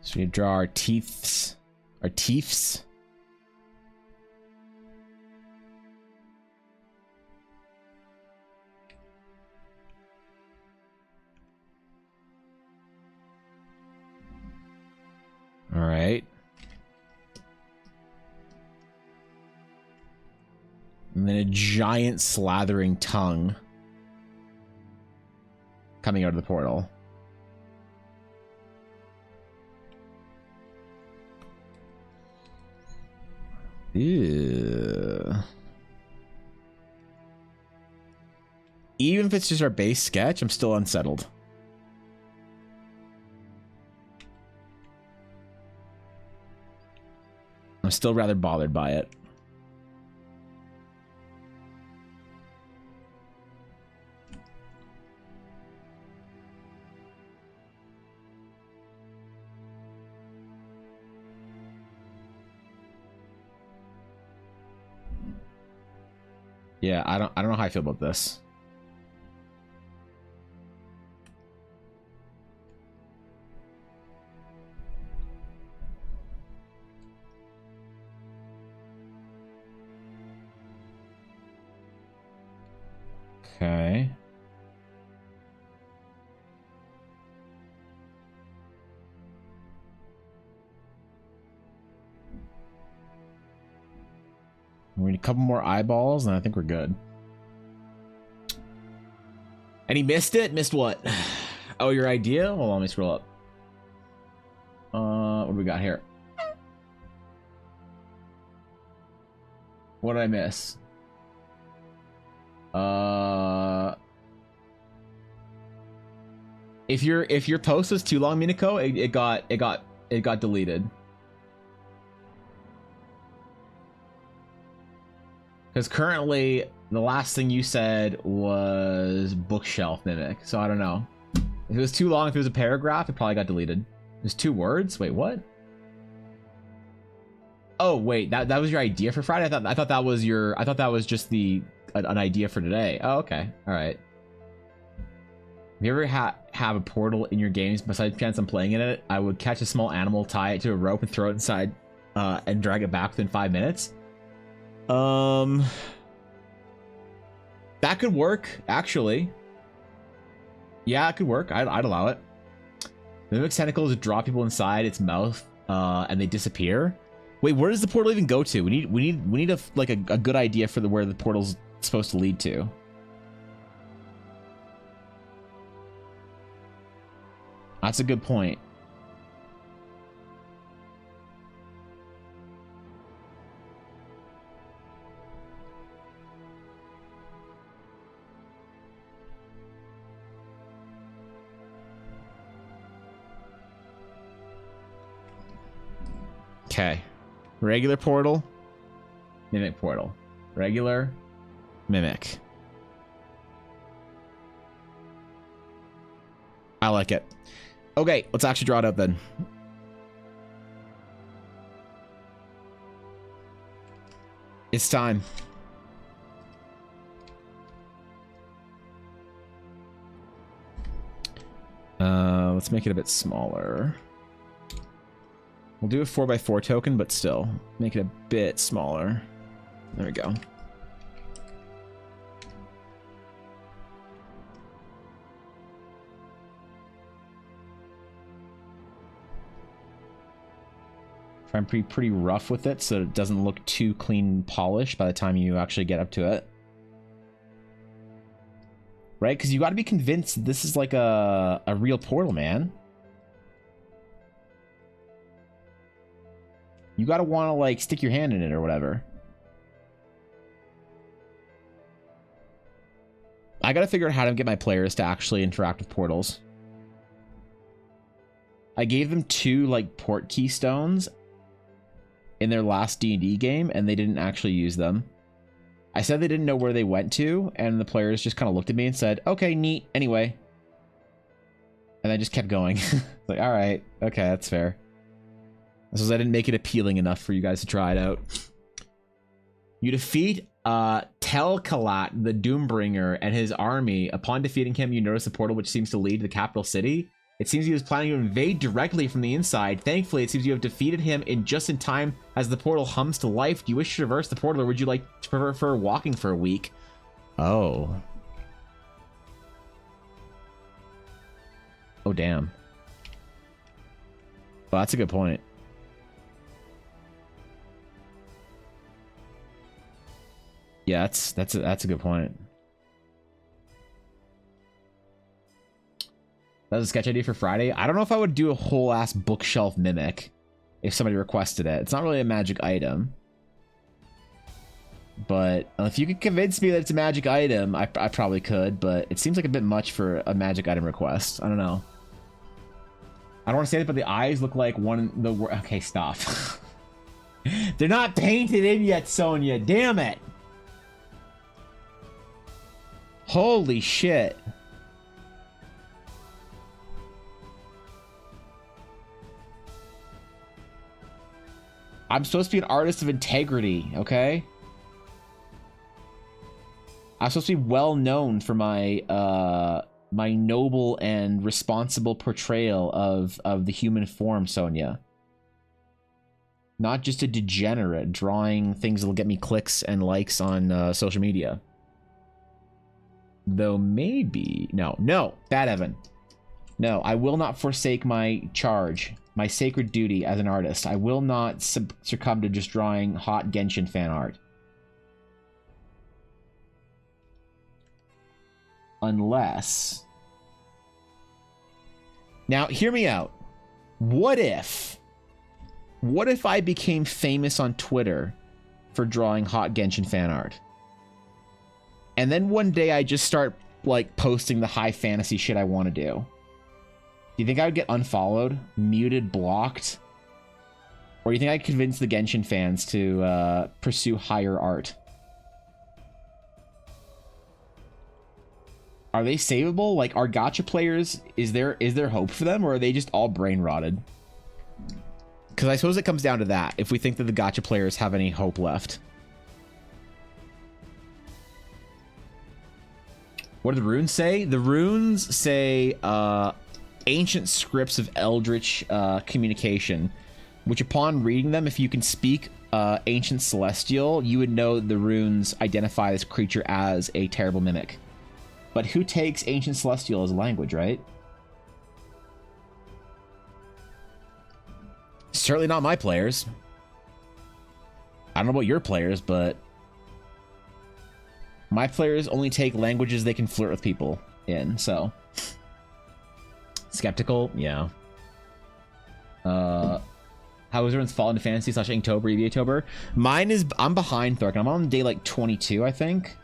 So we draw our teeths, our teeths. All right. And then a giant slathering tongue coming out of the portal. Ew. Even if it's just our base sketch, I'm still unsettled. I'm still rather bothered by it. Yeah, I don't know how I feel about this. Okay. We need a couple more eyeballs, and I think we're good. And he missed it? Missed what? Oh, your idea? Hold on, let me scroll up. What do we got here? What did I miss? If your post was too long, Minako, it got deleted. Because currently, the last thing you said was bookshelf mimic, so I don't know. If it was too long, if it was a paragraph, it probably got deleted. There's 2 words? Wait, what? Oh, wait, that was your idea for Friday? I thought that was your... I thought that was just an idea for today. Oh, okay. All right. If you ever have a portal in your games, besides chance I'm playing in it, I would catch a small animal, tie it to a rope, and throw it inside and drag it back within 5 minutes. That could work, actually. Yeah, it could work. I'd allow it. The mimic's tentacles draw people inside its mouth, and they disappear. Wait, where does the portal even go to? We need a good idea for where the portal's supposed to lead to. That's a good point. Okay. Regular portal. Mimic portal. Regular. Mimic. I like it. Okay, let's actually draw it out then. It's time. Let's make it a bit smaller. We'll do a 4x4 token, but still make it a bit smaller. There we go. Try and be pretty rough with it so it doesn't look too clean and polished by the time you actually get up to it. Right? Because you got to be convinced this is like a real portal, man. You got to want to like stick your hand in it or whatever. I got to figure out how to get my players to actually interact with portals. I gave them 2 like port keystones in their last D&D game, and they didn't actually use them. I said they didn't know where they went to, and the players just kind of looked at me and said, okay, neat, anyway. And I just kept going. Like, all right, okay, that's fair. This was I didn't make it appealing enough for you guys to try it out. You defeat Telkalat, the Doombringer, and his army. Upon defeating him, you notice a portal which seems to lead to the capital city. It seems he was planning to invade directly from the inside. Thankfully, it seems you have defeated him just in time as the portal hums to life. Do you wish to traverse the portal, or would you like to prefer walking for a week? Oh. Oh, damn. Well, that's a good point. Yeah, that's a good point. That was a sketch idea for Friday. I don't know if I would do a whole ass bookshelf mimic if somebody requested it. It's not really a magic item. But if you could convince me that it's a magic item, I probably could, but it seems like a bit much for a magic item request. I don't know. I don't want to say that, but the eyes look like one... Okay, stop. They're not painted in yet, Sonya. Damn it. Holy shit. I'm supposed to be an artist of integrity, okay? I'm supposed to be well known for my my noble and responsible portrayal of the human form, Sonya. Not just a degenerate drawing things that'll get me clicks and likes on social media. Though maybe... No, bad Evan. No, I will not forsake my charge, my sacred duty as an artist. I will not succumb to just drawing hot Genshin fan art. Unless... Now, hear me out. What if I became famous on Twitter for drawing hot Genshin fan art? And then one day I just start, like, posting the high fantasy shit I want to do. Do you think I would get unfollowed, muted, blocked? Or do you think I'd convince the Genshin fans to pursue higher art? Are they savable? Like, are gacha players, is there hope for them, or are they just all brain rotted? Because I suppose it comes down to that, if we think that the gacha players have any hope left. What do the runes say? The runes say ancient scripts of eldritch communication, which upon reading them, if you can speak ancient celestial, you would know the runes identify this creature as a terrible mimic. But who takes ancient celestial as a language, right? Certainly not my players. I don't know about your players, but my players only take languages they can flirt with people in, so. Skeptical? Yeah. How is everyone's Fall into Fantasy / Inktober, EVAtober? Mine is, I'm behind Thork. I'm on day like 22, I think.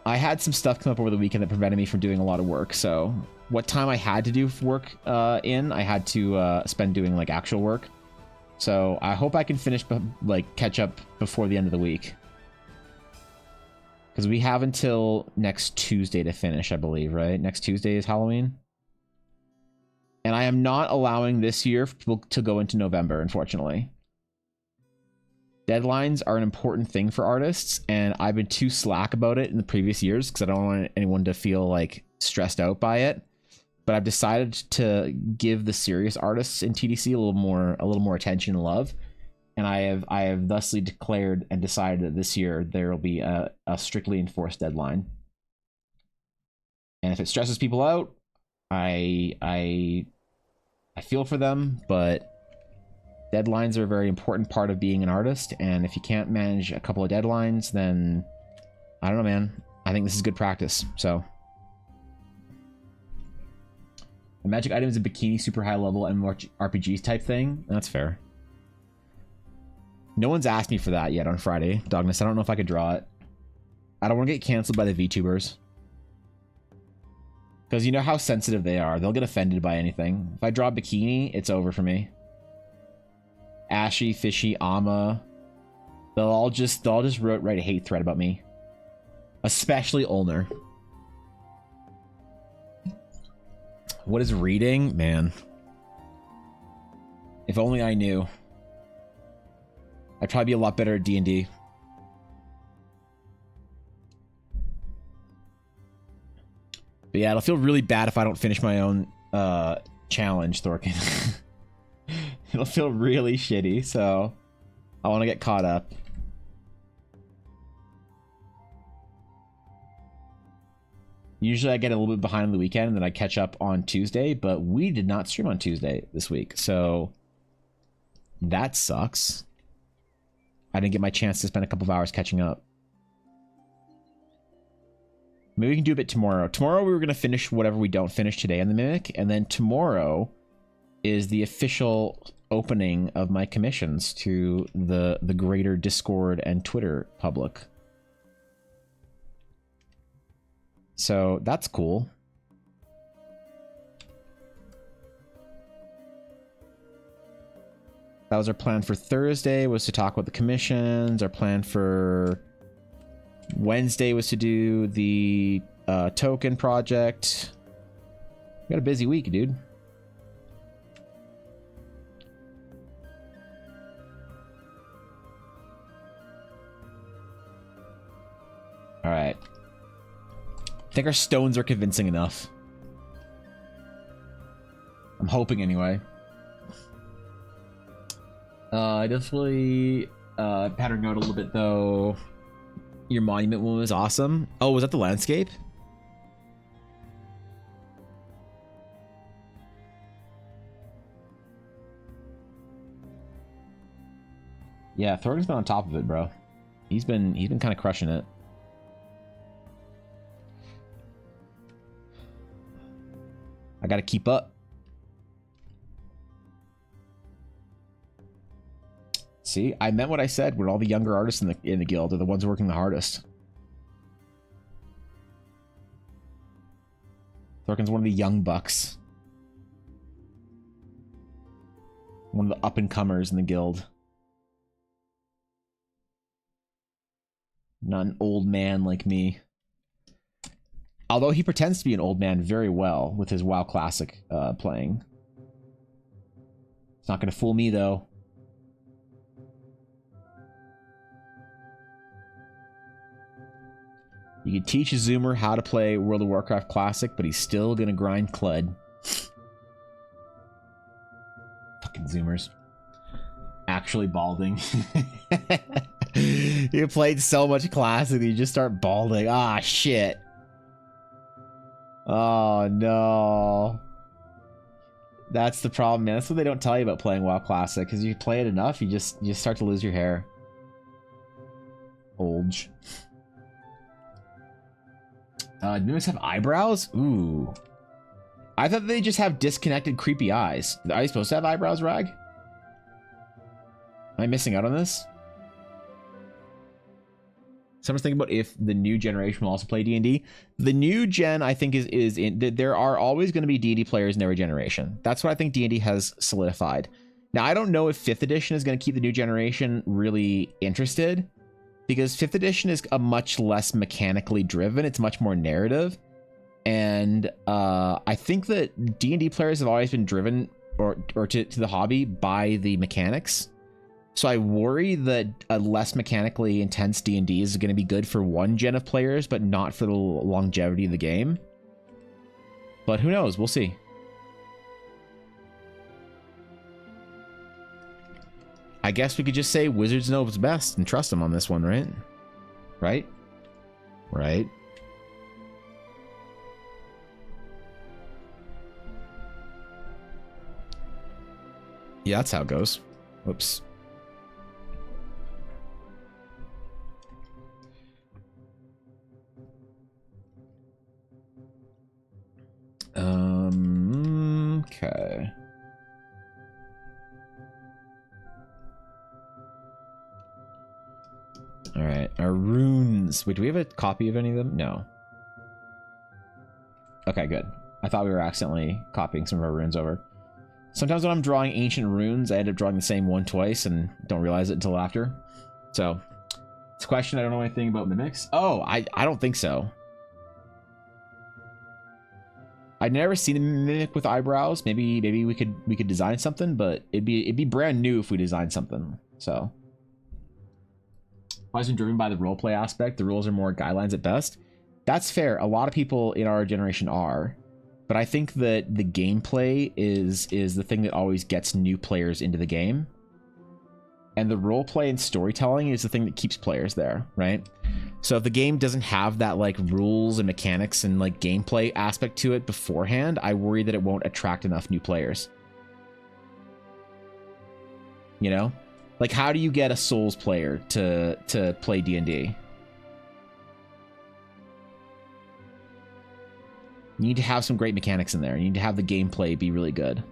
I had some stuff come up over the weekend that prevented me from doing a lot of work, so what time I had to do work I had to spend doing like actual work. So I hope I can finish, like, catch up before the end of the week. Because we have until next Tuesday to finish, I believe, right? Next Tuesday is Halloween. And I am not allowing this year to go into November, unfortunately. Deadlines are an important thing for artists, and I've been too slack about it in the previous years because I don't want anyone to feel like stressed out by it. But I've decided to give the serious artists in TDC a little more attention and love. And I have thusly declared and decided that this year there will be a strictly enforced deadline. And if it stresses people out, I feel for them, but deadlines are a very important part of being an artist, and if you can't manage a couple of deadlines, then I don't know, man. I think this is good practice. So a magic item is a bikini, super high level, and more RPGs type thing. That's fair. No one's asked me for that yet on Friday, Dogness. I don't know if I could draw it. I don't want to get canceled by the VTubers. Because you know how sensitive they are. They'll get offended by anything. If I draw a bikini, it's over for me. Ashy, Fishy, Ama. They'll all just write a hate thread about me. Especially Ulner. What is reading? Man. If only I knew. I'd probably be a lot better at D&D. But yeah, it'll feel really bad if I don't finish my own challenge, Thorkin. It'll feel really shitty, so I want to get caught up. Usually I get a little bit behind on the weekend and then I catch up on Tuesday, but we did not stream on Tuesday this week, so that sucks. I didn't get my chance to spend a couple of hours catching up. Maybe we can do a bit tomorrow. Tomorrow we were going to finish whatever we don't finish today on the Mimic, and then tomorrow is the official opening of my commissions to the greater Discord and Twitter public. So that's cool. That was our plan for Thursday, was to talk about the commissions. Our plan for Wednesday was to do the token project. We got a busy week, dude. All right. I think our stones are convincing enough. I'm hoping anyway. I definitely pattern note a little bit though. Your monument one was awesome. Oh, was that the landscape? Yeah, Thornton's been on top of it, bro. He's been kind of crushing it. I gotta keep up. See, I meant what I said. We're all the younger artists in the guild are the ones working the hardest. Thorkin's one of the young bucks. One of the up-and-comers in the guild. Not an old man like me. Although he pretends to be an old man very well with his WoW Classic playing. It's not going to fool me, though. You can teach a Zoomer how to play World of Warcraft Classic, but he's still going to grind Clud. Fucking Zoomers. Actually balding. You played so much Classic that you just start balding. Ah, shit. Oh, no. That's the problem, man. That's what they don't tell you about playing WoW Classic, because you play it enough, you just start to lose your hair. Olge. Do mimics have eyebrows? Ooh. I thought they just have disconnected, creepy eyes. Are you supposed to have eyebrows, Rag? Am I missing out on this? Someone's thinking about if the new generation will also play D&D. The new gen, I think, is in... There are always going to be D&D players in every generation. That's what I think D&D has solidified. Now, I don't know if 5th edition is going to keep the new generation really interested, because 5th edition is a much less mechanically driven. It's much more narrative. And I think that D&D players have always been driven or to the hobby by the mechanics. So I worry that a less mechanically intense D&D is going to be good for one gen of players, but not for the longevity of the game. But who knows? We'll see. I guess we could just say Wizards know what's best and trust them on this one, right? Right? Right. Yeah, that's how it goes. Whoops. Okay. All right, our runes. Wait, do we have a copy of any of them? No. Okay, good. I thought we were accidentally copying some of our runes over. Sometimes when I'm drawing ancient runes, I end up drawing the same one twice and don't realize it until after. So, it's a question. I don't know anything about mimics. Oh, I don't think so. I'd never seen a mimic with eyebrows. Maybe we could design something, but it'd be brand new if we designed something. So, always been driven by the roleplay aspect. The rules are more guidelines at best. That's fair. A lot of people in our generation are, but I think that the gameplay is the thing that always gets new players into the game, and the roleplay and storytelling is the thing that keeps players there, right? So if the game doesn't have that like rules and mechanics and like gameplay aspect to it beforehand, I worry that it won't attract enough new players. You know? Like, how do you get a Souls player to play D&D? You need to have some great mechanics in there. You need to have the gameplay be really good.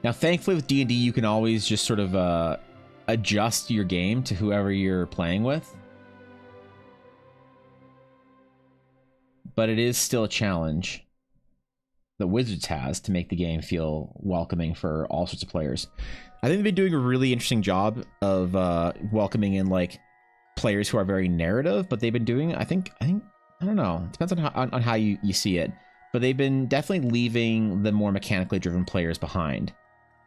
Now, thankfully with D&D, you can always just sort of adjust your game to whoever you're playing with. But it is still a challenge. that Wizards has to make the game feel welcoming for all sorts of players. I think they've been doing a really interesting job of welcoming in like players who are very narrative, but they've been doing, I think I don't know, it depends on how you see it, but they've been definitely leaving the more mechanically driven players behind.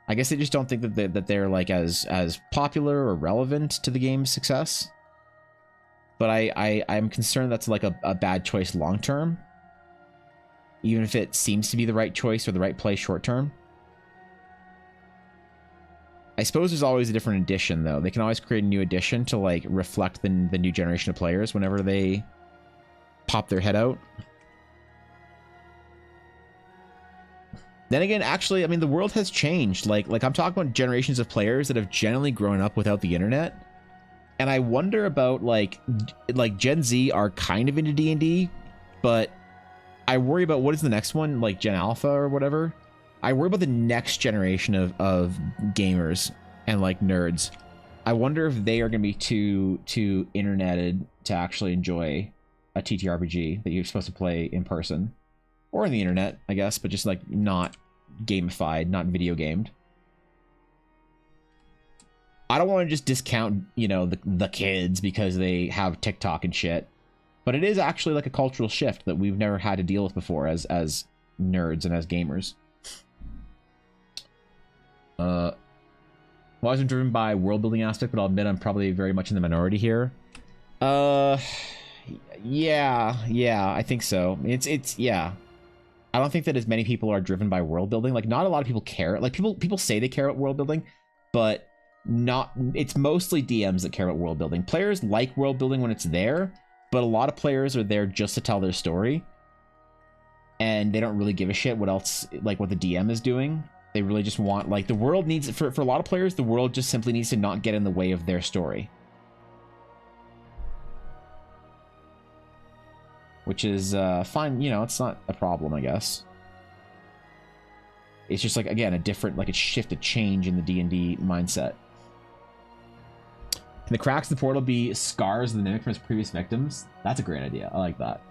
I guess they just don't think that they're like as popular or relevant to the game's success. But I'm concerned that's like a bad choice long term, even if it seems to be the right choice or the right play short term. I suppose there's always a different edition, though. They can always create a new edition to like reflect the new generation of players whenever they pop their head out. Then again, actually, I mean, the world has changed. Like I'm talking about generations of players that have generally grown up without the internet. And I wonder about like Gen Z are kind of into D&D, but I worry about what is the next one, like Gen Alpha or whatever. I worry about the next generation of gamers and like nerds. I wonder if they are going to be too interneted to actually enjoy a TTRPG that you're supposed to play in person or on the internet, I guess, but just like not gamified, not video gamed. I don't want to just discount, you know, the kids because they have TikTok and shit, but it is actually like a cultural shift that we've never had to deal with before as nerds and as gamers. Well, I wasn't driven by world building aspect, but I'll admit I'm probably very much in the minority here. Yeah, I think so. It's yeah. I don't think that as many people are driven by world building. Like, not a lot of people care. Like, people say they care about world building, but it's mostly DMs that care about world building. Players like world building when it's there, but a lot of players are there just to tell their story, and they don't really give a shit what else, like what the DM is doing. They really just want, like, the world needs, for a lot of players, the world just simply needs to not get in the way of their story. Which is fine, you know, it's not a problem, I guess. It's just like, again, a different, like a shift, a change in the D&D mindset. Can the cracks in the portal be scars of the mimic from his previous victims? That's a great idea. I like that.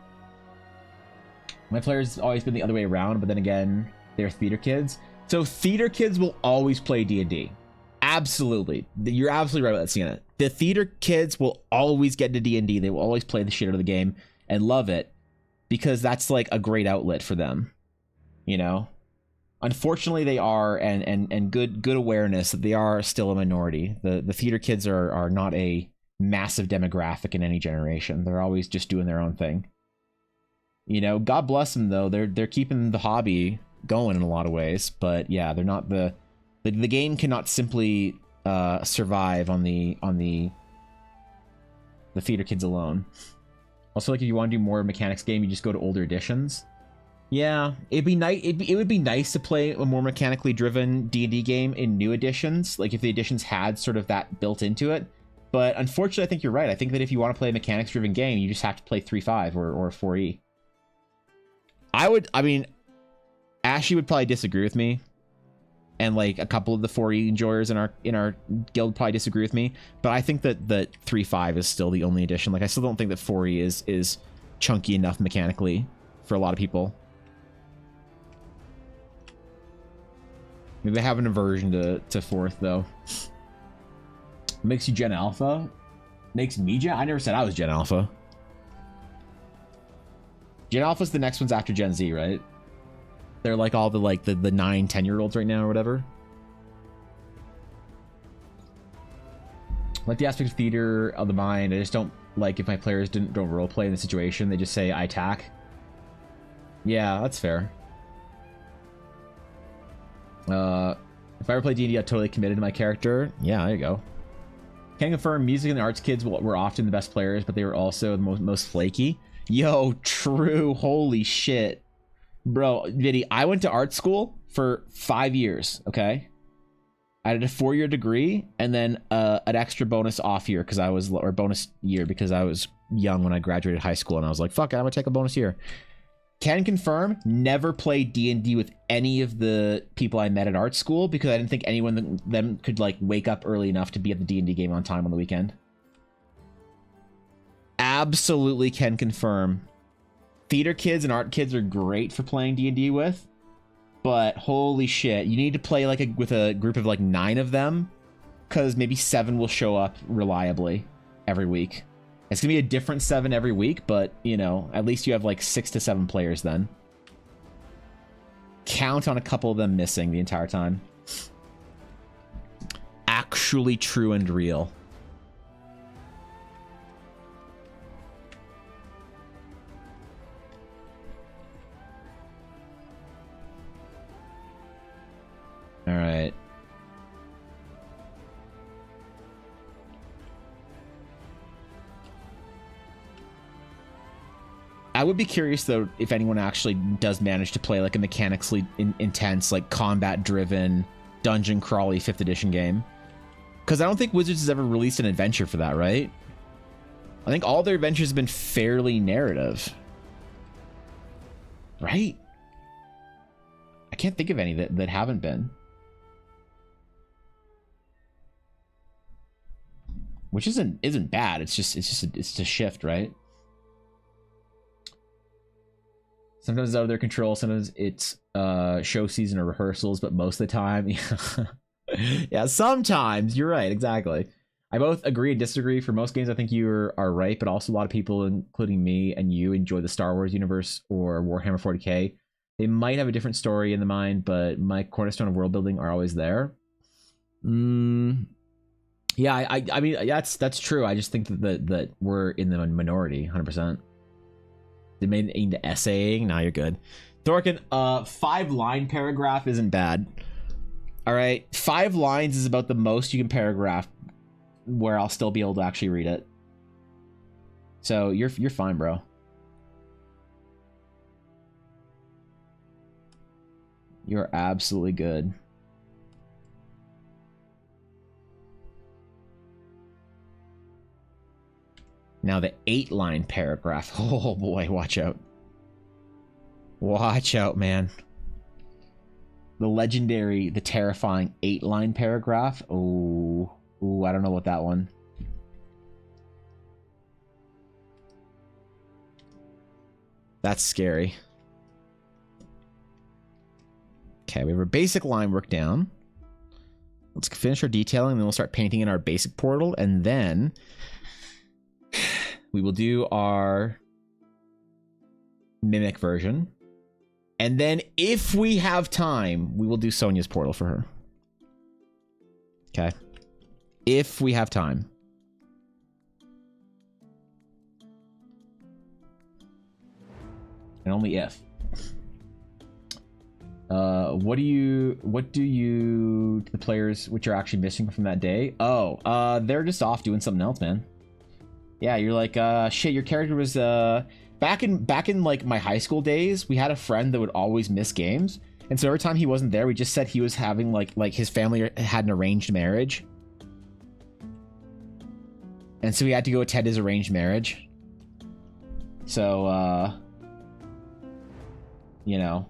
My players always been the other way around, but then again, they're theater kids. So theater kids will always play D&D. Absolutely. You're absolutely right about that, Sienna. The theater kids will always get into D&D. They will always play the shit out of the game and love it because that's like a great outlet for them, you know? Unfortunately, they are, and good awareness that they are still a minority. The theater kids are not a massive demographic in any generation. They're always just doing their own thing. You know, God bless them though. They're keeping the hobby going in a lot of ways, but yeah, they're not the game cannot simply survive on the theater kids alone. Also, like if you want to do more mechanics game, you just go to older editions. Yeah, it'd be nice. It would be nice to play a more mechanically driven D&D game in new editions, like if the editions had sort of that built into it. But unfortunately, I think you're right. I think that if you want to play a mechanics driven game, you just have to play 3.5 or 4E. I mean, Ashley would probably disagree with me, and like a couple of the 4E enjoyers in our guild probably disagree with me. But I think that 3.5 is still the only edition. Like, I still don't think that 4E is chunky enough mechanically for a lot of people. Maybe they have an aversion to fourth, though. Makes you Gen Alpha? Makes me Gen? I never said I was Gen Alpha. Gen Alpha's the next one's after Gen Z, right? They're like all the 9-10-year-olds right now or whatever. Like the aspect of theater of the mind, I just don't like if my players don't roleplay in the situation. They just say, I attack. Yeah, that's fair. If I ever play D&D, I totally committed to my character. Yeah, there you go. Can confirm music and the arts kids were often the best players, but they were also the most flaky. Yo, true. Holy shit. Bro, Viddy, I went to art school for 5 years, okay? I did a 4-year degree and then an extra bonus off year because I was, or bonus year because I was young when I graduated high school and I was like, fuck it, I'm gonna take a bonus year. Can confirm, never played D&D with any of the people I met at art school because I didn't think anyone them could like wake up early enough to be at the D&D game on time on the weekend. Absolutely can confirm. Theater kids and art kids are great for playing D&D with, But holy shit, you need to play like with a group of like 9 of them, because maybe 7 will show up reliably every week. It's gonna be a different 7 every week, but you know, at least you have like 6 to 7 players then. Count on a couple of them missing the entire time. Actually true and real. All right. I would be curious though if anyone actually does manage to play like a mechanically intense, like combat-driven, dungeon crawly 5th edition game. Because I don't think Wizards has ever released an adventure for that, right? I think all their adventures have been fairly narrative. Right? I can't think of any that haven't been. Which isn't bad. It's just a shift, right? Sometimes it's out of their control. Sometimes it's show season or rehearsals, but most of the time, yeah, sometimes you're right. Exactly. I both agree and disagree. For most games, I think you are right, but also a lot of people, including me and you, enjoy the Star Wars universe or Warhammer 40k. They might have a different story in the mind, but my cornerstone of world building are always there. Yeah, I mean that's true. I just think that we're in the minority, 100%. They made it into essaying. Now you're good. Thorkin, 5-line paragraph isn't bad. All right, 5 lines is about the most you can paragraph where I'll still be able to actually read it. So you're fine, bro. You're absolutely good. Now the 8-line paragraph. Oh boy, watch out. Watch out, man. The legendary, the terrifying 8-line paragraph. Oh, ooh, I don't know about that one. That's scary. Okay, we have our basic line work down. Let's finish our detailing, then we'll start painting in our basic portal, and then we will do our mimic version. And then if we have time, we will do Sonia's portal for her. Okay. If we have time. And only if. What do you the players which are actually missing from that day? Oh, they're just off doing something else, man. Yeah, you're like, shit, your character was, back in like my high school days, we had a friend that would always miss games. And so every time he wasn't there, we just said he was having like his family had an arranged marriage. And so he had to go attend his arranged marriage. So, you know,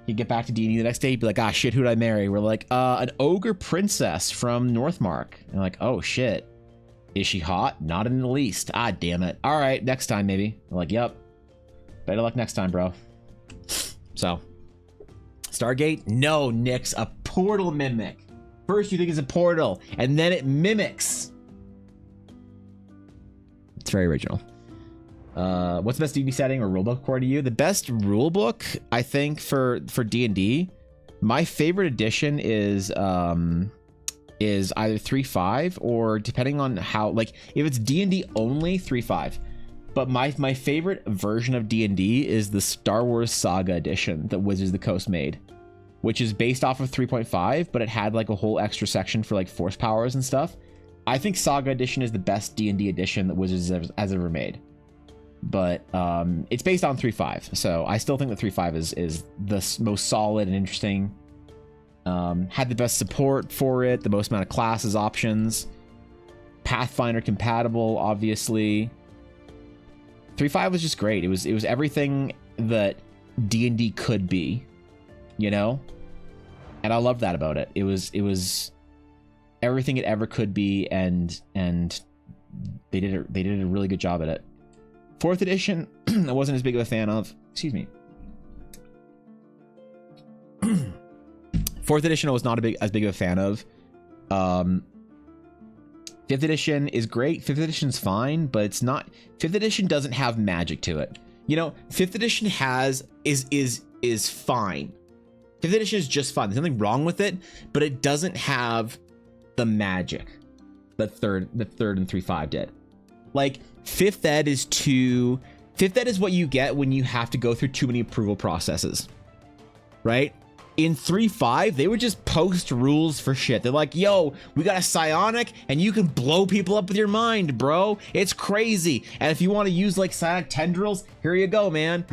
he'd get back to D&D the next day, he'd be like, ah, shit, who'd I marry? We're like, an ogre princess from Northmark. And like, oh, shit. Is she hot? Not in the least. Ah, damn it. All right, next time, maybe. We're like, yep. Better luck next time, bro. So, Stargate? No, Nyx, a portal mimic. First you think it's a portal, and then it mimics. It's very original. What's the best D&D setting or rulebook according to you? The best rulebook, I think, for D&D, my favorite edition is either 3.5 or, depending on how, like, if it's D&D only, 3.5. But my favorite version of D&D is the Star Wars Saga edition that Wizards of the Coast made, which is based off of 3.5, but it had like a whole extra section for like force powers and stuff. I think Saga edition is the best D&D edition that Wizards has ever made. But it's based on 3.5, so I still think that 3.5 is the most solid and interesting. Had the best support for it, the most amount of classes options, Pathfinder compatible, obviously. 3.5 was just great. It was everything that D&D could be, you know, and I love that about it. It was everything it ever could be, and they did a really good job at it. 4th edition, I wasn't as big of a fan of. Excuse me. Fourth edition I was not as big of a fan of. Fifth edition is great. Fifth edition's fine, but it's not. Fifth edition doesn't have magic to it. You know, fifth edition is fine. Fifth edition is just fine. There's nothing wrong with it, but it doesn't have the magic that third and 3.5 did. Like fifth ed is what you get when you have to go through too many approval processes, right? In 3.5, they would just post rules for shit. They're like, yo, we got a psionic and you can blow people up with your mind, bro. It's crazy. And if you want to use like psionic tendrils, here you go, man.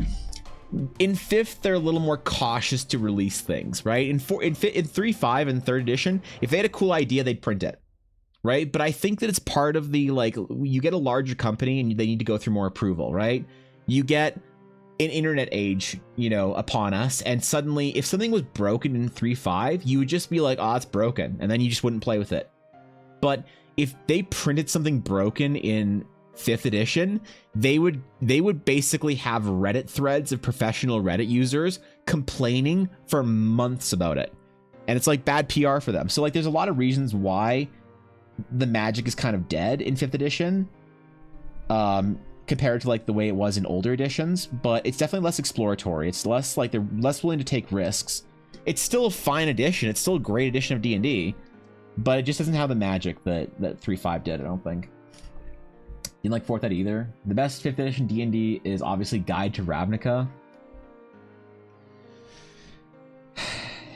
In fifth, they're a little more cautious to release things, right? In 3.5 and third edition, if they had a cool idea, they'd print it, right? But I think that it's part of the, like, you get a larger company and they need to go through more approval, right? You get an internet age, you know, upon us, and suddenly if something was broken in 3.5, you would just be like, oh, it's broken, and then you just wouldn't play with it. But if they printed something broken in 5th edition, they would basically have Reddit threads of professional Reddit users complaining for months about it, and it's like bad PR for them. So like there's a lot of reasons why the magic is kind of dead in 5th edition compared to like the way it was in older editions, but it's definitely less exploratory. It's less like they're less willing to take risks. It's still a fine edition. It's still a great edition of D&D, but it just doesn't have the magic that 3.5 did, I don't think. Didn't like 4th ed either. The best 5th edition D&D is obviously Guide to Ravnica.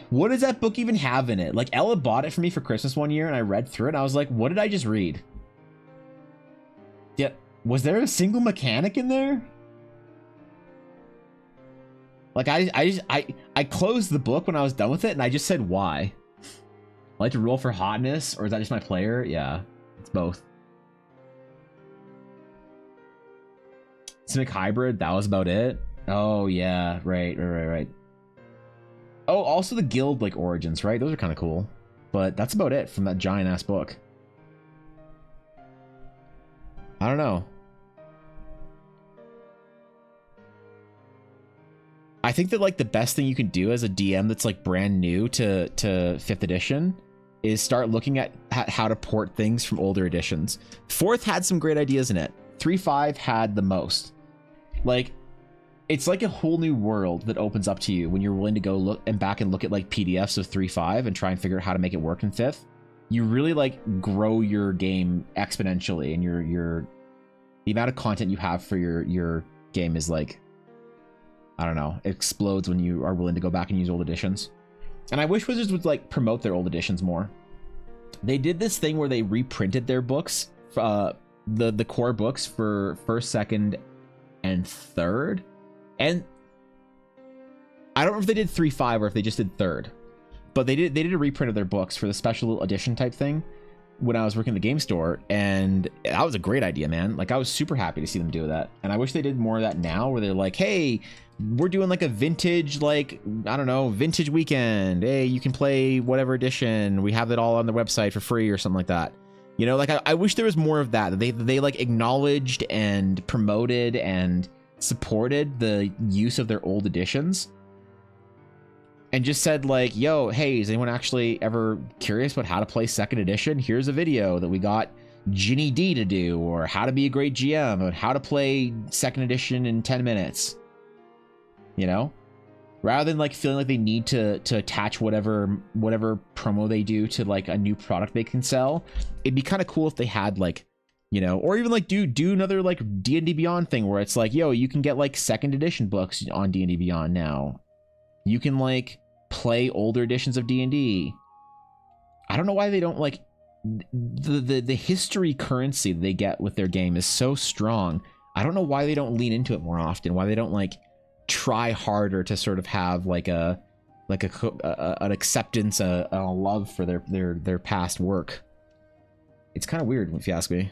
What does that book even have in it? Like Ella bought it for me for Christmas one year and I read through it and I was like, what did I just read? Yeah, was there a single mechanic in there? Like I closed the book when I was done with it and I just said why. I like to roll for hotness, or is that just my player? Yeah, it's both. Simic Hybrid, that was about it. Oh yeah, right. Oh, also the guild like origins, right? Those are kind of cool. But that's about it from that giant ass book. I don't know. I think that like the best thing you can do as a DM that's like brand new to 5th edition is start looking at how to port things from older editions. 4th had some great ideas in it. 3.5 had the most. Like, it's like a whole new world that opens up to you when you're willing to go look and back and look at like PDFs of 3.5 and try and figure out how to make it work in 5th. You really like grow your game exponentially, and your the amount of content you have for your game is like, I don't know, it explodes when you are willing to go back and use old editions. And I wish Wizards would like promote their old editions more. They did this thing where they reprinted their books, the core books for 1st, 2nd, and 3rd. And I don't know if they did 3.5 or if they just did 3rd, but they did a reprint of their books for the special edition type thing when I was working at the game store, and that was a great idea, man. Like I was super happy to see them do that, and I wish they did more of that now, where they're like, hey, we're doing like a vintage, like, I don't know, vintage weekend. Hey, you can play whatever edition. We have it all on the website for free or something like that. You know, like I wish there was more of that. They like acknowledged and promoted and supported the use of their old editions, and just said like, yo, hey, is anyone actually ever curious about how to play 2nd edition? Here's a video that we got Ginny D to do, or how to be a great GM, or how to play 2nd edition in 10 minutes. You know, rather than like feeling like they need to attach whatever promo they do to like a new product they can sell. It'd be kind of cool if they had like, you know, or even like do another like D&D Beyond thing where it's like, yo, you can get like 2nd edition books on D&D Beyond now. You can like play older editions of D&D. I don't know why they don't like the history currency they get with their game is so strong. I don't know why they don't lean into it more often. Why they don't like try harder to sort of have like an acceptance, a love for their past work. It's kind of weird if you ask me.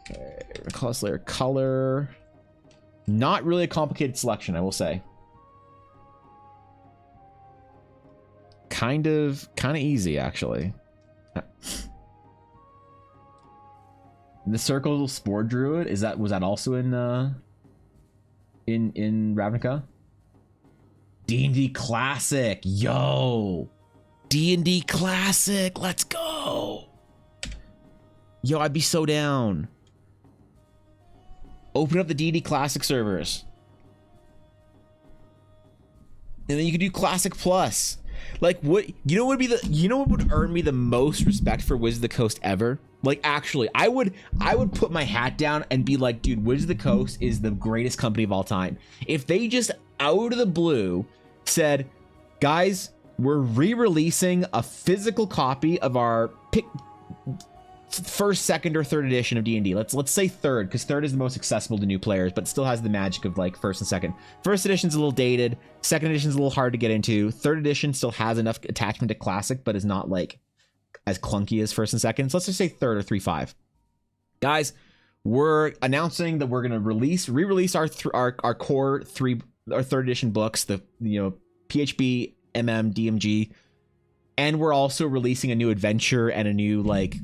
Okay, Class Layer color. Not really a complicated selection, I will say. Kind of easy, actually. The Circle Spore Druid, was that also in Ravnica? D&D Classic, yo. D&D Classic, let's go. Yo, I'd be so down. Open up the D&D Classic servers. And then you could do Classic Plus. Like, what, you know what would earn me the most respect for Wizards of the Coast ever? Like, actually, I would put my hat down and be like, dude, Wizards of the Coast is the greatest company of all time. If they just out of the blue said, guys, we're re-releasing a physical copy of our first, second, or third edition of D&D. Let's say third, because third is the most accessible to new players, but still has the magic of like first and second. First edition's a little dated. Second edition's a little hard to get into. Third edition still has enough attachment to classic, but is not like as clunky as first and second. So let's just say third or 3.5. Guys, we're announcing that we're gonna re-release our core our third edition books, the PHB, MM, DMG, and we're also releasing a new adventure and a new like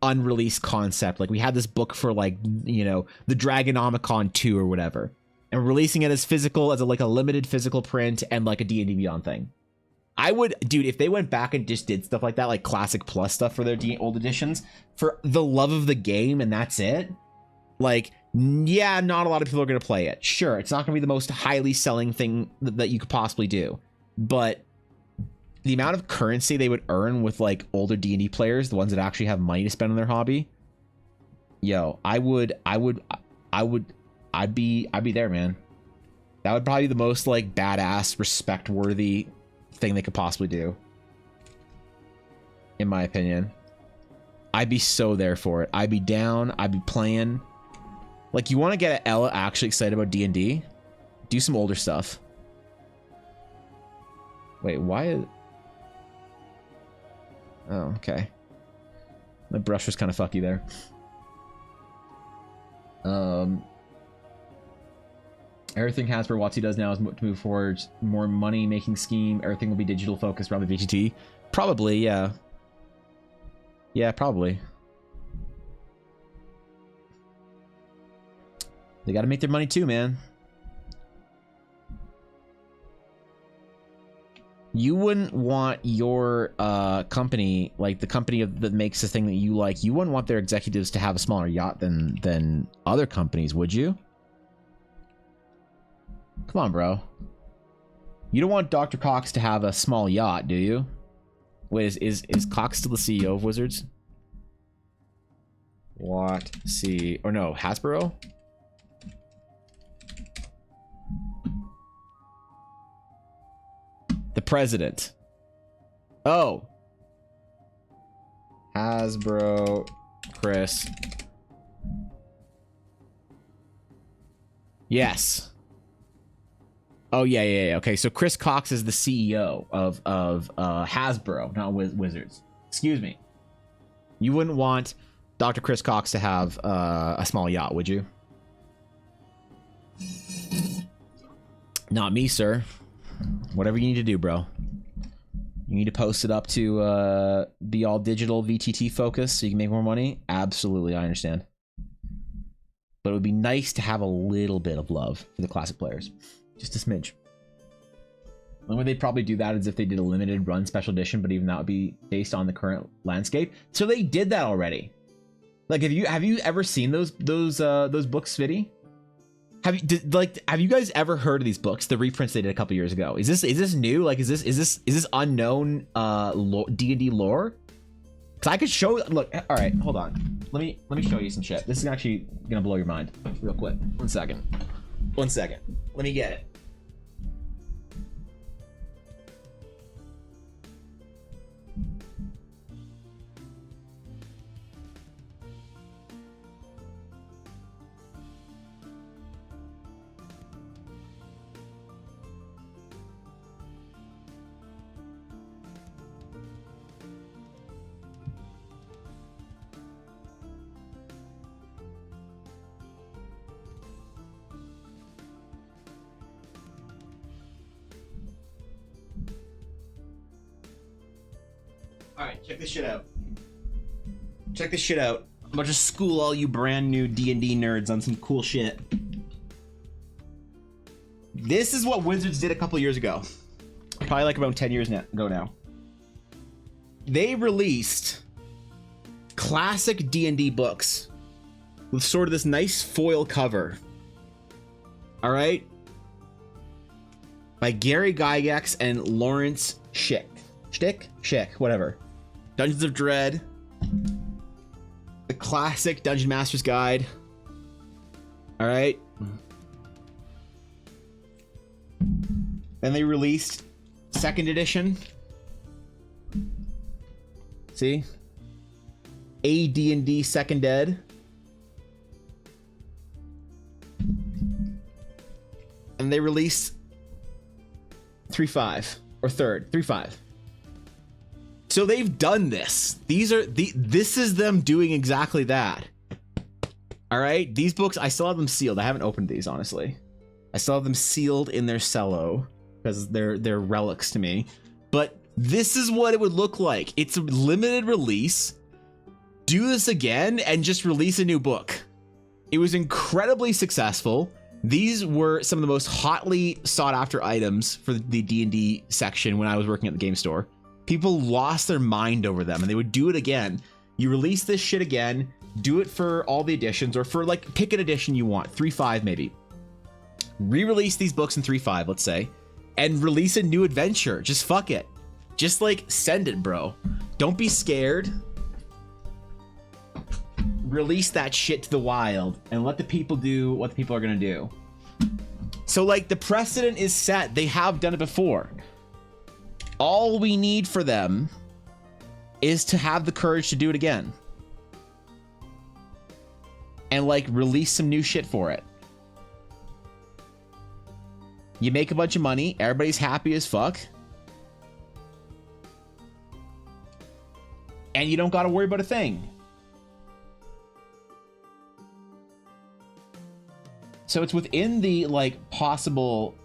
unreleased concept. Like we had this book for like the Dragonomicon 2 or whatever, and we're releasing it as physical, as a limited physical print and like a D&D Beyond thing. I would, dude, if they went back and just did stuff like that, like Classic Plus stuff for their old editions, for the love of the game, and that's it. Like, yeah, not a lot of people are going to play it. Sure, it's not going to be the most highly selling thing that you could possibly do, but the amount of currency they would earn with like older D&D players, the ones that actually have money to spend on their hobby, yo, I'd be there, man. That would probably be the most like badass, respect worthy thing they could possibly do, in my opinion. I'd be so there for it. I'd be down. I'd be playing. Like, you want to get Ella actually excited about D&D? Do some older stuff. Wait, why is... Oh, okay. My brush was kind of fucky there. Everything Hasbro WotC does now is to move forward, more money making scheme. Everything will be digital focused around the VTT. Probably, yeah. Yeah, probably. They got to make their money too, man. You wouldn't want your company, like the company that makes the thing that you like, you wouldn't want their executives to have a smaller yacht than other companies, would you? Come on, bro. You don't want Dr. Cox to have a small yacht, do you? Wait, is Cox still the CEO of Wizards? WotC, or no, Hasbro? The president. Oh. Hasbro, Chris. Yes. Oh, yeah. Okay, so Chris Cox is the CEO of Hasbro, not Wizards. Excuse me. You wouldn't want Dr. Chris Cox to have a small yacht, would you? Not me, sir. Whatever you need to do, bro. You need to post it up to be all digital VTT focus so you can make more money? Absolutely, I understand. But it would be nice to have a little bit of love for the classic players. Just a smidge. The only way they'd probably do that is if they did a limited run special edition, but even that would be based on the current landscape. So they did that already. Like, have you ever seen those books, Smitty? Have you guys ever heard of these books? The reprints they did a couple years ago. Is this new? Like, is this unknown D&D lore? Because I could show. Look, all right, hold on. Let me show you some shit. This is actually gonna blow your mind, real quick. One second. Let me get it. Alright, check this shit out. I'm about to school all you brand new D&D nerds on some cool shit. This is what Wizards did a couple years ago. Probably like about 10 years ago now. They released classic D&D books with sort of this nice foil cover. All right? By Gary Gygax and Lawrence Schick, whatever. Dungeons of Dread. The classic Dungeon Master's Guide. All right? Then they released second edition. See? AD&D Second Ed. And they released 3.5 or third 3.5. So they've done this. This is them doing exactly that. All right? These books, I still have them sealed. I haven't opened these, honestly. I still have them sealed in their cello because they're relics to me. But this is what it would look like. It's a limited release. Do this again and just release a new book. It was incredibly successful. These were some of the most hotly sought after items for the D&D section when I was working at the game store. People lost their mind over them and they would do it again. You release this shit again, do it for all the editions or for like pick an edition you want, 3.5 maybe. Re-release these books in 3.5, let's say, and release a new adventure. Just fuck it. Just like send it, bro. Don't be scared. Release that shit to the wild and let the people do what the people are gonna do. So like the precedent is set. They have done it before. All we need for them is to have the courage to do it again. And like release some new shit for it. You make a bunch of money, everybody's happy as fuck. And you don't gotta worry about a thing. So it's within the like possible,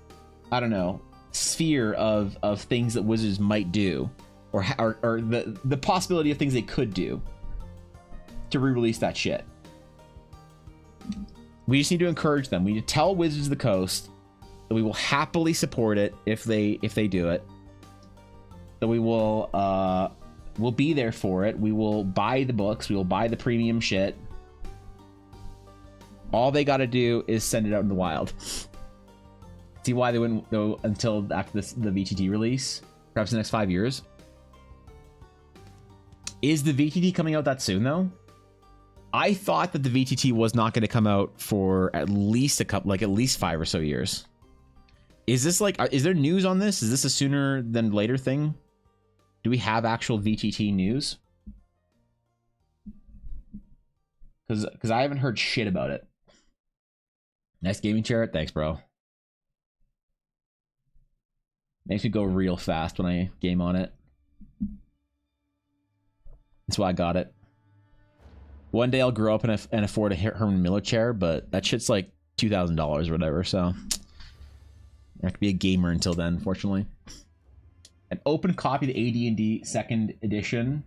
I don't know, sphere of things that Wizards might do, or the possibility of things they could do to re-release that shit. We just need to encourage them. We need to tell Wizards of the Coast that we will happily support it if they do it. That we will we'll be there for it. We will buy the books. We will buy the premium shit. All they got to do is send it out in the wild. See why they wouldn't go until after the VTT release? Perhaps the next 5 years. Is the VTT coming out that soon though? I thought that the VTT was not going to come out for at least at least 5 or so years. Is this like, is there news on this? Is this a sooner than later thing? Do we have actual VTT news? Because I haven't heard shit about it. Nice gaming chair. Thanks, bro. Makes me go real fast when I game on it. That's why I got it. One day I'll grow up and afford a Herman Miller chair, but that shit's like $2,000 or whatever, so I have to be a gamer until then, unfortunately. An open copy of the AD&D second edition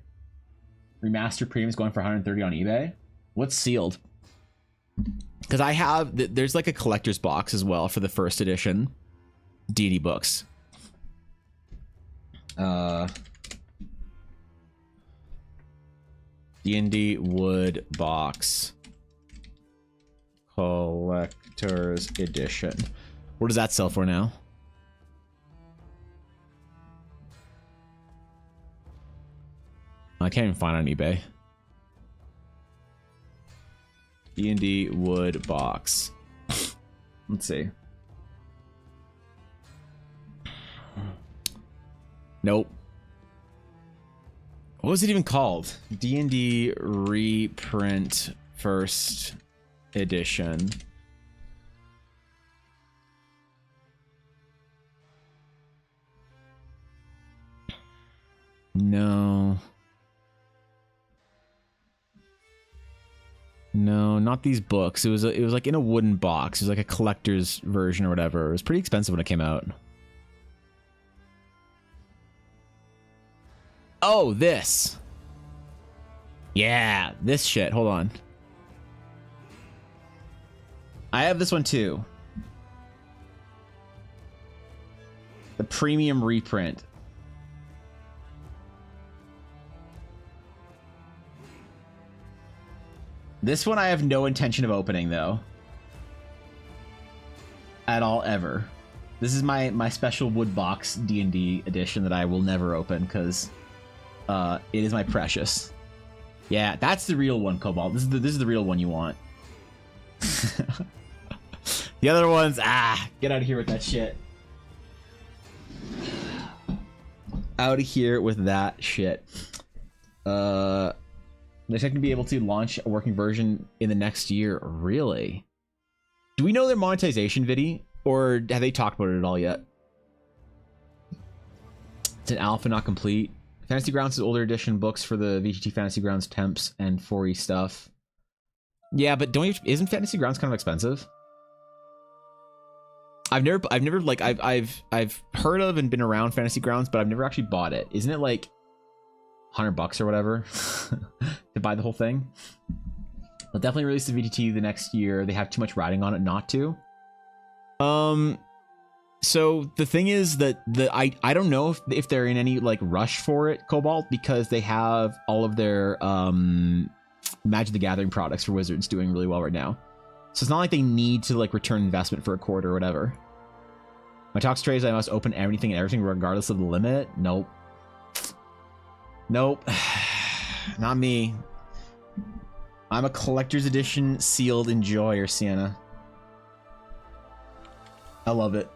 remastered premium is going for $130 on eBay. What's sealed? Because I have, there's like a collector's box as well for the first edition D&D books. D&D wood box collector's edition. What does that sell for now? I can't even find it on eBay. D&D wood box. Let's see. Nope. What was it even called? D&D reprint first edition. No. No, not these books. It was like in a wooden box. It was like a collector's version or whatever. It was pretty expensive when it came out. Oh, this. Yeah, this shit. Hold on. I have this one too. The premium reprint. This one I have no intention of opening though. At all, ever. This is my special wood box D&D edition that I will never open because it is my precious. Yeah, that's the real one, Cobalt. This is the real one you want. The other ones, get out of here with that shit. Out of here with that shit. They're expecting to be able to launch a working version in the next year. Really? Do we know their monetization, Vidi? Or have they talked about it at all yet? It's an alpha, not complete. Fantasy Grounds is older edition books for the VGT Fantasy Grounds temps and 4E stuff. Yeah, but isn't Fantasy Grounds kind of expensive? I've never like I've heard of and been around Fantasy Grounds, but I've never actually bought it. Isn't it like $100 or whatever to buy the whole thing? They'll definitely release the VGT the next year. They have too much riding on it not to. So the thing is that I don't know if they're in any like rush for it, Cobalt, because they have all of their Magic the Gathering products for Wizards doing really well right now. So it's not like they need to like return investment for a quarter or whatever. My talks trade is I must open anything and everything regardless of the limit. Nope. Nope. Not me. I'm a collector's edition sealed enjoyer, Sienna. I love it.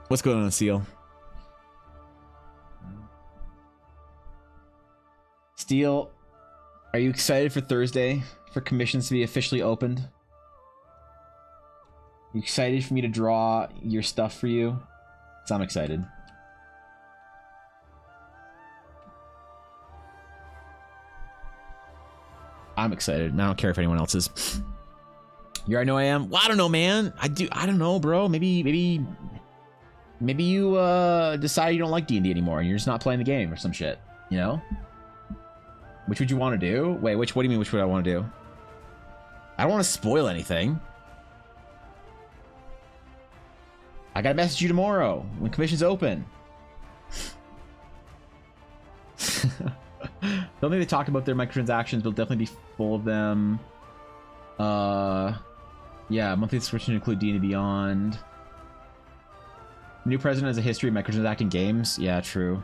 What's going on, Seal? Steel, are you excited for Thursday for commissions to be officially opened? You excited for me to draw your stuff for you? Because I'm excited. I'm excited, and I don't care if anyone else is. You already know I am? Well, I don't know, man. I don't know, bro. Maybe you decide you don't like D&D anymore and you're just not playing the game or some shit, you know? Which would you want to do? Wait, what do you mean which would I want to do? I don't want to spoil anything. I gotta message you tomorrow when commission's open. Don't think they talked about their microtransactions, but they'll definitely be full of them. Yeah, monthly subscription include D&D Beyond. New president has a history of microtransacting games. Yeah, true.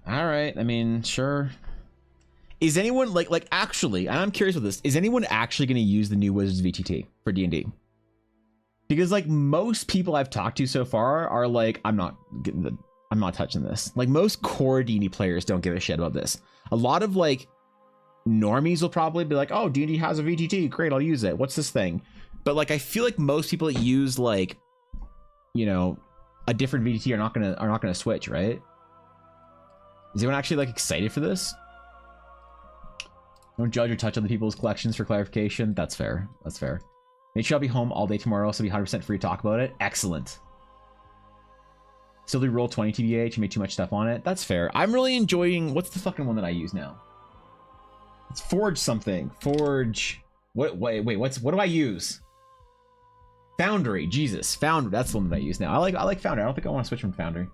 All right. I mean, sure. Is anyone like actually? And I'm curious with this. Is anyone actually going to use the new Wizards VTT for D&D? Because like most people I've talked to so far are like, I'm not touching this. Like most core D&D players don't give a shit about this. A lot of like normies will probably be like, oh, D&D has a VTT, great, I'll use it. What's this thing? But like I feel like most people that use like, you know, a different VTT are not gonna switch, right? Is anyone actually like excited for this? Don't judge or touch other people's collections for clarification. That's fair. That's fair. Make sure I'll be home all day tomorrow, so be 100% free to talk about it. Excellent. Still do roll 20 TBH and made too much stuff on it. That's fair. I'm really enjoying... What's the fucking one that I use now? It's Forge something. Forge... What? Wait, what do I use? Foundry. Jesus. Foundry. That's the one that I use now. I like Foundry. I don't think I want to switch from Foundry.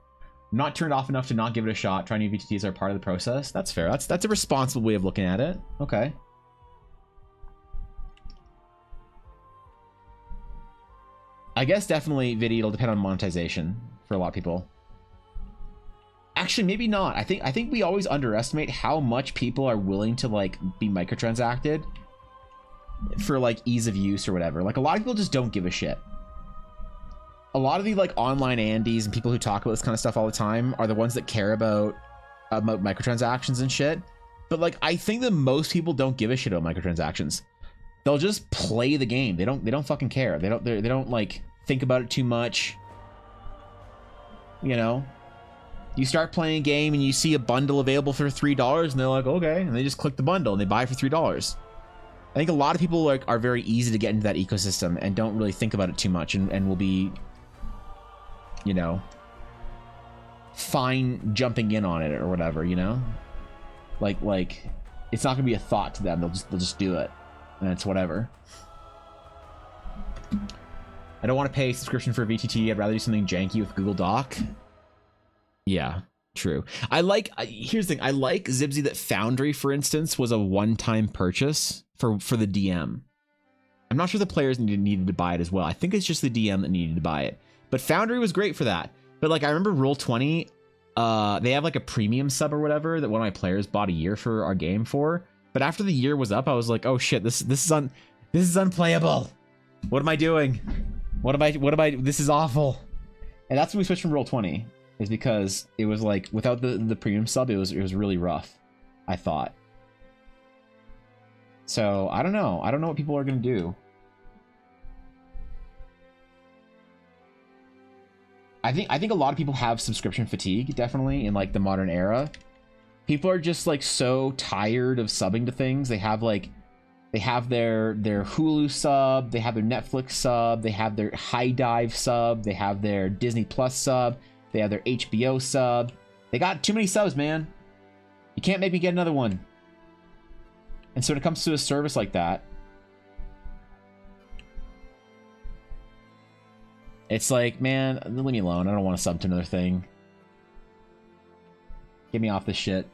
I'm not turned off enough to not give it a shot. Trying new VTTs are part of the process. That's fair. That's a responsible way of looking at it. Okay. I guess definitely Vidi, it'll depend on monetization for a lot of people. Actually, maybe not. I think we always underestimate how much people are willing to like be microtransacted for like ease of use or whatever. Like a lot of people just don't give a shit. A lot of the like online Andes and people who talk about this kind of stuff all the time are the ones that care about microtransactions and shit. But like I think that most people don't give a shit about microtransactions. They'll just play the game. They don't fucking care. They don't like think about it too much. You know, you start playing a game and you see a bundle available for $3 and they're like, okay, and they just click the bundle and they buy it for $3. I think a lot of people are very easy to get into that ecosystem and don't really think about it too much and will be, you know, fine jumping in on it or whatever, you know, like it's not gonna be a thought to them. They'll just do it. and it's whatever. I don't want to pay a subscription for VTT. I'd rather do something janky with Google Doc. Yeah, true. Here's the thing. I like Zibsy that Foundry, for instance, was a one-time purchase for the DM. I'm not sure the players needed to buy it as well. I think it's just the DM that needed to buy it. But Foundry was great for that. But like, I remember Roll20, they have like a premium sub or whatever that one of my players bought a year for our game for. But after the year was up, I was like, oh shit, this is unplayable. What am I doing? What am I, this is awful. And that's when we switched from Roll20, is because it was like, without the premium sub, it was really rough, I thought. So, I don't know. I don't know what people are going to do. I think a lot of people have subscription fatigue, definitely, in like the modern era. People are just like so tired of subbing to things. They have their Hulu sub, they have their Netflix sub, they have their High Dive sub, they have their Disney Plus sub, they have their HBO sub. They got too many subs, man. You can't make me get another one. And so when it comes to a service like that, it's like, man, leave me alone. I don't want to sub to another thing. Get me off this shit.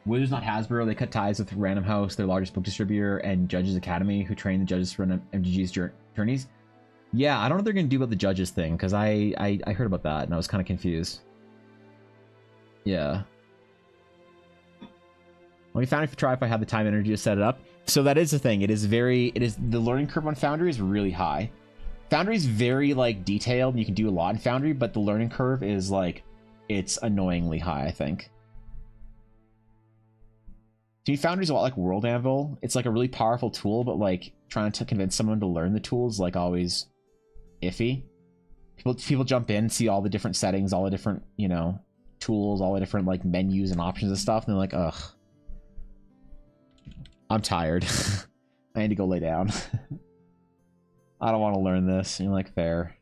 Wizards, not Hasbro. They cut ties with Random House, their largest book distributor, and Judges Academy, who train the judges to run MTG's journeys. Yeah, I don't know what they're going to do about the judges thing, because I heard about that, and I was kind of confused. Yeah. Let me Foundry try if I have the time and energy to set it up. So that is the thing. The learning curve on Foundry is really high. Foundry is very like detailed, and you can do a lot in Foundry, but the learning curve is like, it's annoyingly high, I think. To me, Foundry is a lot like World Anvil. It's like a really powerful tool, but like trying to convince someone to learn the tools is like always iffy. People jump in, see all the different settings, all the different, you know, tools, all the different like menus and options and stuff, and they're like, ugh, I'm tired. I need to go lay down. I don't want to learn this. And you're like, fair.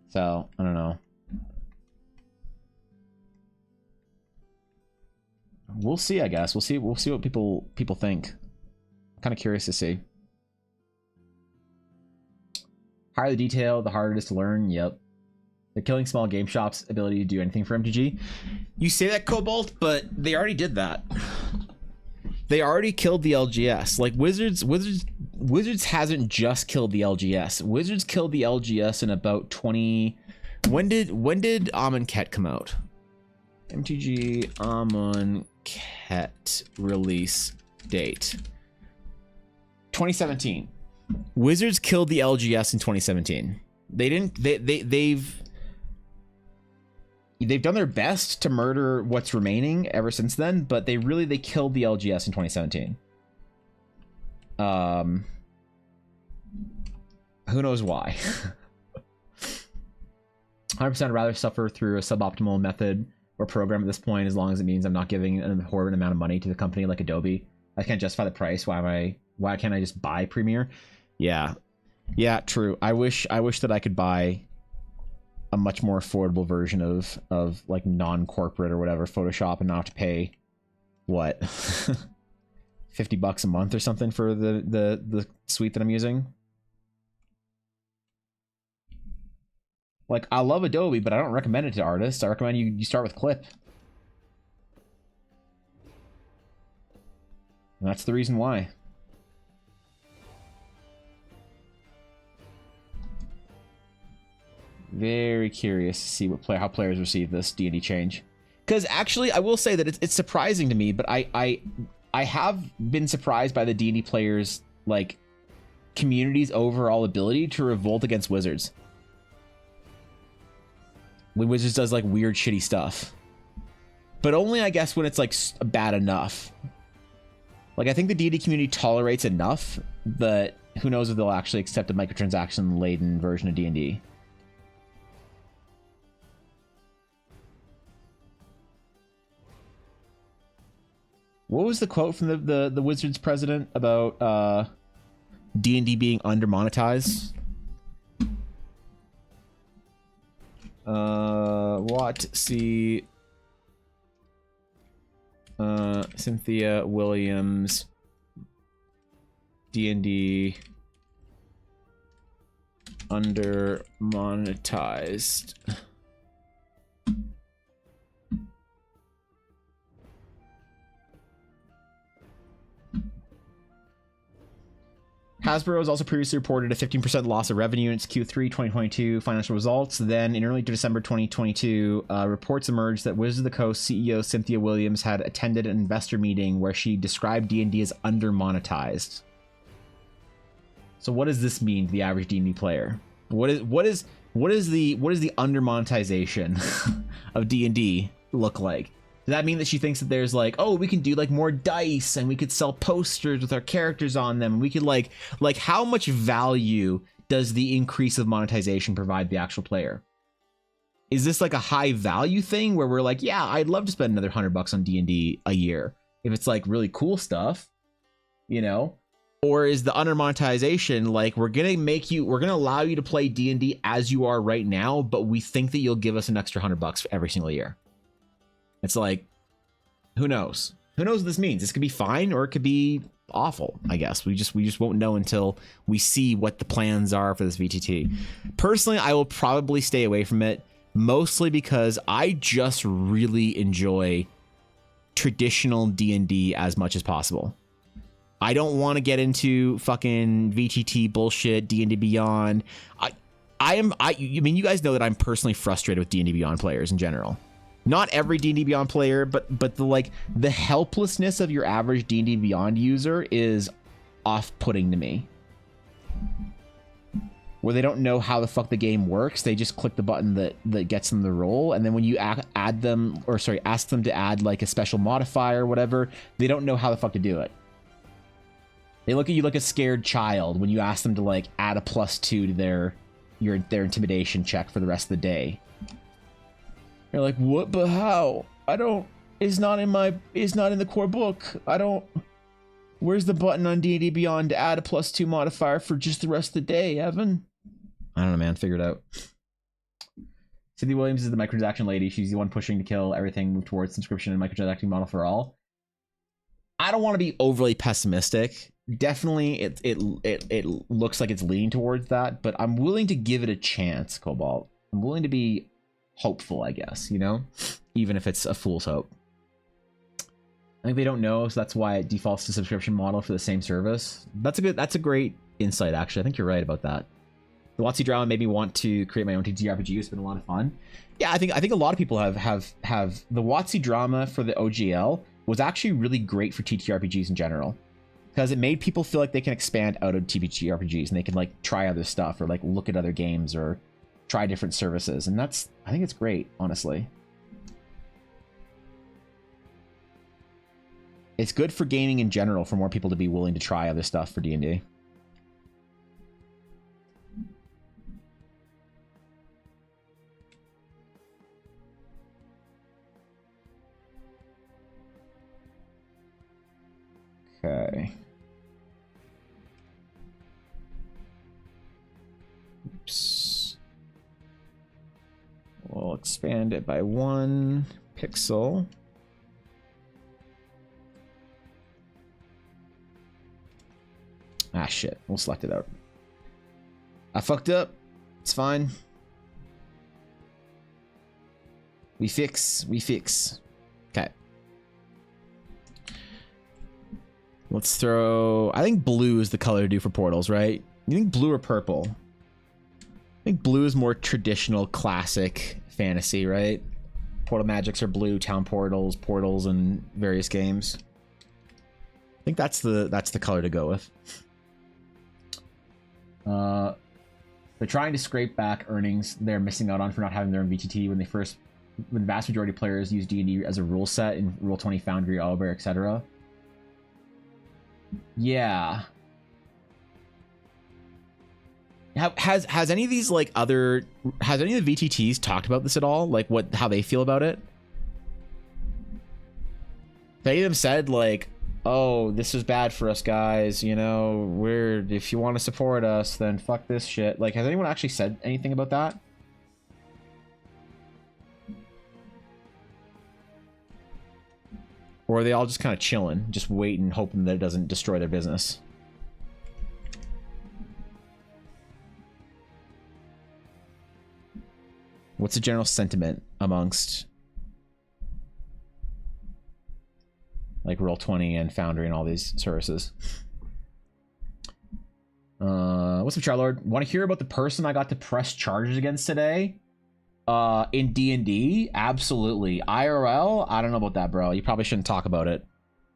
So, I don't know. We'll see, I guess. We'll see what people think. I'm kind of curious to see. Higher the detail, the harder it is to learn. Yep. They're killing small game shops' ability to do anything for MTG. You say that, Cobalt, but they already did that. They already killed the LGS. Like Wizards hasn't just killed the LGS. Wizards killed the LGS in about 20. When did Amonkhet come out? MTG Amonkhet release date. 2017. Wizards killed the LGS in 2017. They've done their best to murder what's remaining ever since then, but they killed the LGS in 2017. Who knows why? 100% rather suffer through a suboptimal method or program at this point, as long as it means I'm not giving an abhorrent amount of money to the company like Adobe. I can't justify the price. Why can't I just buy Premiere? Yeah, true. I wish that I could buy a much more affordable version of like non-corporate or whatever Photoshop and not have to pay what $50 a month or something for the suite that I'm using. Like, I love Adobe, but I don't recommend it to artists. I recommend you start with Clip. And that's the reason why. Very curious to see how players receive this D&D change. Because actually, I will say that it's surprising to me, but I have been surprised by the D&D players' like community's overall ability to revolt against Wizards. When Wizards does like weird, shitty stuff, but only I guess when it's like bad enough. Like, I think the D&D community tolerates enough, but who knows if they'll actually accept a microtransaction laden version of D&D. What was the quote from the Wizards president about D&D being under monetized? WotC. Cynthia Williams. D&D. Under monetized. Hasbro has also previously reported a 15% loss of revenue in its Q3 2022 financial results. Then, in early December 2022, reports emerged that Wizards of the Coast CEO Cynthia Williams had attended an investor meeting where she described D&D as under-monetized. So, what does this mean to the average D&D player? What is the under-monetization of D&D look like? Does that mean that she thinks that there's like, oh, we can do like more dice and we could sell posters with our characters on them? We could like how much value does the increase of monetization provide the actual player? Is this like a high value thing where we're like, yeah, I'd love to spend another $100 on D&D a year if it's like really cool stuff, you know? Or is the under monetization like, we're gonna allow you to play D&D as you are right now, but we think that you'll give us an extra $100 every single year? It's like, who knows? Who knows what this means? This could be fine or it could be awful, I guess. We just won't know until we see what the plans are for this VTT. Personally, I will probably stay away from it, mostly because I just really enjoy traditional D&D as much as possible. I don't want to get into fucking VTT bullshit, D&D Beyond. I mean, you guys know that I'm personally frustrated with D&D Beyond players in general. Not every D&D Beyond player, but the helplessness of your average D&D Beyond user is off-putting to me. Where they don't know how the fuck the game works, they just click the button that gets them the roll, and then when you ask them to add like a special modifier or whatever, they don't know how the fuck to do it. They look at you like a scared child when you ask them to like add a +2 to their intimidation check for the rest of the day. You're like, what? But how? It's not in the core book. Where's the button on D&D Beyond to add a +2 modifier for just the rest of the day, Evan? I don't know, man. Figure it out. Cynthia Williams is the microtransaction lady. She's the one pushing to kill everything, move towards subscription and microtransacting model for all. I don't want to be overly pessimistic. Definitely, it looks like it's leaning towards that, but I'm willing to give it a chance, Cobalt. I'm willing to be hopeful, I guess, you know, even if it's a fool's hope. I think they don't know, so that's why it defaults to subscription model for the same service. That's a great insight, actually. I think you're right about that. The WotC drama made me want to create my own TTRPG. It's been a lot of fun. Yeah, I think a lot of people have the WotC drama for the OGL was actually really great for TTRPGs in general, because it made people feel like they can expand out of TTRPGs and they can like try other stuff or like look at other games or try different services, and I think it's great, honestly. It's good for gaming in general for more people to be willing to try other stuff for D&D. Okay. Oops. We'll expand it by 1 pixel. Ah, shit. We'll select it out. I fucked up. It's fine. We fix. Okay. Let's throw... I think blue is the color to do for portals, right? You think blue or purple? I think blue is more traditional, classic fantasy, right? Portal magics are blue, town portals in various games. I think that's the color to go with. They're trying to scrape back earnings they're missing out on for not having their own VTT when the vast majority of players use D&D as a rule set in Roll20, Foundry, Owlbear, etc. Yeah. Has any of these has any of the VTTs talked about this at all? Like how they feel about it? Have any of them said like, oh, this is bad for us guys, you know, if you want to support us, then fuck this shit. Like, has anyone actually said anything about that? Or are they all just kind of chilling, just waiting, hoping that it doesn't destroy their business? What's the general sentiment amongst like Roll20 and Foundry and all these services? What's up, Charlord? Want to hear about the person I got to press charges against today? In D&D? Absolutely. IRL? I don't know about that, bro. You probably shouldn't talk about it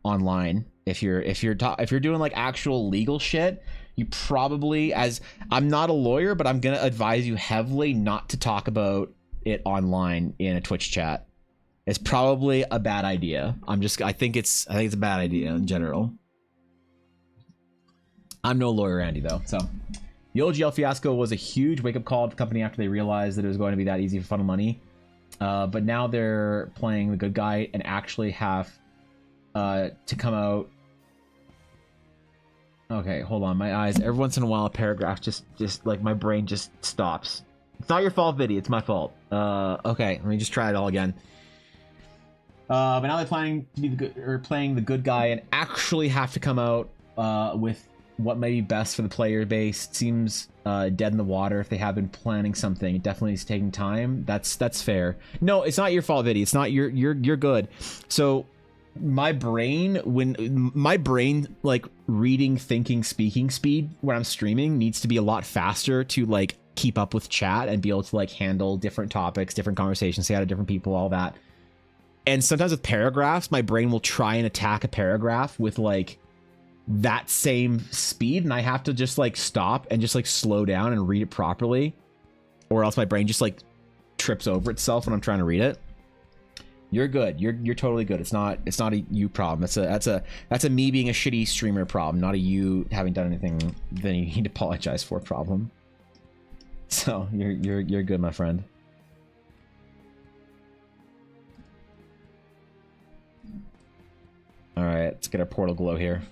online. If you're doing like actual legal shit, you probably, as I'm not a lawyer, but I'm gonna advise you heavily not to talk about it online in a Twitch chat. It's probably a bad idea. I think it's a bad idea in general. I'm no lawyer, Andy, though. So the OGL fiasco was a huge wake-up call to the company after they realized that it was going to be that easy for funnel money. But now they're playing the good guy and actually have to come out. Okay, hold on. My eyes. Every once in a while, a paragraph just like my brain just stops. It's not your fault, Viddy. It's my fault. Okay, let me just try it all again. But now they're planning to be playing the good guy and actually have to come out with what may be best for the player base. It seems dead in the water if they have been planning something. It definitely is taking time. That's fair. No, it's not your fault, Viddy. It's not you're good. So my brain like reading, thinking, speaking speed when I'm streaming needs to be a lot faster to like keep up with chat and be able to like handle different topics, different conversations, say hi to different people, all that. And sometimes with paragraphs, my brain will try and attack a paragraph with like that same speed, and I have to just like stop and just like slow down and read it properly, or else my brain just like trips over itself when I'm trying to read it. You're good. You're totally good. It's not a you problem. That's a me being a shitty streamer problem, not a you having done anything that you need to apologize for problem. So you're good, my friend. All right, let's get our portal glow here.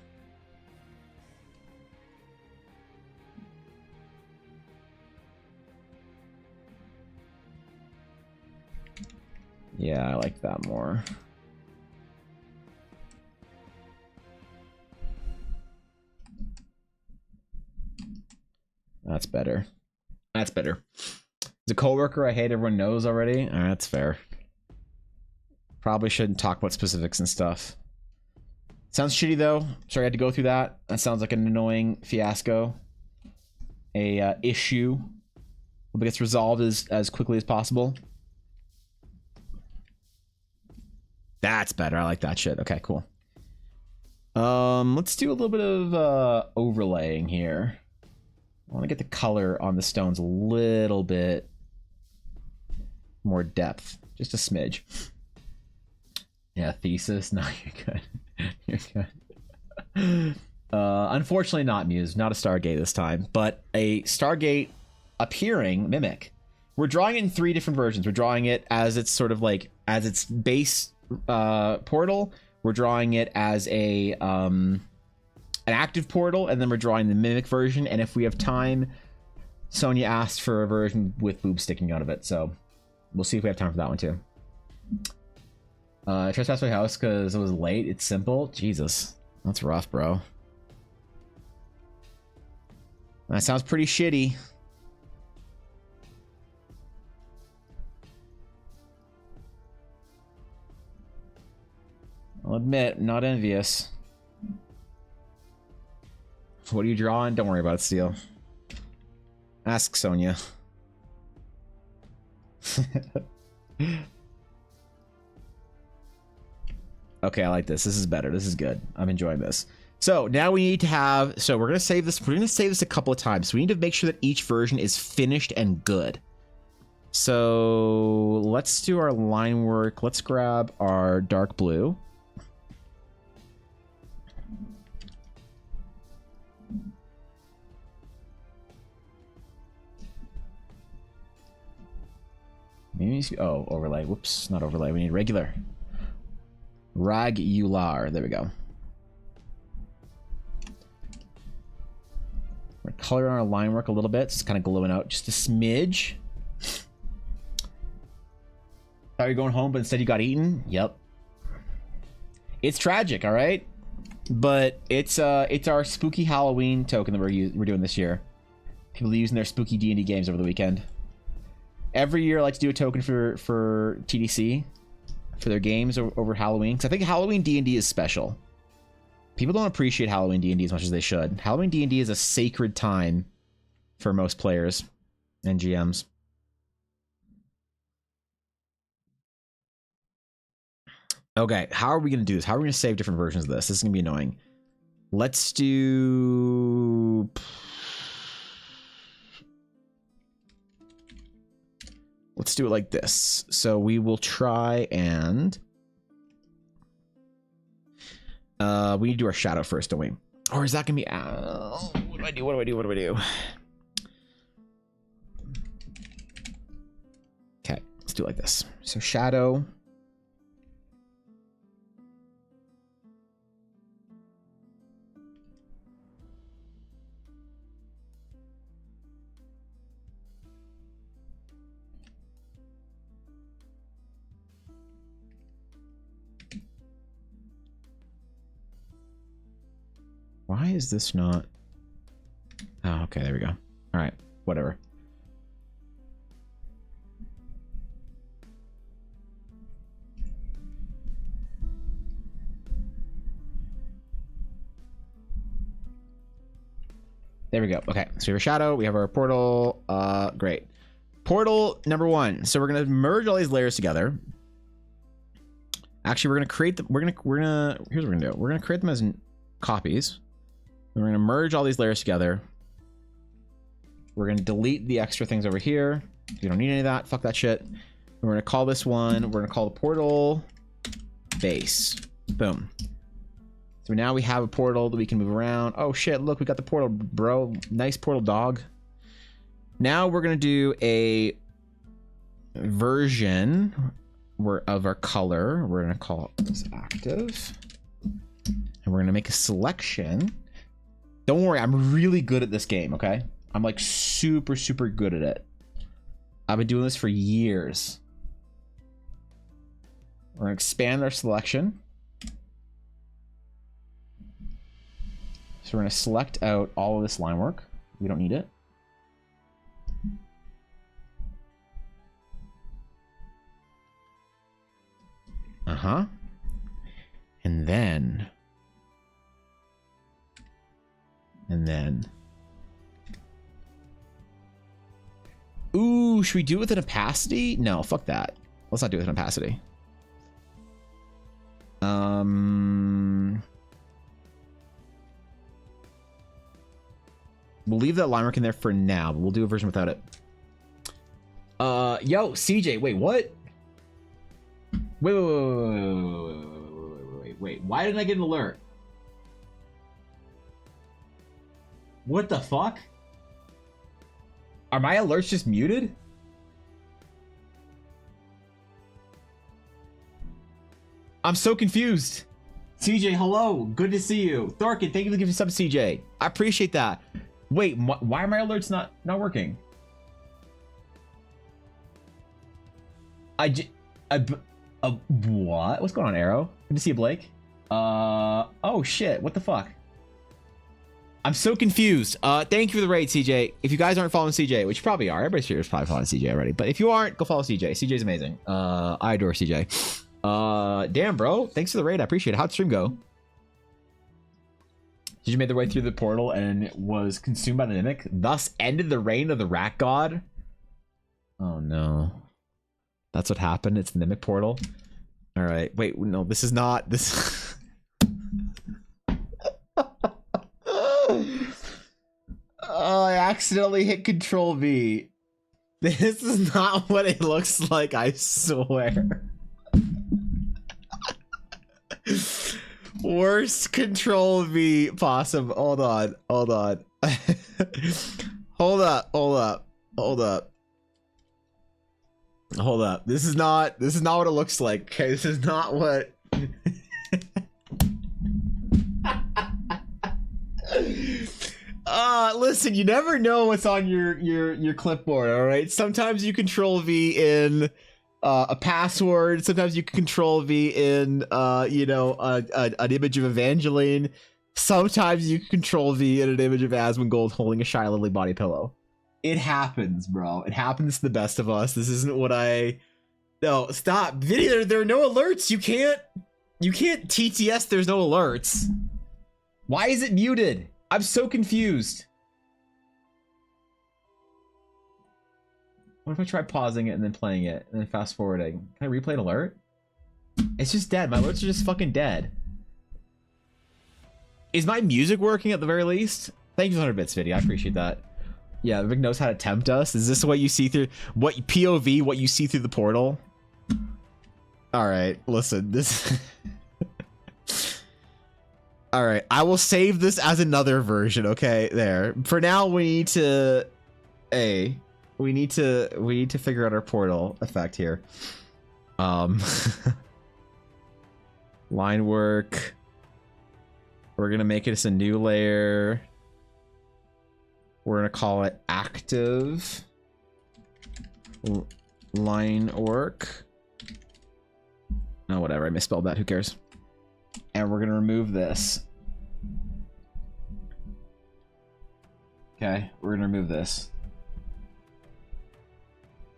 Yeah, I like that more. That's better. That's better. As a coworker I hate, everyone knows already. All right, that's fair. Probably shouldn't talk about specifics and stuff. Sounds shitty though. Sorry I had to go through that. That sounds like an annoying fiasco. A issue. Hope it gets resolved as quickly as possible. That's better. I like that shit. Okay, cool. Let's do a little bit of overlaying here. I want to get the color on the stones a little bit more depth. Just a smidge. Yeah, thesis. No, you're good. You're good. Unfortunately not Muse. Not a Stargate this time, but a Stargate appearing Mimic. We're drawing it in 3 different versions. We're drawing it as it's sort of like as its base portal. We're drawing it as a an active portal, and then we're drawing the Mimic version. And if we have time, Sonia asked for a version with boobs sticking out of it, so we'll see if we have time for that one too. I trespassed my house because it was late. It's simple. Jesus, that's rough, bro. That sounds pretty shitty. I'll admit, not envious. What are you drawing? Don't worry about it, Steel. Ask Sonia. Okay, I like this. This is better. This is good. I'm enjoying this. So now we need to have, so we're going to save this. We're going to save this a couple of times. So we need to make sure that each version is finished and good. So let's do our line work. Let's grab our dark blue. Maybe, oh, overlay. Whoops, not overlay. We need regular. Regular. There we go. We're coloring our line work a little bit. It's kind of glowing out just a smidge. Thought you were going home, but instead you got eaten? Yep. It's tragic, all right? But it's our spooky Halloween token that we're doing this year. People using their spooky D&D games over the weekend. Every year I like to do a token for TDC for their games over Halloween, because I think Halloween D&D is special. People don't appreciate Halloween D&D as much as they should. Halloween D&D is a sacred time for most players and GMs. Okay, how are we going to do this? How are we going to save different versions of this? This is going to be annoying. Let's do... Let's do it like this. So we will try and... we need to do our shadow first, don't we? Or is that going to be... what do I do? What do I do? What do I do? Okay, let's do it like this. So shadow... Why is this not... Oh, okay, there we go. All right, whatever. There we go. Okay, so we have a shadow, we have our portal. Great. Portal number 1. So we're gonna merge all these layers together. Actually, we're gonna create them. Here's what we're gonna do. We're gonna create them as copies. We're going to merge all these layers together. We're going to delete the extra things over here. You don't need any of that. Fuck that shit. We're going to call this one. We're going to call the portal base. Boom. So now we have a portal that we can move around. Oh shit, look, we got the portal, bro. Nice portal, dog. Now we're going to do a version of our color. We're going to call this active. And we're going to make a selection. Don't worry, I'm really good at this game, okay? I'm like super, super good at it. I've been doing this for years. We're gonna expand our selection. So we're gonna select out all of this line work. We don't need it. Uh-huh. And then... Ooh, should we do it with an opacity? No, fuck that. Let's not do it with an opacity. We'll leave that line work in there for now, but we'll do a version without it. Yo, CJ, wait, what? Wait. Why didn't I get an alert? What the fuck? Are my alerts just muted? I'm so confused. CJ, hello. Good to see you. Thorkin, thank you for giving sub, CJ. I appreciate that. Wait, why are my alerts not working? What? What's going on, Arrow? Good to see you, Blake. Oh shit. What the fuck? I'm so confused. Thank you for the raid, CJ. If you guys aren't following CJ, which you probably are, everybody here is probably following CJ already. But if you aren't, go follow CJ. CJ's amazing. I adore CJ. Damn, bro. Thanks for the raid. I appreciate it. How'd stream go? Did you make the way through the portal and was consumed by the mimic? Thus ended the reign of the rat god? Oh no. That's what happened. It's the mimic portal. All right. Wait, no, this is not this. Oh, I accidentally hit Control V. This is not what it looks like, I swear. Worst Control V possible. Hold on. Hold up. This is not what it looks like. Okay, this is not what. Listen, you never know what's on your clipboard, all right? Sometimes you Control V in a password. Sometimes you can control V in you know, an image of Evangeline. Sometimes you can control V in an image of Asmongold holding a Shy Lily body pillow. It happens, bro. It happens to the best of us. This isn't what I. No, stop. Video, there are no alerts. You can't TTS, there's no alerts. Why is it muted? I'm so confused. What if I try pausing it and then playing it and then fast forwarding? Can I replay an alert? It's just dead. My alerts are just fucking dead. Is my music working at the very least? Thank you for 100 bits, video. I appreciate that. Yeah, Vic knows how to tempt us. Is this what you see through what POV? What you see through the portal? All right, listen. This. All right, I will save this as another version. Okay, there. For now, we need to. We need to figure out our portal effect here. Line work. We're gonna make this a new layer. We're gonna call it active line work. No, whatever. I misspelled that. Who cares? And we're gonna remove this. Okay, we're gonna remove this.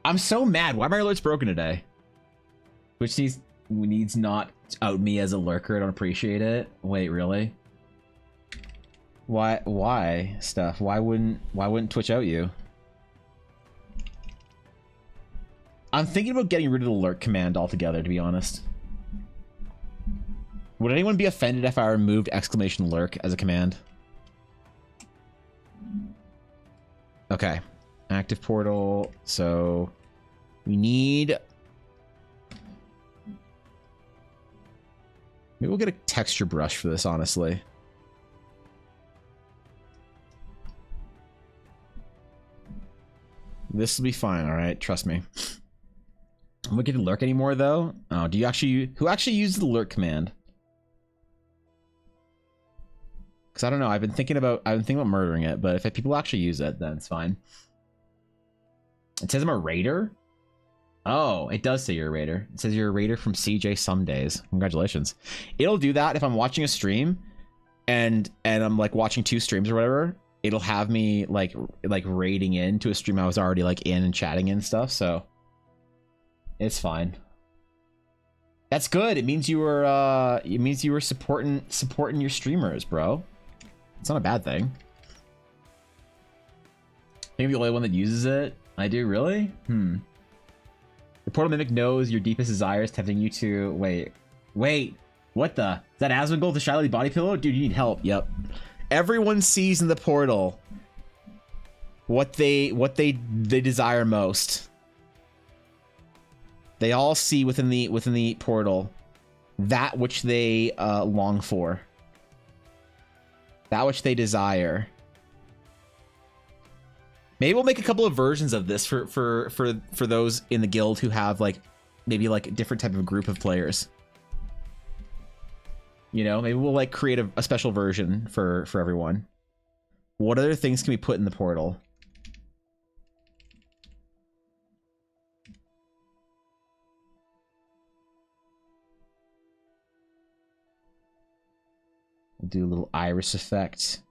I'm so mad. Why are my alerts broken today? Which needs not out me as a lurker. I don't appreciate it. Wait, really? Why stuff? Why wouldn't Twitch out you? I'm thinking about getting rid of the lurk command altogether, to be honest. Would anyone be offended if I removed exclamation lurk as a command? Okay. Active portal. So we need. Maybe we'll get a texture brush for this, honestly. This will be fine, all right? Trust me. I'm not getting lurk anymore, though. Oh, do you actually? Who actually uses the lurk command? Because I don't know. I've been thinking about murdering it, but if people actually use it, then it's fine. It says I'm a raider. Oh, it does say you're a raider. It says you're a raider from CJ some days. Congratulations. It'll do that if I'm watching a stream, and I'm like watching 2 streams or whatever. It'll have me like raiding into a stream I was already like in and chatting and stuff. So it's fine. That's good. It means you were supporting your streamers, bro. It's not a bad thing. I think I'm the only one that uses it. I do, really? The portal mimic knows your deepest desires, tempting you to wait. What the? Is that Asmongold, the Shy Lily body pillow? Dude, you need help. Yep. Everyone sees in the portal what they desire most. They all see within the portal that which they long for, that which they desire. Maybe we'll make a couple of versions of this for those in the guild who have like maybe like a different type of group of players. You know, maybe we'll like create a special version for everyone. What other things can we put in the portal? We'll do a little iris effect.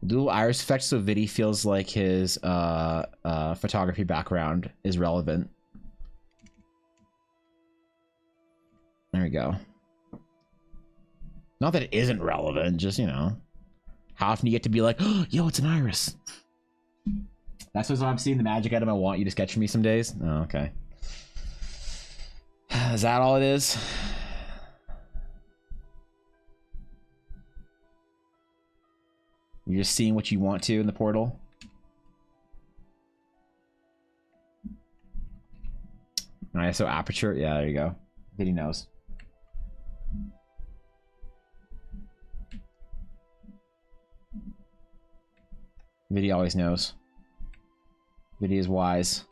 We'll do a little iris effect so Viddy feels like his photography background is relevant. There we go. Not that it isn't relevant, just, you know, how often you get to be like, oh, yo, it's an iris. That's what I'm seeing the magic item I want you to sketch for me some days. Oh, okay. Is that all it is? You're just seeing what you want to in the portal? ISO aperture. Yeah, there you go. Viddy knows. Viddy always knows. Viddy is wise.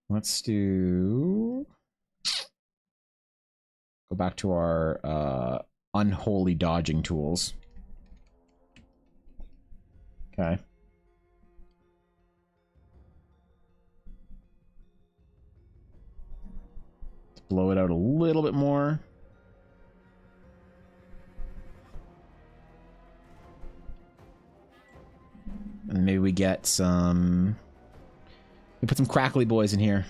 Let's do Go back to our unholy dodging tools. Okay. Let's blow it out a little bit more. And maybe we get some... We put some crackly boys in here.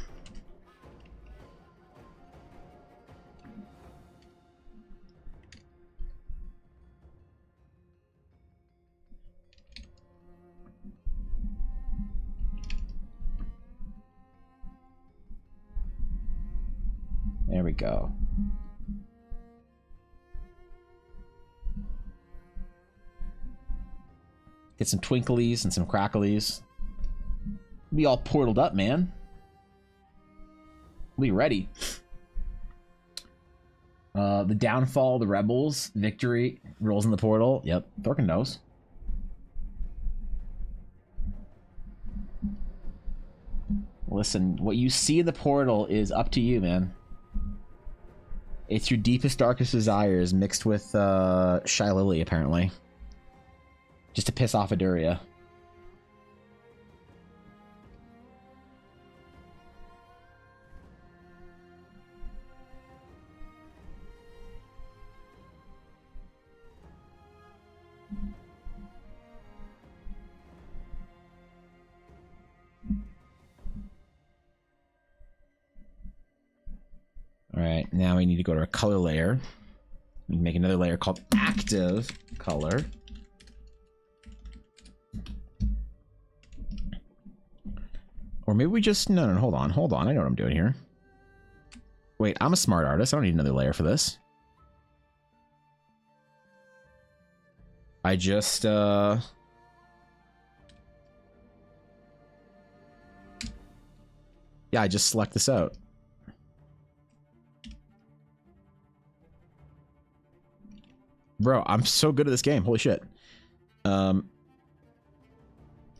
There we go. Get some twinklies and some cracklies. Be all portaled up, man. Be ready. The downfall of the rebels, victory, rolls in the portal. Yep, Thorkin knows. Listen, what you see in the portal is up to you, man. It's your deepest, darkest desires mixed with Shy Lily, apparently. Just to piss off Aduria. Alright, now we need to go to our color layer. We can make another layer called active color. Or maybe we just... No, hold on. I know what I'm doing here. Wait, I'm a smart artist. I don't need another layer for this. I just, Yeah, I just select this out. Bro, I'm so good at this game. Holy shit. And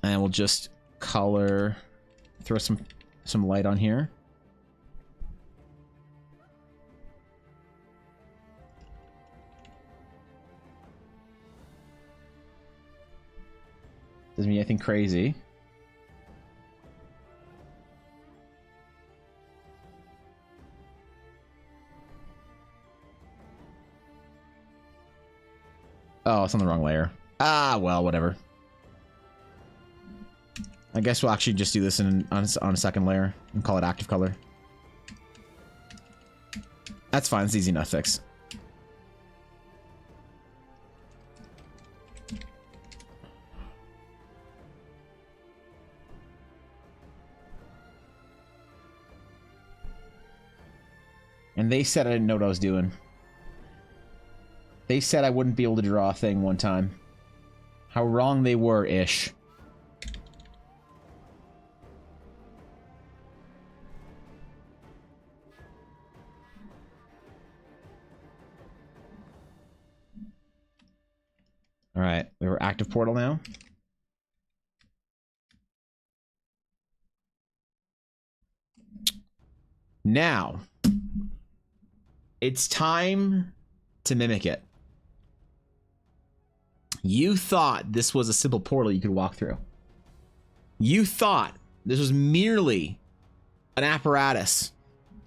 we'll just color... Throw some light on here. Doesn't mean anything crazy. Oh, it's on the wrong layer. Ah, well, whatever. I guess we'll actually just do this on a second layer and call it active color. That's fine. It's easy enough to fix. And they said I didn't know what I was doing. They said I wouldn't be able to draw a thing one time. How wrong they were, ish. Alright, we were active portal now. Now, it's time to mimic it. You thought this was a simple portal you could walk through. You thought this was merely an apparatus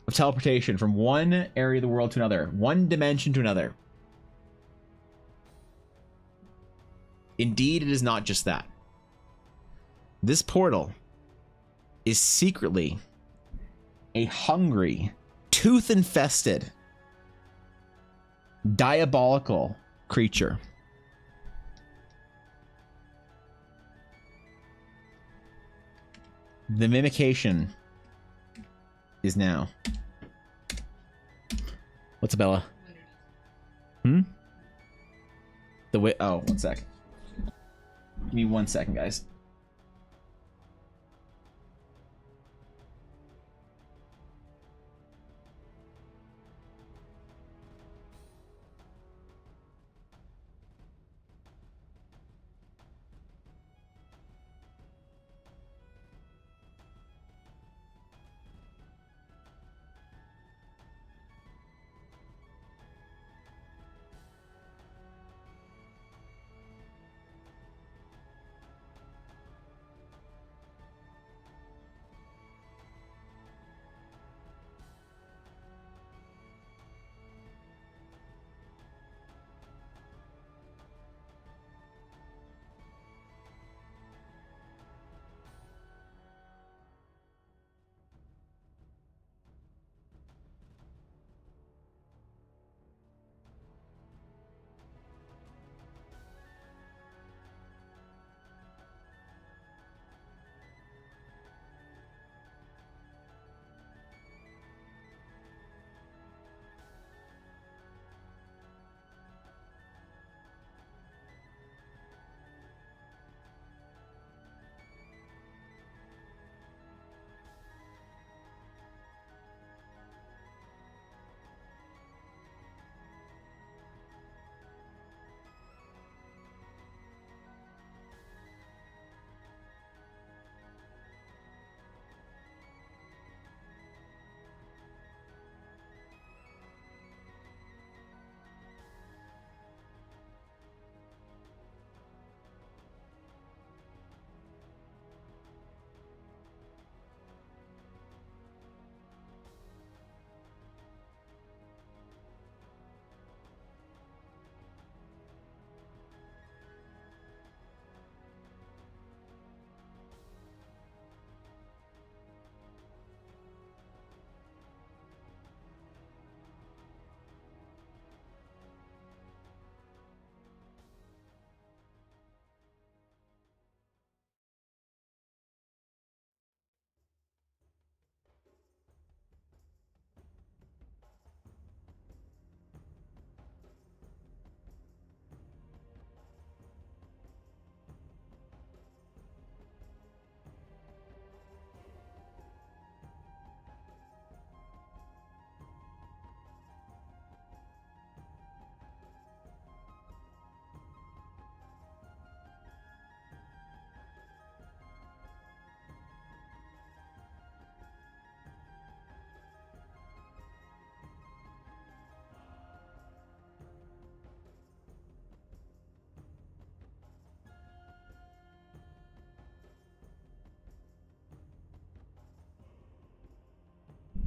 of teleportation from one area of the world to another, one dimension to another. Indeed, it is not just that. This portal is secretly a hungry, tooth-infested, diabolical creature. The mimication is now. What's up, Bella? Hmm? The way. Oh, 1 sec. Give me 1 second, guys.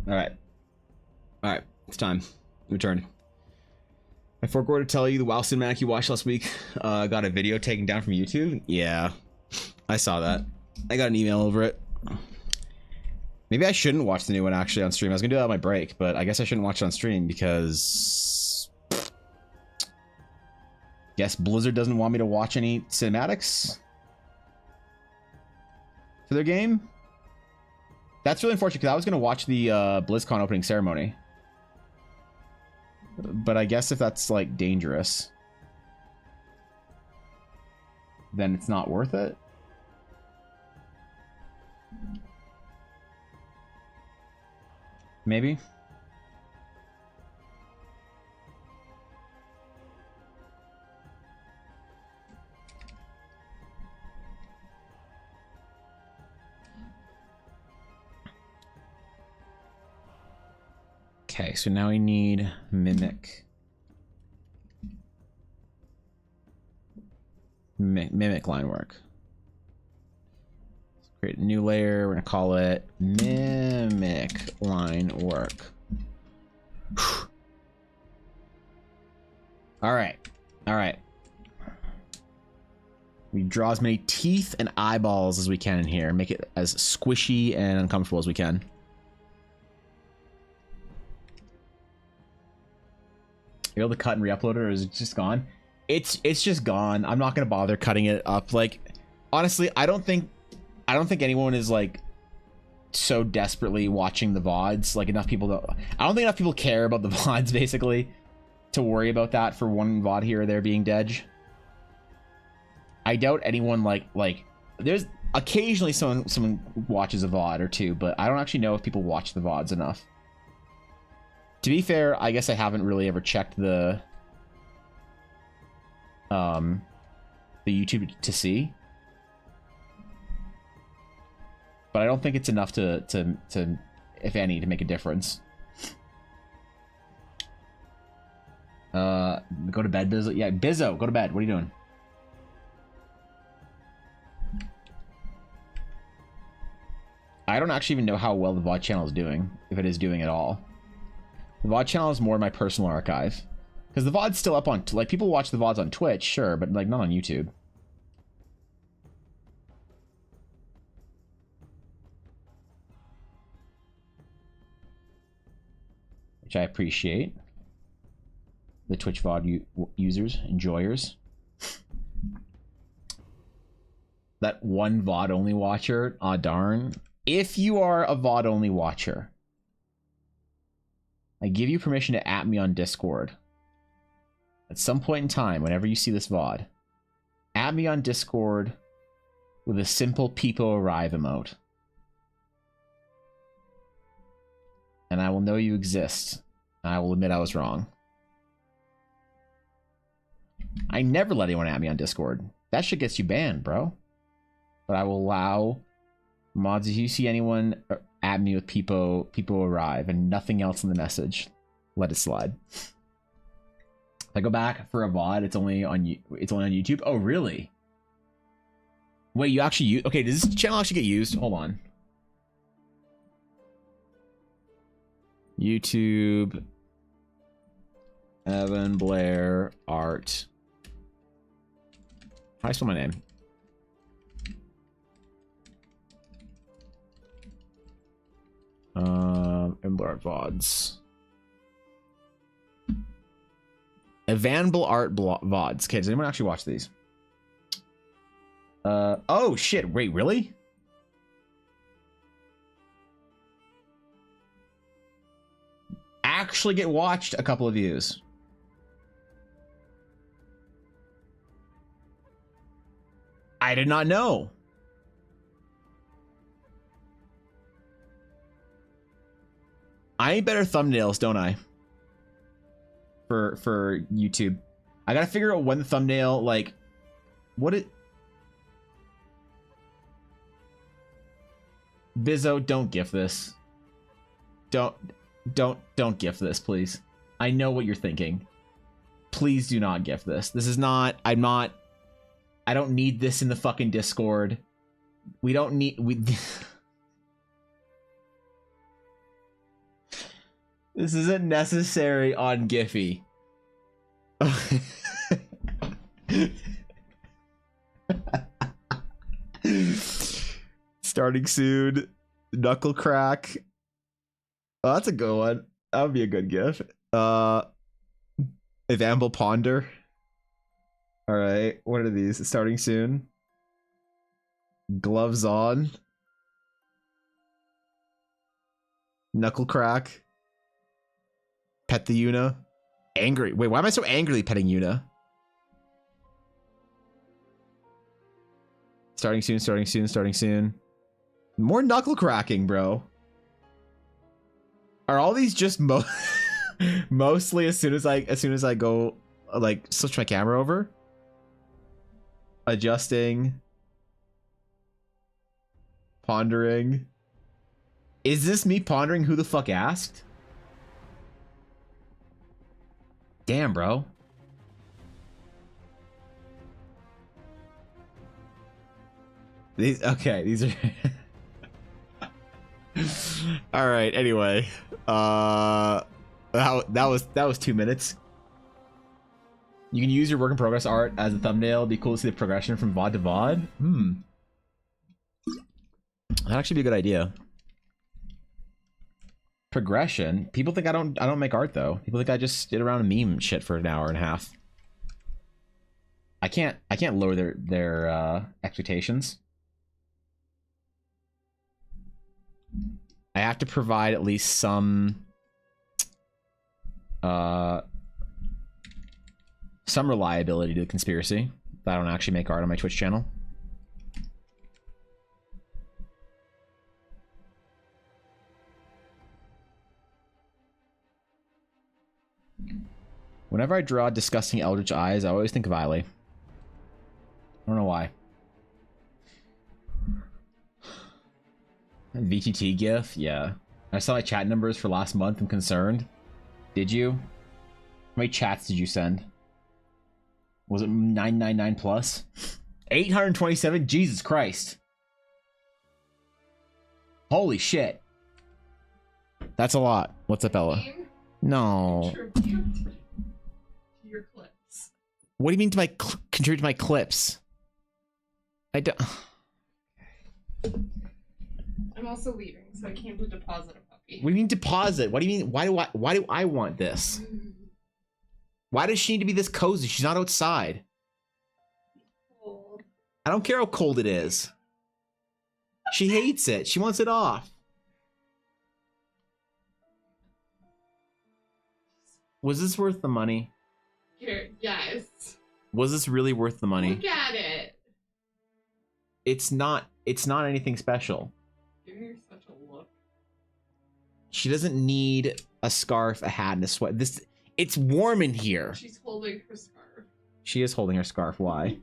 All right. All right. It's time. Your turn. I forgot to tell you the WoW cinematic you watched last week got a video taken down from YouTube. Yeah, I saw that. I got an email over it. Maybe I shouldn't watch the new one actually on stream. I was gonna do that on my break, but I guess I shouldn't watch it on stream because guess Blizzard doesn't want me to watch any cinematics for their game. That's really unfortunate because I was gonna watch the BlizzCon opening ceremony. But I guess if that's like dangerous, then it's not worth it. Maybe. Okay, so now we need Mimic. Mimic line work. Let's create a new layer. We're gonna call it Mimic line work. All right, all right. We draw as many teeth and eyeballs as we can in here. Make it as squishy and uncomfortable as we can. You're able to cut and re-upload it, or is it just gone? It's just gone. I'm not gonna bother cutting it up. Like, honestly, I don't think anyone is like so desperately watching the VODs. Like I don't think enough people care about the VODs basically to worry about that for one VOD here or there being dead. I doubt anyone like there's occasionally someone watches a VOD or two, but I don't actually know if people watch the VODs enough. To be fair, I guess I haven't really ever checked the YouTube to see, but I don't think it's enough to if any to make a difference. Go to bed, Bizzo. Yeah, Bizzo, go to bed. What are you doing? I don't actually even know how well the VOD channel is doing, if it is doing at all. The VOD channel is more my personal archive. Because the VOD's still up on... Like, people watch the VODs on Twitch, sure, but, like, not on YouTube. Which I appreciate. The Twitch VOD users, enjoyers. That one VOD-only watcher, aw darn. If you are a VOD-only watcher, I give you permission to @me on Discord. At some point in time, whenever you see this VOD, @me on Discord with a simple People Arrive emote. And I will know you exist. And I will admit I was wrong. I never let anyone @me on Discord. That shit gets you banned, bro. But I will allow mods if you see anyone @me with people arrive and nothing else in the message. Let it slide. If I go back for a VOD, it's only on YouTube. Oh, really? Wait, you actually use... Okay, does this channel actually get used? Hold on. YouTube. Evan Blair Art. How do I spell my name? Evan Blair Art VODs. Evanbl Art VODs. Okay, does anyone actually watch these? Oh shit, wait, really? Actually get watched, a couple of views. I did not know. I need better thumbnails, don't I? For YouTube. I gotta figure out when the thumbnail, like, what it... Bizzo, don't GIF this. Don't GIF this, please. I know what you're thinking. Please do not GIF this. This is not... I don't need this in the fucking Discord. We don't need... This isn't necessary on Giphy. Starting soon. Knuckle crack. Oh, that's a good one. That would be a good gif. Evamble ponder. All right. What are these? Starting soon. Gloves on. Knuckle crack. Pet the Yuna. Angry. Wait, why am I so angrily petting Yuna? Starting soon, starting soon, starting soon. More knuckle cracking, bro. Are all these just mostly as soon as I go like switch my camera over? Adjusting. Pondering. Is this me pondering who the fuck asked? Damn, bro. These are all right, anyway. That was 2 minutes. You can use your work in progress art as a thumbnail. It'd be cool to see the progression from VOD to VOD. That'd actually be a good idea. Progression. People think I don't make art though. People think I just sit around and meme shit for an hour and a half. I can't lower their expectations. I have to provide at least some reliability to the conspiracy that I don't actually make art on my Twitch channel. Whenever I draw disgusting eldritch eyes, I always think of Eiley. I don't know why. VTT GIF? Yeah. I saw my chat numbers for last month. I'm concerned. Did you? How many chats did you send? Was it 999 plus? 827? Jesus Christ. Holy shit. That's a lot. What's up, Ella? No. Your clips. What do you mean to contribute to my clips? I don't. I'm also leaving, so I came to deposit a puppy. What do you mean deposit? What do you mean? Why do I want this? Why does she need to be this cozy? She's not outside. Cold. I don't care how cold it is. She hates it. She wants it off. Was this worth the money? Here, yes. Was this really worth the money? Look at it. It's not anything special. Give her such a look. She doesn't need a scarf, a hat, and a sweat. It's warm in here. She's holding her scarf. She is holding her scarf. Why?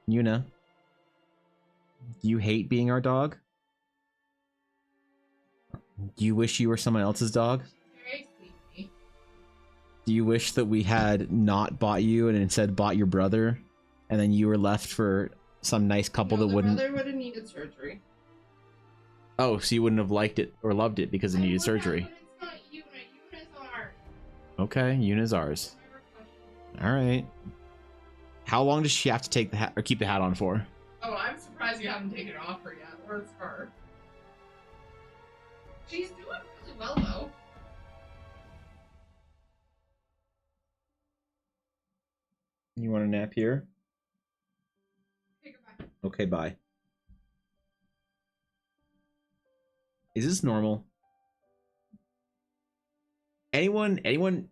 Yuna, do you hate being our dog? Do you wish you were someone else's dog? Very sleepy. Do you wish that we had not bought you and instead bought your brother, and then you were left for some nice couple that wouldn't? My brother would have needed surgery. Oh, so you wouldn't have liked it or loved it because it needed surgery. But it's not Yuna. Yuna's ours. Okay, Yuna's ours. All right. How long does she have to take the hat or keep the hat on for? Oh, I'm surprised you haven't taken it off her yet, or the scarf. She's doing really well though. You want a nap here? Take it back. Okay, bye. Is this normal? Anyone with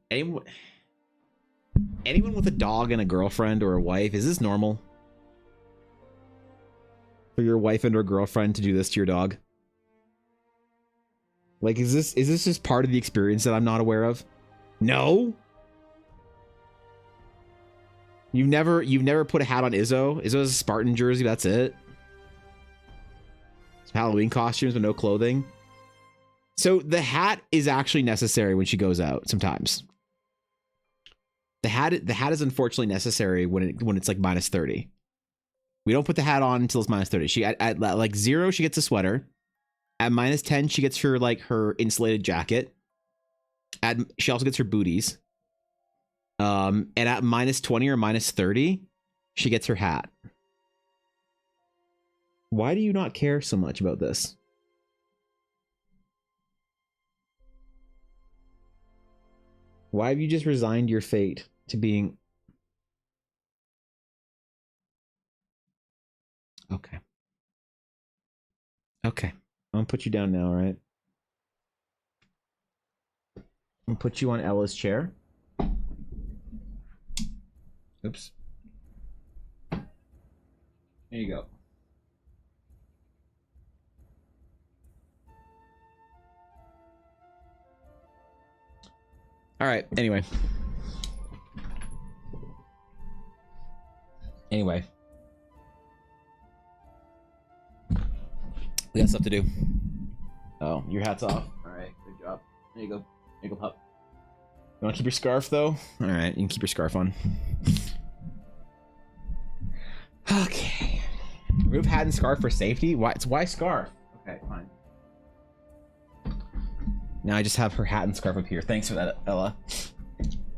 a dog and a girlfriend or a wife, is this normal? For your wife and her girlfriend to do this to your dog? Like, is this just part of the experience that I'm not aware of? No? You've never put a hat on Izzo? Izzo has a Spartan jersey, that's it? Some Halloween costumes with no clothing? So the hat is actually necessary when she goes out sometimes. The hat is unfortunately necessary when it's like minus 30. We don't put the hat on until it's minus 30. She at like 0 she gets a sweater. At -10, she gets her like her insulated jacket. She also gets her booties. And at -20 or -30, she gets her hat. Why do you not care so much about this? Why have you just resigned your fate to being... Okay. Okay. I'm gonna put you down now, all right? I'm gonna put you on Ella's chair. Oops. There you go. All right, anyway. We got stuff to do. Oh, your hat's off. All right, good job. There you go. There you go, pup. You want to keep your scarf, though? All right, you can keep your scarf on. Okay. Remove hat and scarf for safety? Why scarf? Okay, fine. Now I just have her hat and scarf up here. Thanks for that, Ella.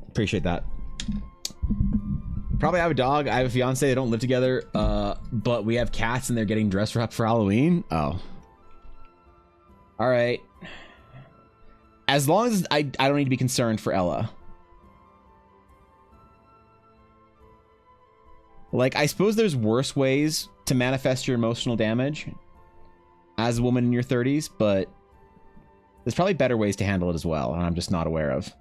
Appreciate that. Probably have a dog. I have a fiance. They don't live together. But we have cats and they're getting dressed up for Halloween. Oh. All right. As long as I don't need to be concerned for Ella. Like, I suppose there's worse ways to manifest your emotional damage as a woman in your 30s, but there's probably better ways to handle it as well, and I'm just not aware of.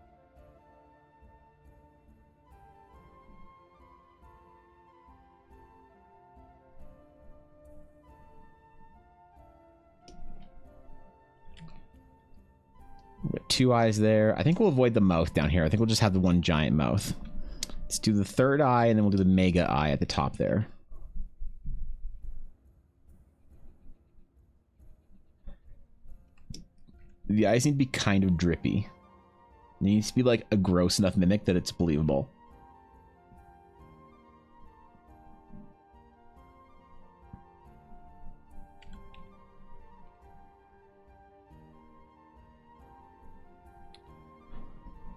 Got 2 eyes there. I think we'll avoid the mouth down here. I think we'll just have the one giant mouth. Let's do the 3rd eye, and then we'll do the mega eye at the top there. The eyes need to be kind of drippy. It needs to be like a gross enough mimic that it's believable.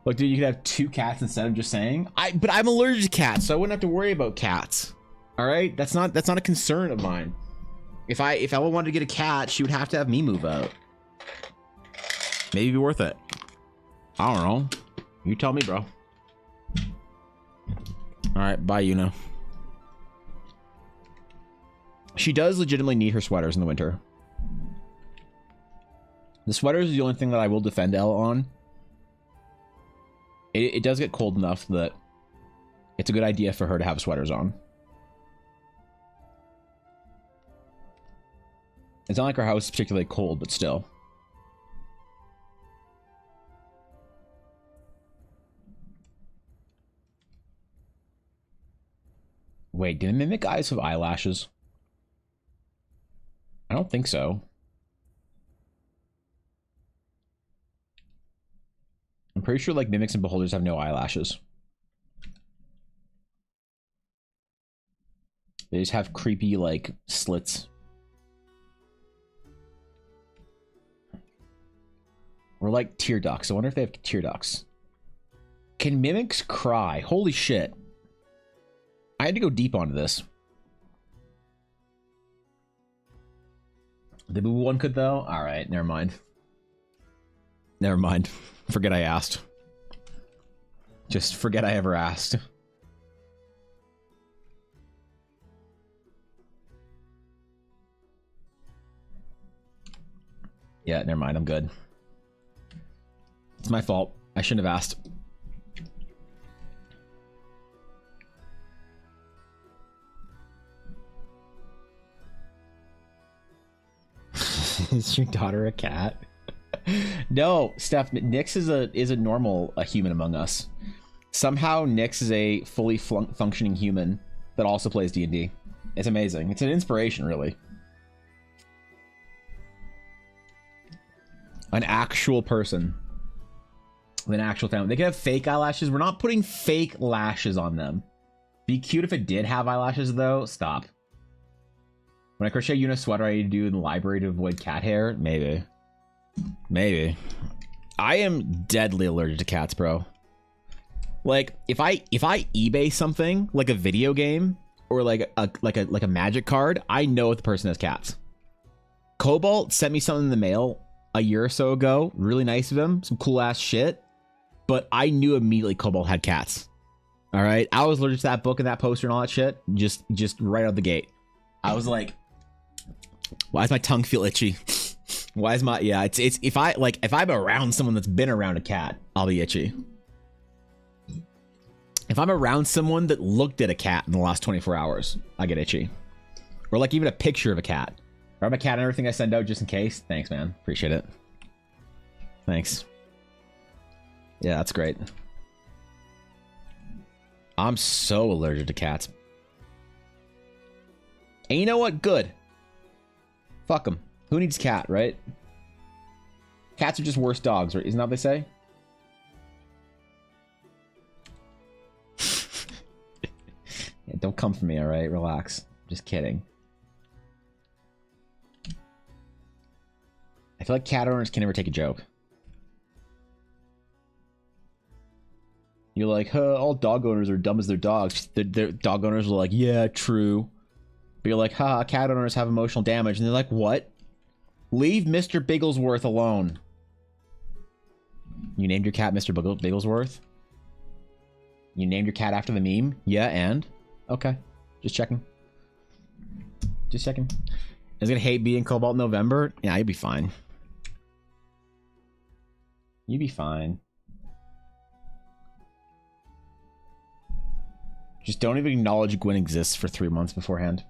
Look, dude, you could have 2 cats instead of just saying. But I'm allergic to cats, so I wouldn't have to worry about cats. All right, that's not a concern of mine. If Ella wanted to get a cat, she would have to have me move out. Maybe be worth it. I don't know. You tell me, bro. All right, bye, Yuna. She does legitimately need her sweaters in the winter. The sweaters is the only thing that I will defend Ella on. It does get cold enough that it's a good idea for her to have sweaters on. It's not like our house is particularly cold, but still. Wait, do mimic eyes have eyelashes? I don't think so. I'm pretty sure like mimics and beholders have no eyelashes. They just have creepy like slits. Or like tear ducts. I wonder if they have tear ducts. Can mimics cry? Holy shit. I had to go deep onto this. The boo one could though? Alright, never mind. Never mind. Forget I asked. Just forget I ever asked. Yeah, never mind. I'm good. It's my fault. I shouldn't have asked. Is your daughter a cat? No, Steph. Nyx is a normal human among us. Somehow Nyx is a fully functioning human that also plays D&D. It's amazing. It's an inspiration, really. An actual person with an actual family. They could have fake eyelashes. We're not putting fake lashes on them. Be cute if it did have eyelashes, though. Stop. When I crochet you in a sweater I need to do in the library to avoid cat hair? Maybe. Maybe. I am deadly allergic to cats, bro. Like, if I eBay something, like a video game, or like a magic card, I know if the person has cats. Cobalt sent me something in the mail a year or so ago. Really nice of him. Some cool ass shit. But I knew immediately Cobalt had cats. All right. I was allergic to that book and that poster and all that shit. Just right out the gate. I was like, why does my tongue feel itchy? Why is my, yeah, it's if I'm around someone that's been around a cat, I'll be itchy. If I'm around someone that looked at a cat in the last 24 hours, I get itchy. Or like even a picture of a cat. Grab a cat and everything I send out just in case. Thanks, man. Appreciate it. Thanks. Yeah, that's great. I'm so allergic to cats. And you know what? Good. Fuck them. Who needs cat, right? Cats are just worse dogs, right? Isn't that what they say? Yeah, don't come for me, alright? Relax. Just kidding. I feel like cat owners can never take a joke. You're like, huh, all dog owners are dumb as their dogs. Their dog owners are like, yeah, true. But you're like, ha, cat owners have emotional damage. And they're like, what? Leave Mr. Bigglesworth alone. You named your cat Mr. Bigglesworth? You named your cat after the meme? Yeah, and? Okay. Just checking. Just checking. Is gonna hate being Cobalt in November? Yeah, you'll be fine. You'll be fine. Just don't even acknowledge Gwyn exists for 3 months beforehand.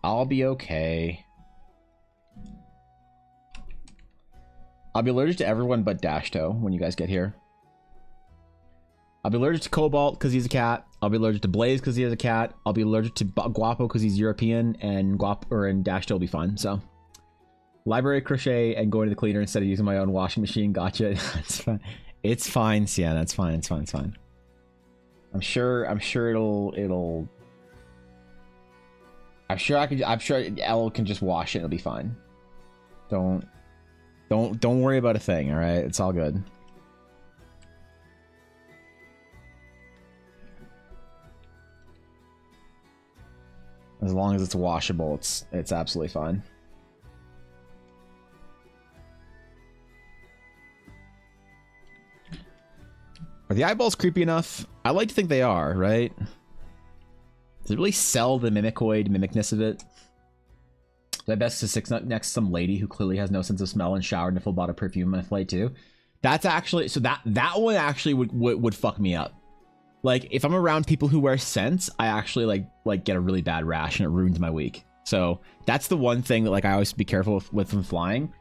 I'll be okay. I'll be allergic to everyone but Dashto when you guys get here. I'll be allergic to Cobalt because he's a cat. I'll be allergic to Blaze because he has a cat. I'll be allergic to Guapo because he's European, and Dashto will be fine. So, library crochet and going to the cleaner instead of using my own washing machine. Gotcha. It's fine. It's fine, Sienna. It's fine. It's fine. It's fine. I'm sure it'll. I'm sure Elle can just wash it. It'll be fine. Don't worry about a thing. All right, it's all good. As long as it's washable, it's absolutely fine. Are the eyeballs creepy enough? I like to think they are, right? Does it really sell the mimicoid mimicness of it? Is it best to sit next to some lady who clearly has no sense of smell and showered and a full bottle of perfume on a flight too? That's actually, so that one actually would fuck me up. Like, if I'm around people who wear scents, I actually like get a really bad rash and it ruins my week. So that's the one thing that like I always be careful with when flying.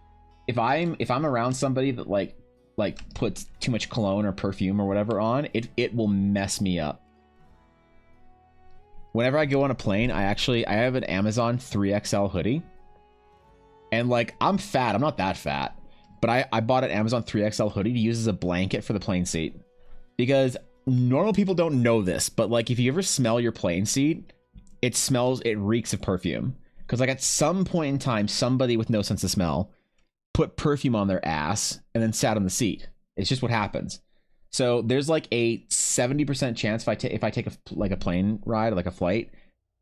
If I'm around somebody that like puts too much cologne or perfume or whatever on, it will mess me up. Whenever I go on a plane, I have an Amazon 3XL hoodie. And like, I'm fat. I'm not that fat. But I bought an Amazon 3XL hoodie to use as a blanket for the plane seat. Because normal people don't know this, but like if you ever smell your plane seat, it reeks of perfume. Because like at some point in time, somebody with no sense of smell put perfume on their ass and then sat on the seat. It's just what happens. So there's like a 70% chance if I take a plane ride, like a flight,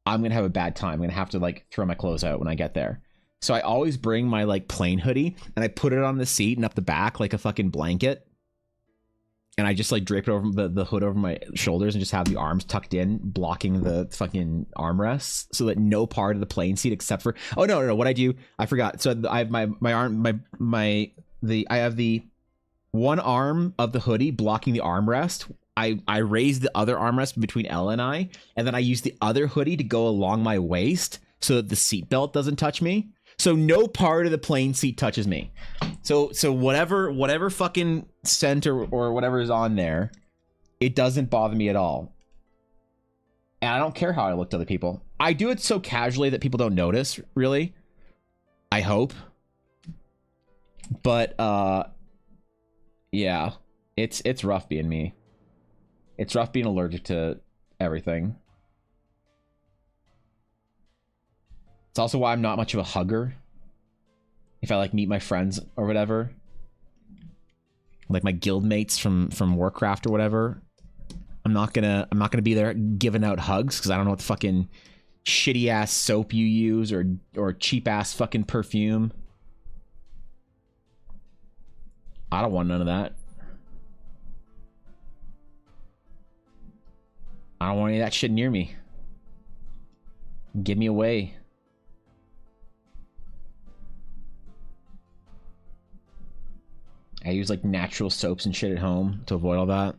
I'm gonna have a bad time. I'm gonna have to like throw my clothes out when I get there. So I always bring my like plane hoodie and I put it on the seat and up the back like a fucking blanket. And I just like drape it over the hood over my shoulders and just have the arms tucked in, blocking the fucking armrests, so that no part of the plane seat except for, oh no, what I do, I forgot. So I have I have the one arm of the hoodie blocking the armrest. I raise the other armrest between Elle and I, and then I use the other hoodie to go along my waist so that the seatbelt doesn't touch me. So no part of the plane seat touches me. So whatever fucking scent or whatever is on there, it doesn't bother me at all. And I don't care how I look to other people. I do it so casually that people don't notice, really. I hope. But yeah, it's rough being me. It's rough being allergic to everything. It's also why I'm not much of a hugger. If I like meet my friends or whatever, like my guild mates from Warcraft or whatever, I'm not gonna be there giving out hugs because I don't know what the fucking shitty ass soap you use or cheap ass fucking perfume. I don't want none of that. I don't want any of that shit near me. Give me away. I use like natural soaps and shit at home to avoid all that.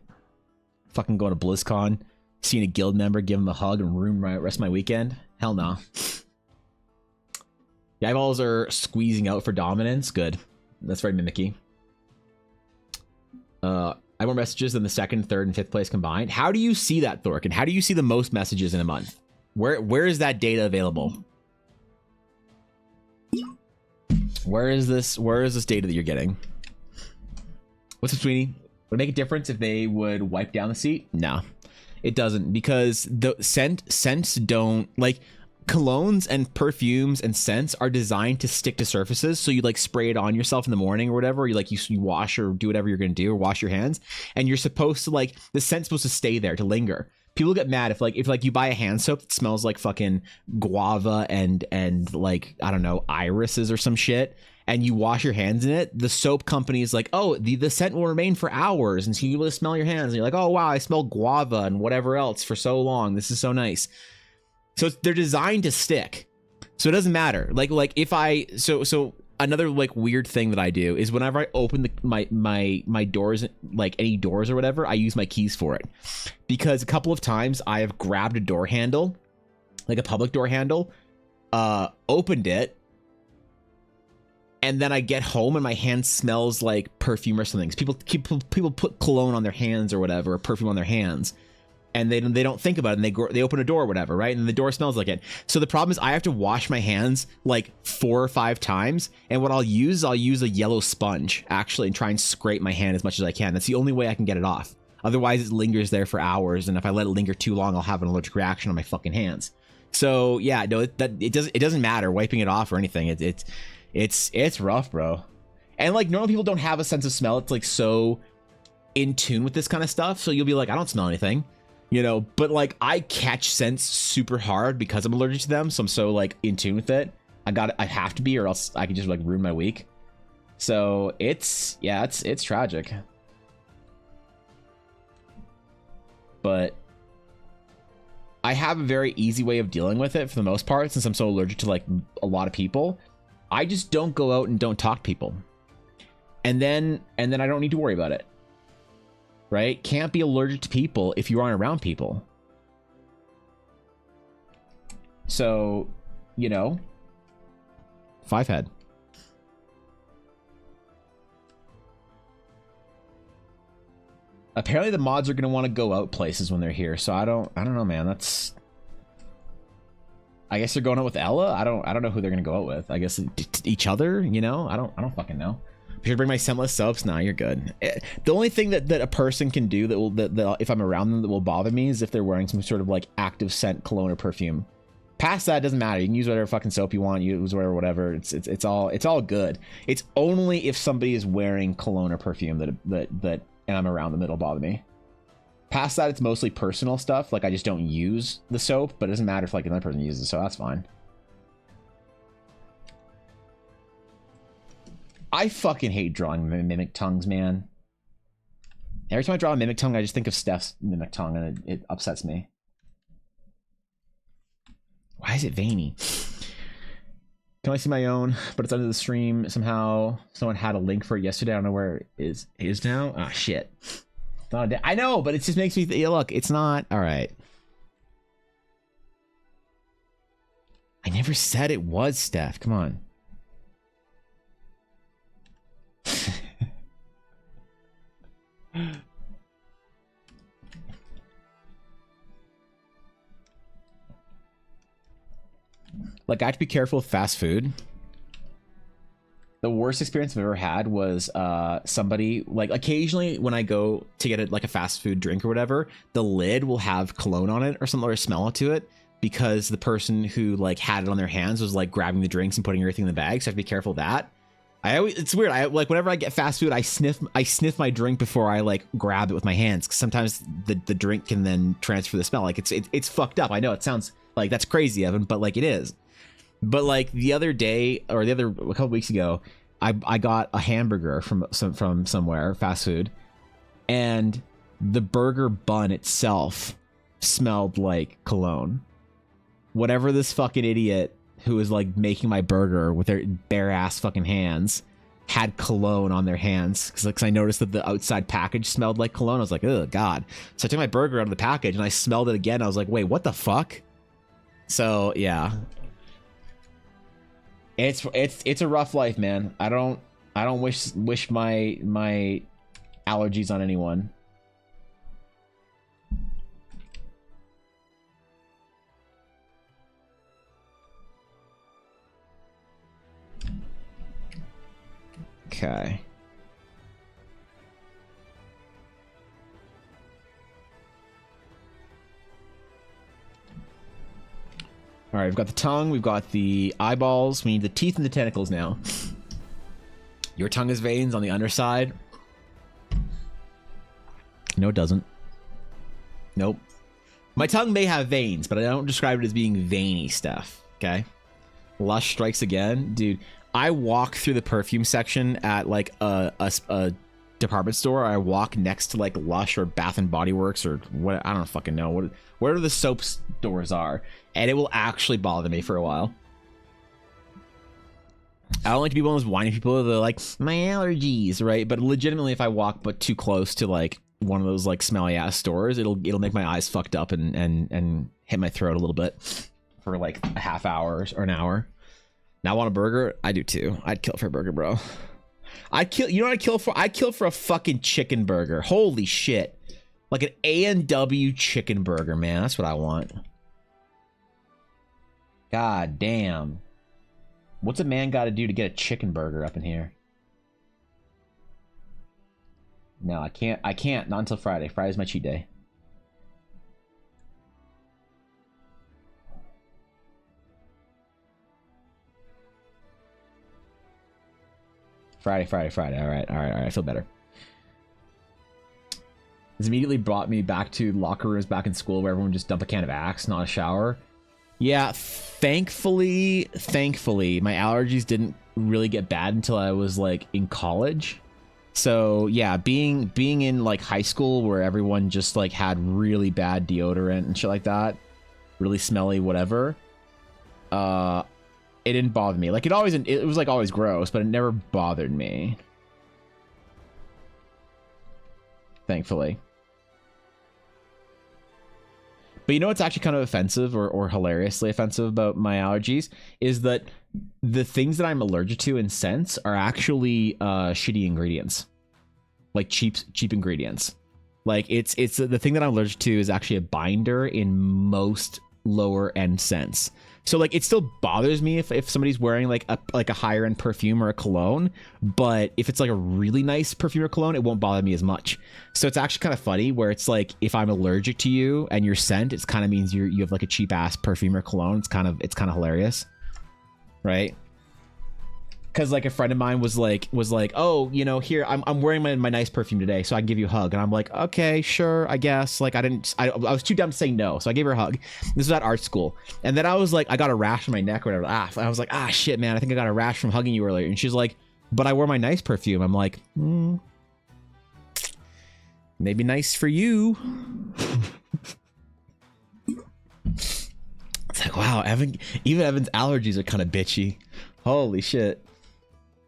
Fucking going to BlizzCon, seeing a guild member, give him a hug, and ruin my rest of my weekend. Hell no. The eyeballs are squeezing out for dominance. Good. That's very mimicky. I have more messages than the second, third, and fifth place combined. How do you see that, Thorkin? How do you see the most messages in a month? Where is that data available? Where is this data that you're getting? What's up, Sweeney? Would it make a difference if they would wipe down the seat? No, it doesn't, because the scents don't, like, colognes and perfumes and scents are designed to stick to surfaces. So you like spray it on yourself in the morning or whatever. You like you wash or do whatever you're gonna do or wash your hands, and you're supposed to like the scent's supposed to stay there to linger. People get mad if you buy a hand soap that smells like fucking guava and like, I don't know, irises or some shit, and you wash your hands in it. The soap company is like, oh, the scent will remain for hours, and so you will smell your hands, and you're like, oh wow, I smell guava and whatever else for so long. This is so nice. So they're designed to stick. So it doesn't matter. Like if I so another like weird thing that I do is whenever I open my doors, like any doors or whatever, I use my keys for it. Because a couple of times I have grabbed a door handle, like a public door handle, opened it, and then I get home and my hand smells like perfume or something. People put cologne on their hands or whatever, or perfume on their hands, and they don't think about it, and they open a door or whatever, right? And the door smells like it. So the problem is I have to wash my hands like 4 or 5 times, and what I'll use a yellow sponge actually and try and scrape my hand as much as I can. That's the only way I can get it off. Otherwise it lingers there for hours, and if I let it linger too long, I'll have an allergic reaction on my fucking hands. So yeah, no, it doesn't matter wiping it off or anything. It's rough, bro. And like normal people don't have a sense of smell. It's like so in tune with this kind of stuff. So you'll be like, I don't smell anything. You know, but like I catch scents super hard because I'm allergic to them, so I'm so like in tune with it. I have to be, or else I could just like ruin my week. So it's tragic. But I have a very easy way of dealing with it for the most part, since I'm so allergic to like a lot of people. I just don't go out and don't talk to people, and then I don't need to worry about it. Right? Can't be allergic to people if you aren't around people. So, you know, 5 head. Apparently the mods are going to want to go out places when they're here. So I don't know, man. I guess they're going out with Ella. I don't know who they're going to go out with. I guess each other, you know? I don't fucking know. Should I bring my scentless soaps? Nah, you're good. The only thing that a person can do that if I'm around them that will bother me is if they're wearing some sort of like active scent cologne or perfume. Past that, it doesn't matter. You can use whatever fucking soap you want. Use whatever. It's all good. It's only if somebody is wearing cologne or perfume that and I'm around them, it'll bother me. Past that, it's mostly personal stuff. Like I just don't use the soap, but it doesn't matter if like another person uses it, so that's fine. I fucking hate drawing mimic tongues, man. Every time I draw a mimic tongue, I just think of Steph's mimic tongue, and it upsets me. Why is it veiny? Can I see my own? But it's under the stream somehow. Someone had a link for it yesterday. I don't know where it is now. Ah, shit. I know, but it just makes me look. It's not all right. I never said it was Steph. Come on. Like I have to be careful with fast food. The worst experience I've ever had was somebody, like, occasionally when I go to get like a fast food drink or whatever, the lid will have cologne on it or something, or a smell to it, because the person who like had it on their hands was like grabbing the drinks and putting everything in the bag. So I have to be careful of that. It's weird. I like, whenever I get fast food, I sniff my drink before I like grab it with my hands, because sometimes the drink can then transfer the smell. Like it's fucked up. I know it sounds like that's crazy, Evan, but like it is. But like the other day, or a couple weeks ago, I got a hamburger from somewhere, fast food, and the burger bun itself smelled like cologne. Whatever this fucking idiot who was like making my burger with their bare ass fucking hands had cologne on their hands, because I noticed that the outside package smelled like cologne. I was like, oh god. So I took my burger out of the package and I smelled it again. I was like, wait, what the fuck? So yeah, it's a rough life, man. I don't wish my allergies on anyone. Okay. All right, we've got the tongue, we've got the eyeballs, we need the teeth and the tentacles now. Your tongue has veins on the underside. No, it doesn't. Nope. My tongue may have veins, but I don't describe it as being veiny stuff, okay? Lush strikes again. Dude, I walk through the perfume section at like a department store. I walk next to like Lush or Bath and Body Works or what, I don't fucking know, where the soap stores are, and it will actually bother me for a while. I don't like to be one of those whiny people that are like, my allergies, right? But legitimately, if I walk but too close to like one of those like smelly ass stores, it'll make my eyes fucked up and hit my throat a little bit for like a half hour or an hour. Now I want a burger? I do too. I'd kill for a burger, bro. You know what I'd kill for? I'd kill for a fucking chicken burger. Holy shit. Like an A&W chicken burger, man. That's what I want. God damn. What's a man got to do to get a chicken burger up in here? No, I can't. Not until Friday. Friday's my cheat day. Friday. All right. I feel better. This immediately brought me back to locker rooms back in school where everyone just dumped a can of Axe, not a shower. Yeah, thankfully, my allergies didn't really get bad until I was like in college. So yeah, being in like high school where everyone just like had really bad deodorant and shit like that, really smelly, whatever. It didn't bother me. Like it was like always gross, but it never bothered me. Thankfully. But you know what's actually kind of offensive or hilariously offensive about my allergies is that the things that I'm allergic to in scents are actually shitty ingredients. Like cheap ingredients. Like it's the thing that I'm allergic to is actually a binder in most lower end scents. So like it still bothers me if somebody's wearing like a higher end perfume or a cologne, but if it's like a really nice perfume or cologne, it won't bother me as much. So it's actually kind of funny where it's like if I'm allergic to you and your scent, it kind of means you have like a cheap ass perfume or cologne. It's kind of hilarious, right? Because like a friend of mine was like, oh, you know, here I'm wearing my nice perfume today, so I can give you a hug. And I'm like, okay, sure, I guess. Like I was too dumb to say no, so I gave her a hug. This was at art school, and then I was like, I got a rash on my neck or whatever. I was like, shit, man, I think I got a rash from hugging you earlier. And she's like, but I wore my nice perfume. I'm like, maybe nice for you. It's like, wow, even Evan's allergies are kind of bitchy. Holy shit.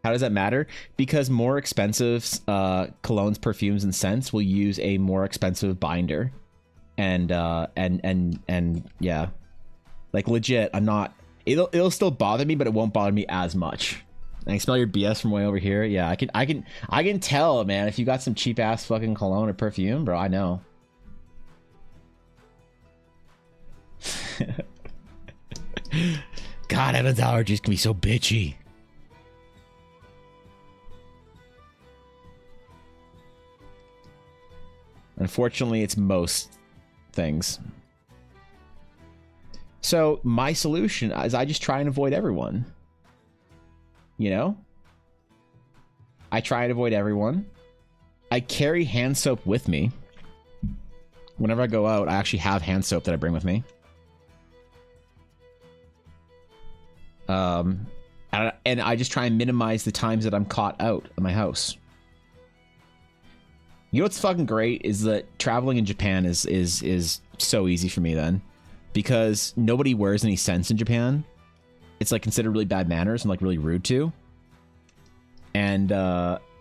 How does that matter? Because more expensive colognes, perfumes, and scents will use a more expensive binder, and yeah, like legit. I'm not. It'll still bother me, but it won't bother me as much. I can smell your BS from way over here. Yeah, I can tell, man. If you got some cheap ass fucking cologne or perfume, bro, I know. God, Evan's allergies can be so bitchy. Unfortunately, it's most things. So my solution is I just try and avoid everyone. You know? I try and avoid everyone. I carry hand soap with me. Whenever I go out, I actually have hand soap that I bring with me. And I just try and minimize the times that I'm caught out of my house. You know what's fucking great is that traveling in Japan is so easy for me then, because nobody wears any scents in Japan. It's like considered really bad manners and like really rude to. And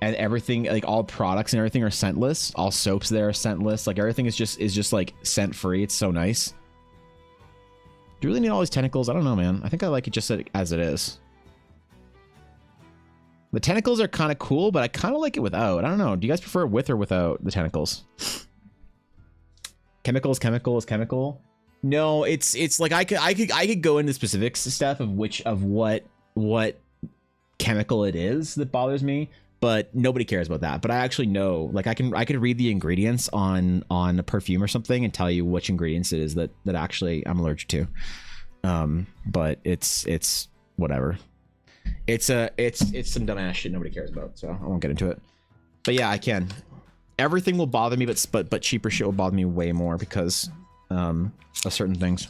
everything, like all products and everything are scentless. All soaps there are scentless. Like everything is just like scent free. It's so nice. Do you really need all these tentacles? I don't know, man. I think I like it just as it is. The tentacles are kind of cool, but I kind of like it without. I don't know. Do you guys prefer with or without the tentacles? Chemical is chemical. No, it's like I could go into specifics stuff of what chemical it is that bothers me, but nobody cares about that. But I actually know, like I could read the ingredients on a perfume or something and tell you which ingredients it is that actually I'm allergic to. But it's whatever. It's some dumbass shit nobody cares about, so I won't get into it. But yeah, I can. Everything will bother me, but cheaper shit will bother me way more because of certain things.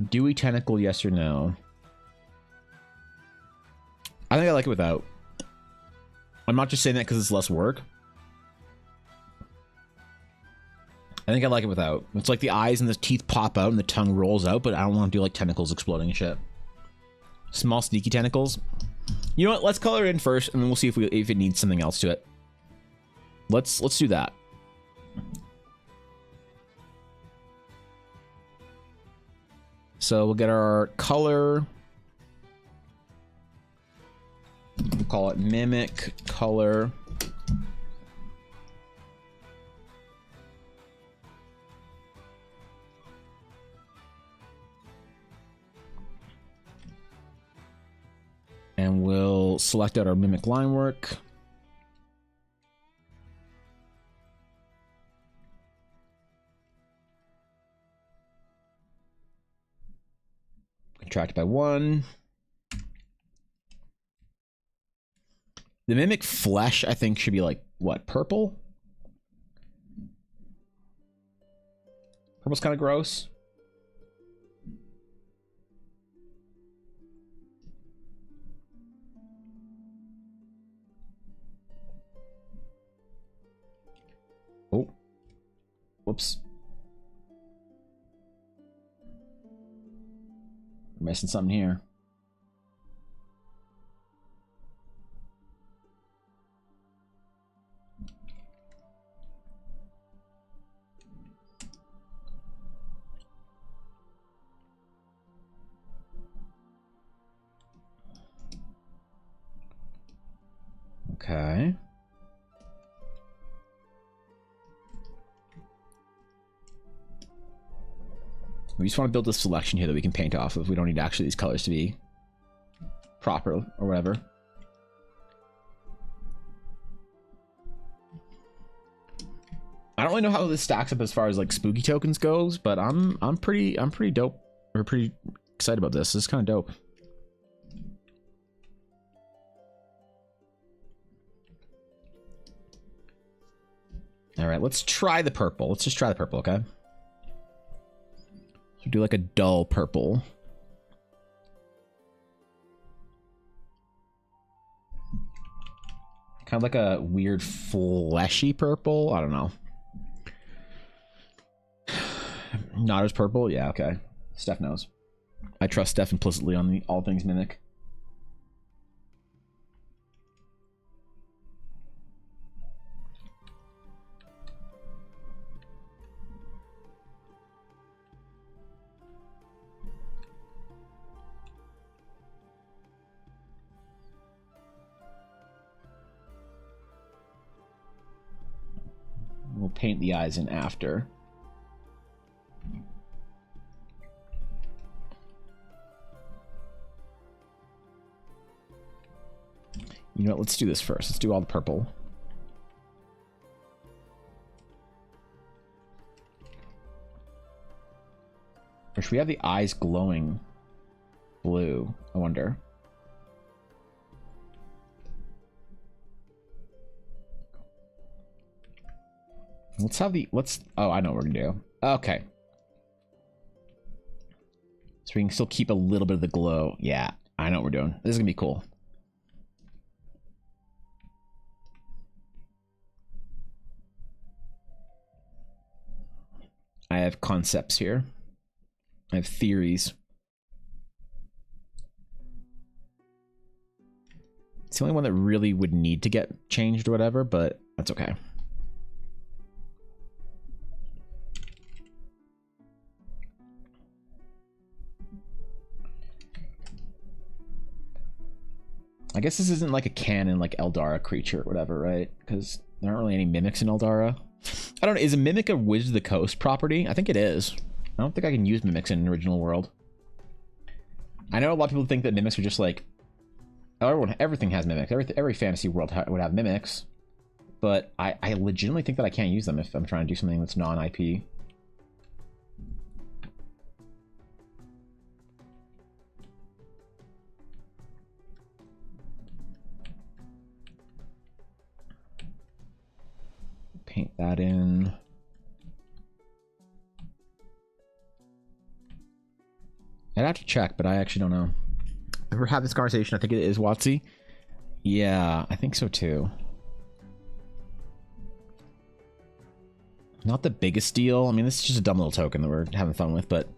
Dewy tentacle, yes or no? I think I like it without. I'm not just saying that because it's less work. I think I like it without. It's like the eyes and the teeth pop out and the tongue rolls out, but I don't want to do like tentacles exploding and shit. Small sneaky tentacles. You know what? Let's color it in first, and then we'll see if it needs something else to it. Let's do that. So we'll get our color. We'll call it mimic color. And we'll select out our mimic line work. Contract by 1. The mimic flesh, I think, should be like, what, purple? Purple's kind of gross. Oh. Whoops. We're missing something here. Okay. We just want to build a selection here that we can paint off of. We don't need actually these colors to be proper or whatever. I don't really know how this stacks up as far as like spooky tokens goes, but I'm pretty dope. We're pretty excited about this. This is kind of dope. All right, let's try the purple. Let's just try the purple, okay? So do like a dull purple. Kind of like a weird fleshy purple. I don't know. Not as purple? Yeah, okay. Steph knows. I trust Steph implicitly on the all things mimic. We'll paint the eyes in after. You know what? Let's do this first. Let's do all the purple. Or should we have the eyes glowing blue? I wonder. Let's have the... Oh, I know what we're gonna do. Okay. So we can still keep a little bit of the glow. Yeah, I know what we're doing. This is gonna be cool. I have concepts here. I have theories. It's the only one that really would need to get changed or whatever, but that's okay. I guess this isn't like a canon like Eldara creature or whatever, right? Because there aren't really any mimics in Eldara. I don't know, is a mimic a Wizard of the Coast property? I think it is. I don't think I can use mimics in an original world. I know a lot of people think that mimics are just like... Everything has mimics. Every fantasy world would have mimics. But I legitimately think that I can't use them if I'm trying to do something that's non-IP. Paint that in. I'd have to check, but I actually don't know. If we're having this conversation, I think it is WotC. Yeah, I think so too. Not the biggest deal. I mean, this is just a dumb little token that we're having fun with, but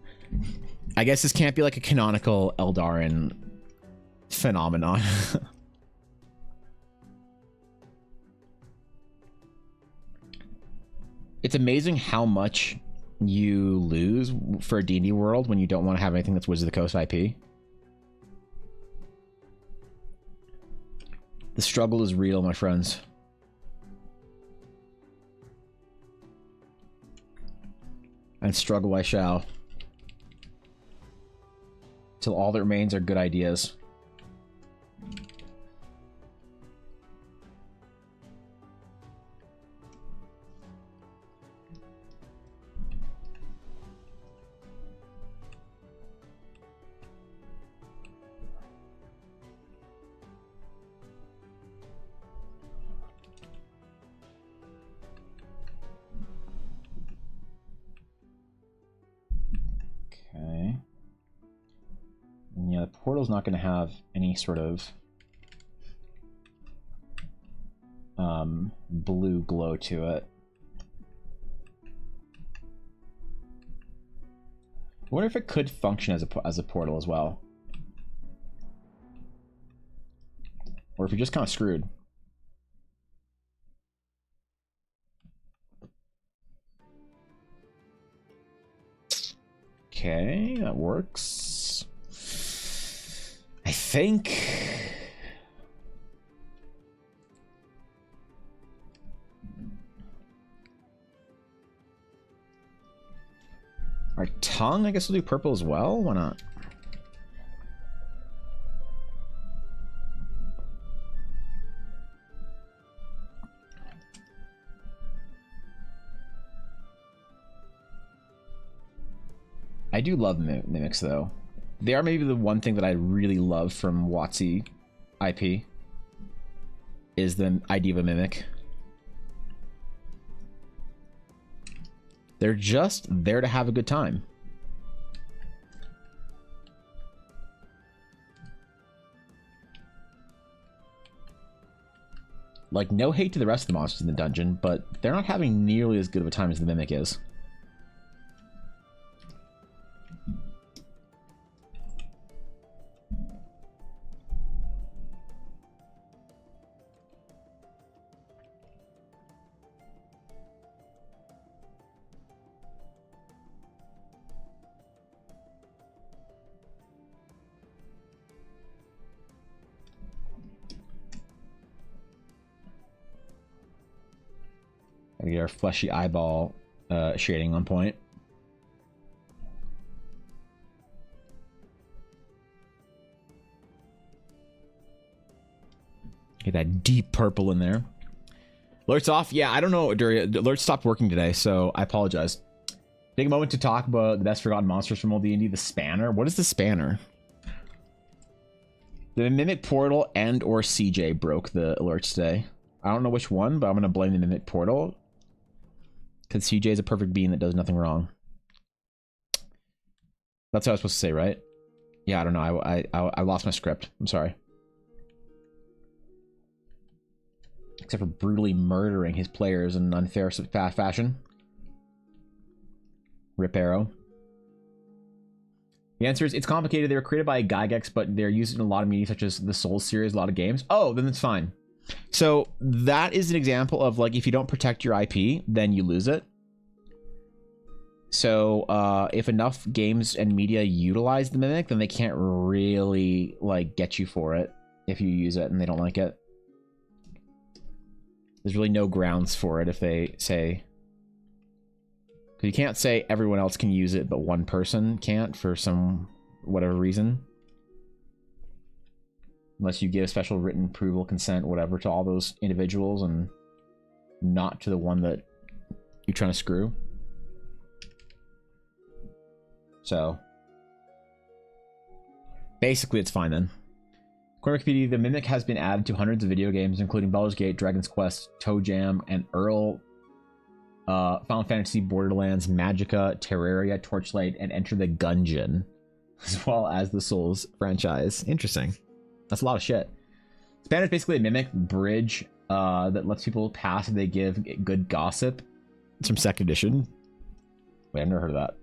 I guess this can't be like a canonical Eldarin phenomenon. It's amazing how much you lose for a D&D world when you don't want to have anything that's Wizard of the Coast IP. The struggle is real, my friends. And struggle I shall. Till all that remains are good ideas. Okay. And yeah, the portal's not going to have any sort of blue glow to it. I wonder if it could function as a portal as well. Or if you're just kind of screwed. Okay, that works. I think... Our tongue, I guess we'll do purple as well. Why not? I do love mimics, though. They are maybe the one thing that I really love from WotC IP is the idea of a mimic. They're just there to have a good time. Like, no hate to the rest of the monsters in the dungeon, but they're not having nearly as good of a time as the mimic is. We get our fleshy eyeball shading on point. Get that deep purple in there. Alerts off. Yeah, I don't know. Alerts stopped working today, so I apologize. Take a moment to talk about the best forgotten monsters from old D&D. The Spanner. What is the Spanner? The Mimic Portal and or CJ broke the alerts today. I don't know which one, but I'm going to blame the Mimic Portal. Because CJ is a perfect being that does nothing wrong. That's what I was supposed to say, right? Yeah, I don't know. I lost my script. I'm sorry. Except for brutally murdering his players in an unfair fashion. Rip Arrow. The answer is, it's complicated. They were created by Gygax, but they're used in a lot of media, such as the Souls series, a lot of games. Oh, then it's fine. So that is an example of, like, if you don't protect your IP, then you lose it. So if enough games and media utilize the Mimic, then they can't really, like, get you for it if you use it and they don't like it. There's really no grounds for it if they say... Because you can't say everyone else can use it, but one person can't for some whatever reason. Unless you give special written approval, consent, whatever, to all those individuals and not to the one that you're trying to screw. So basically it's fine then. Wikipedia, the Mimic has been added to hundreds of video games, including Baldur's Gate, Dragon's Quest, Toe Jam, and Earl, Final Fantasy, Borderlands, Magicka, Terraria, Torchlight, and Enter the Gungeon, as well as the Souls franchise. Interesting. That's a lot of shit. Spanner is basically a Mimic bridge that lets people pass if they give good gossip. It's from 2nd edition. Wait, I've never heard of that.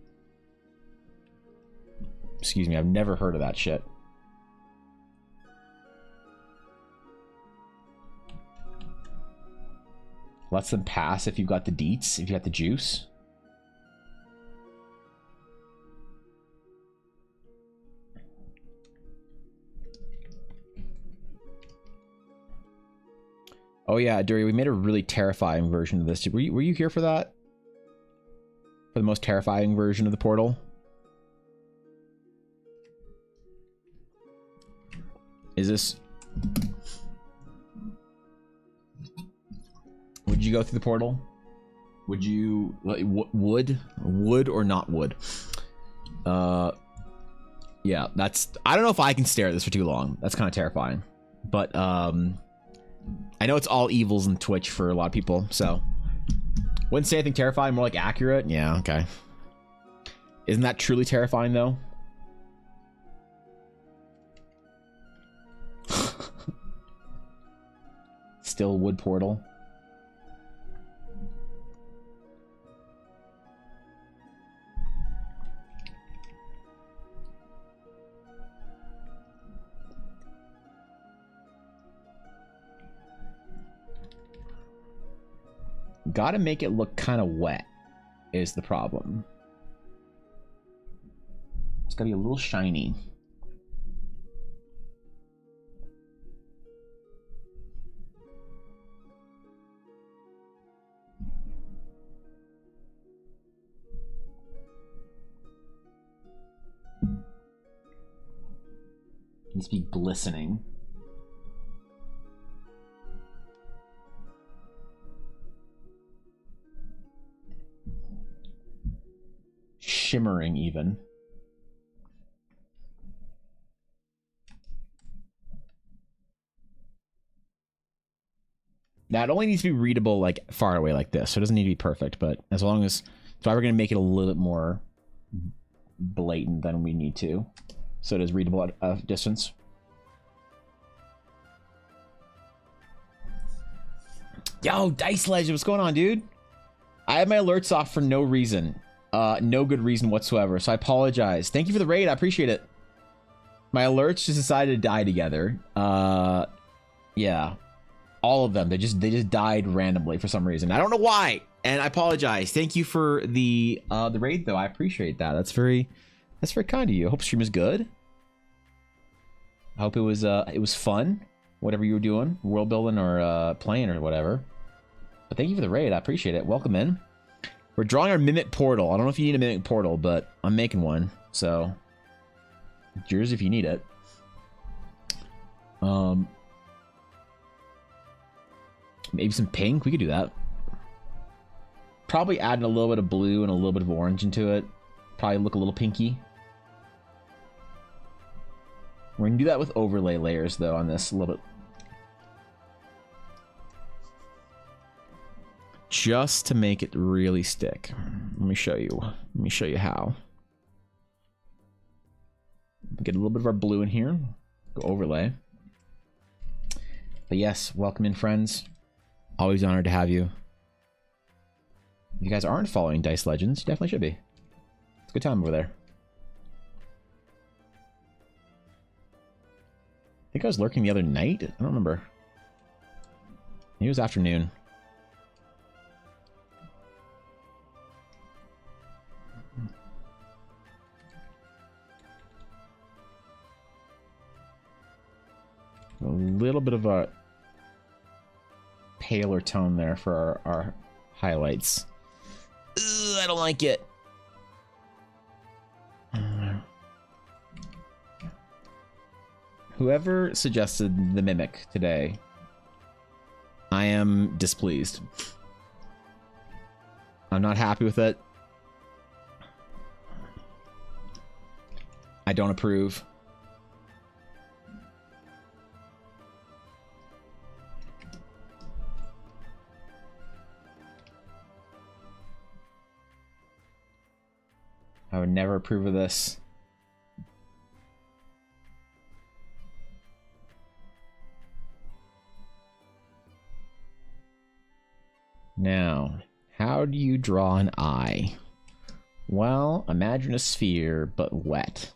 Excuse me, I've never heard of that shit. Lets them pass if you've got the deets, if you got the juice. Oh yeah, Dury, we made a really terrifying version of this. Were you here for that? For the most terrifying version of the portal? Is this... Would you go through the portal? Would you... Would or not would? Yeah, that's... I don't know if I can stare at this for too long. That's kind of terrifying. But, I know it's all evils in Twitch for a lot of people, so... Wouldn't say anything terrifying, more like accurate? Yeah, okay. Isn't that truly terrifying, though? Still wood portal. Gotta make it look kind of wet is the problem. It's gotta be a little shiny. It needs to be glistening. Shimmering even. That only needs to be readable like far away like this, so it doesn't need to be perfect, but as long as if I were going to make it a little bit more blatant than we need to, so it is readable at a distance. Yo, Dice Legend, what's going on, dude? I have my alerts off for no reason. No good reason whatsoever, so I apologize. Thank you for the raid, I appreciate it. My alerts just decided to die together. Yeah. All of them. They just died randomly for some reason. I don't know why, and I apologize. Thank you for the raid though. I appreciate that. That's very kind of you. I hope stream is good. I hope it was fun. Whatever you were doing, world building or playing or whatever. But thank you for the raid. I appreciate it. Welcome in. We're drawing our Mimic Portal. I don't know if you need a Mimic Portal, but I'm making one. So, it's yours if you need it. Maybe some pink. We could do that. Probably adding a little bit of blue and a little bit of orange into it. Probably look a little pinky. We're gonna do that with overlay layers though on this a little bit. Just to make it really stick. Let me show you. Let me show you how. Get a little bit of our blue in here. Go overlay. But yes, welcome in, friends. Always honored to have you. If you guys aren't following Dice Legends, you definitely should be. It's a good time over there. I think I was lurking the other night. I don't remember. Maybe it was afternoon. A little bit of a paler tone there for our highlights. Ugh, I don't like it. Whoever suggested the Mimic today, I am displeased. I'm not happy with it. I don't approve. I would never approve of this. Now, how do you draw an eye? Well, imagine a sphere, but wet.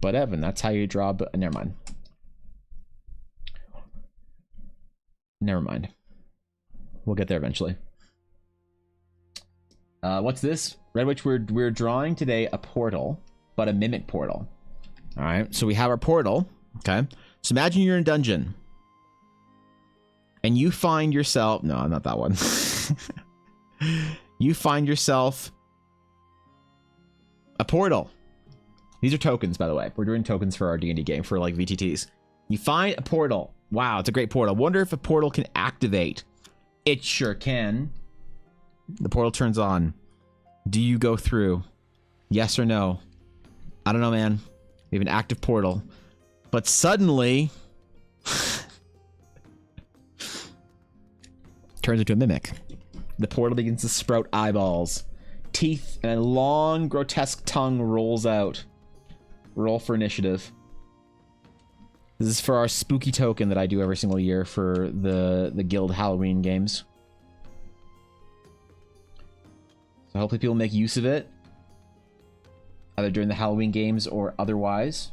But Evan, that's how you draw, but never mind. Never mind. We'll get there eventually. What's this? Red Witch, we're drawing today a portal, but a mimic portal. All right, so we have our portal, okay? So imagine you're in a dungeon, and you find yourself... No, not that one. You find yourself a portal. These are tokens, by the way. We're doing tokens for our D&D game, for like VTTs. You find a portal. Wow, it's a great portal. Wonder if a portal can activate. It sure can. The portal turns on. Do you go through? Yes or no? I don't know, man. We have an active portal. But suddenly... turns into a mimic. The portal begins to sprout eyeballs. Teeth and a long, grotesque tongue rolls out. Roll for initiative. This is for our spooky token that I do every single year for the guild Halloween games. So hopefully people make use of it, either during the Halloween games or otherwise.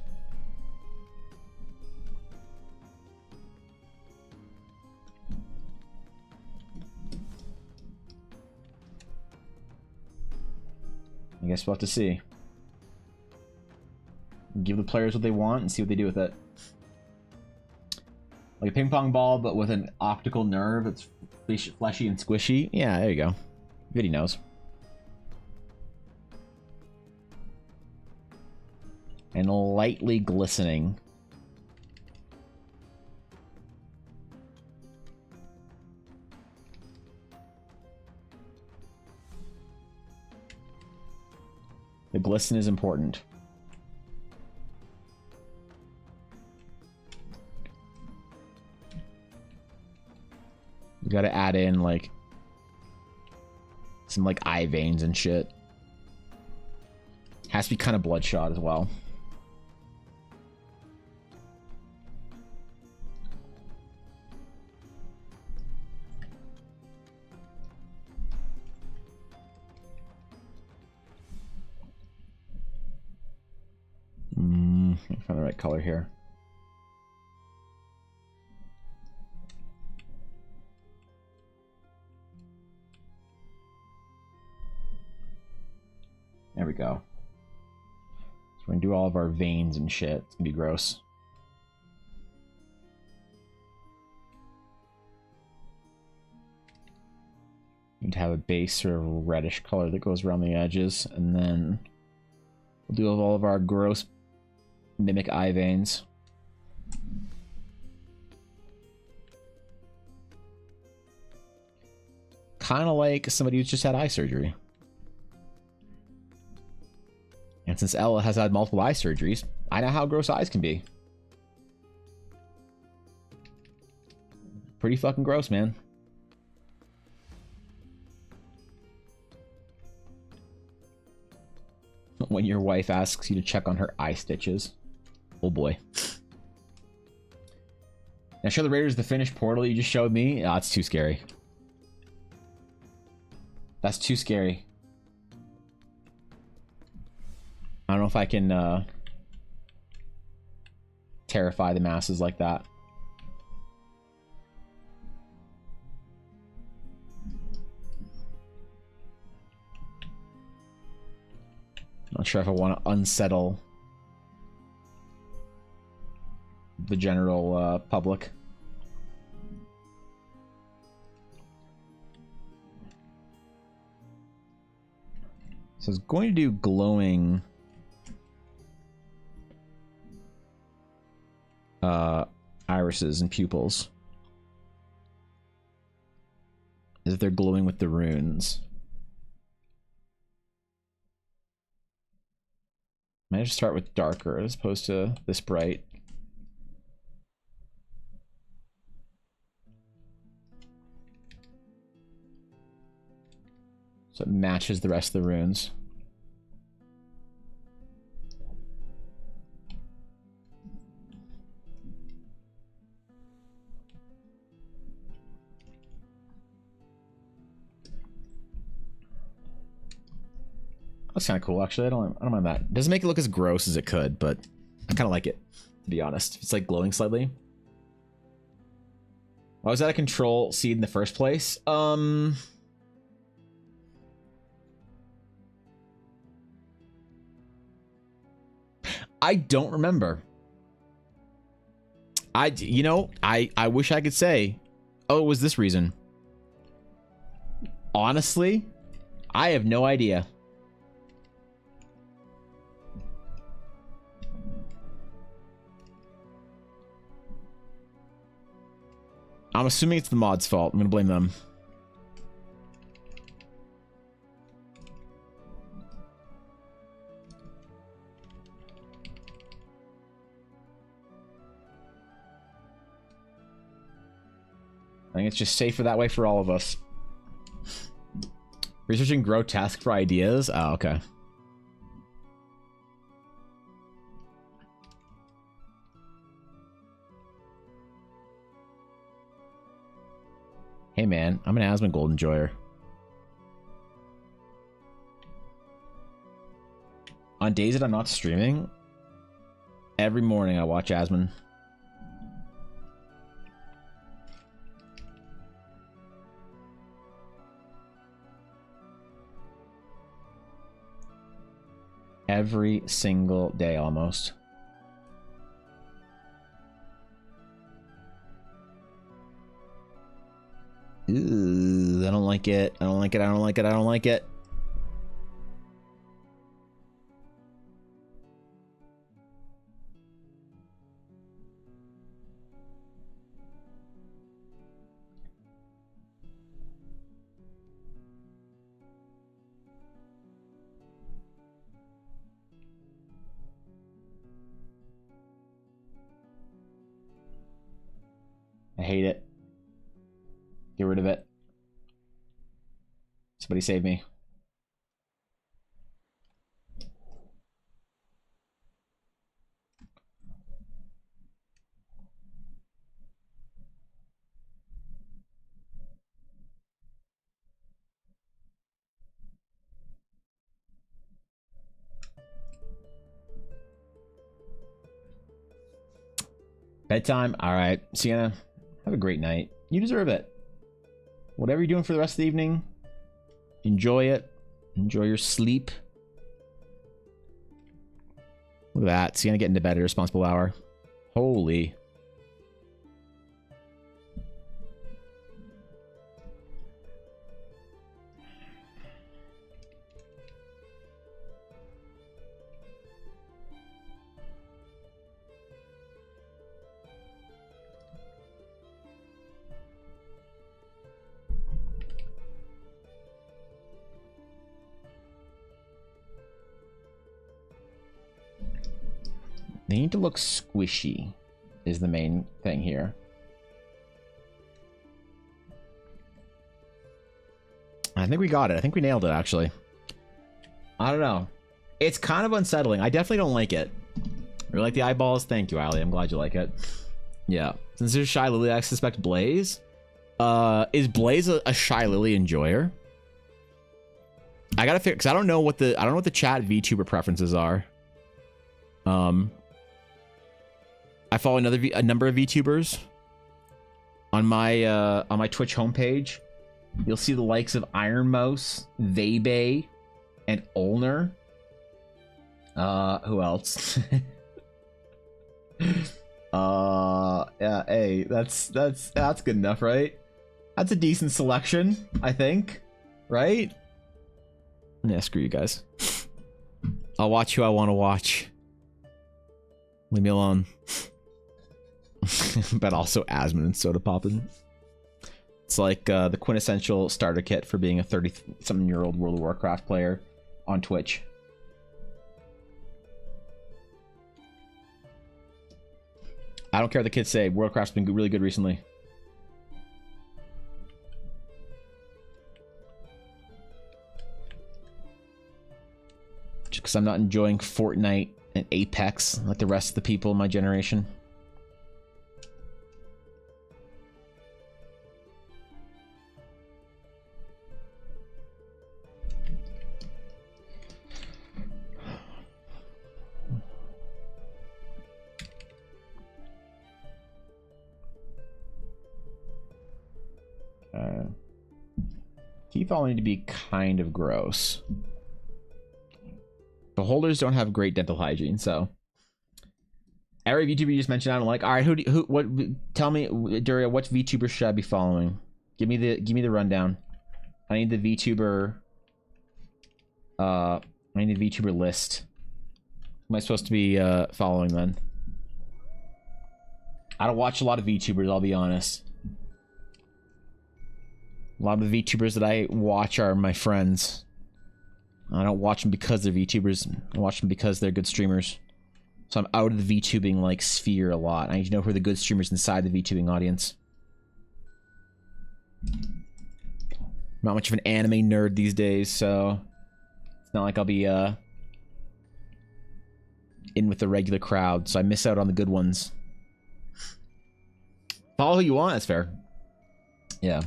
I guess we'll have to see. Give the players what they want and see what they do with it. Like a ping pong ball, but with an optical nerve. It's fleshy and squishy. Yeah, there you go. Good, he knows. And lightly glistening. The glisten is important. You gotta add in like some like eye veins and shit. Has to be kind of bloodshot as well. Let me find the right color here. There we go. So we're gonna do all of our veins and shit. It's gonna be gross. Need to have a base sort of reddish color that goes around the edges, and then we'll do all of our gross Mimic eye veins. Kind of like somebody who's just had eye surgery. And since Ella has had multiple eye surgeries, I know how gross eyes can be. Pretty fucking gross, man. When your wife asks you to check on her eye stitches. Oh boy. Now show the Raiders the finished portal you just showed me. Oh, it's too scary. That's too scary. I don't know if I can terrify the masses like that. Not sure if I want to unsettle the general public. So it's going to do glowing irises and pupils. As if they're glowing with the runes. Might just start with darker as opposed to this bright. So it matches the rest of the runes. That's kind of cool, actually. I don't mind that. It doesn't make it look as gross as it could, but I kind of like it, to be honest. It's like glowing slightly. Why was that a control seed in the first place? I don't remember. You know, I wish I could say, oh, it was this reason. Honestly, I have no idea. I'm assuming it's the mod's fault. I'm gonna blame them. I think it's just safer that way for all of us. Researching grotesque for ideas? Oh, okay. Hey man, I'm an Asmon Gold enjoyer. On days that I'm not streaming, every morning I watch Asmon. Every single day almost. Ooh, I don't like it. I don't like it. I don't like it. I don't like it. I hate it. Get rid of it. Somebody save me. Bedtime? Alright. Sienna, have a great night. You deserve it. Whatever you're doing for the rest of the evening, enjoy it. Enjoy your sleep. Look at that. Sienna getting to bed at a responsible hour. Holy. They need to look squishy is the main thing here. I think we got it. I think we nailed it, actually. I don't know. It's kind of unsettling. I definitely don't like it. You like the eyeballs? Thank you, Ali. I'm glad you like it. Yeah. Since there's Shy Lily, I suspect Blaze. Is Blaze a Shy Lily enjoyer? I gotta figure, because I don't know what the chat VTuber preferences are. I follow a number of VTubers on my Twitch homepage. You'll see the likes of Iron Mouse, Vebe, and Olner. Who else? Yeah, hey, that's good enough, right? That's a decent selection, I think, right? Yeah, screw you guys. I'll watch who I want to watch. Leave me alone. But also Asmon and Soda Poppin'. It's like the quintessential starter kit for being a 30-something-year-old World of Warcraft player on Twitch. I don't care what the kids say. World of Warcraft's been really good recently. Just because I'm not enjoying Fortnite and Apex like the rest of the people in my generation. Teeth all need to be kind of gross. Beholders don't have great dental hygiene, so every VTuber you just mentioned, I don't like. All right, tell me, Duria, what VTuber should I be following? Give me the rundown. I need the VTuber. I need the VTuber list. Who am I supposed to be following then? I don't watch a lot of VTubers, I'll be honest. A lot of the VTubers that I watch are my friends. I don't watch them because they're VTubers. I watch them because they're good streamers. So I'm out of the VTubing like sphere a lot. I need to know who are the good streamers inside the VTubing audience. Not much of an anime nerd these days, so it's not like I'll be in with the regular crowd, so I miss out on the good ones. Follow who you want, that's fair. Yeah.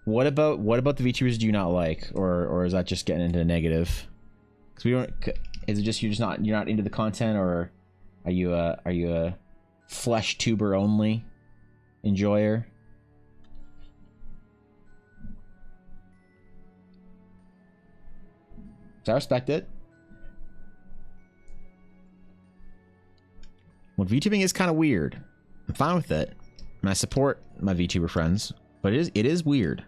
What about the VTubers do you not like, or is that just getting into negative? Because we don't. Is it just you're not into the content, or are you a flesh tuber only enjoyer? So I respect it. Well, VTubing is kind of weird. I'm fine with it, and I support my VTuber friends, but it is weird.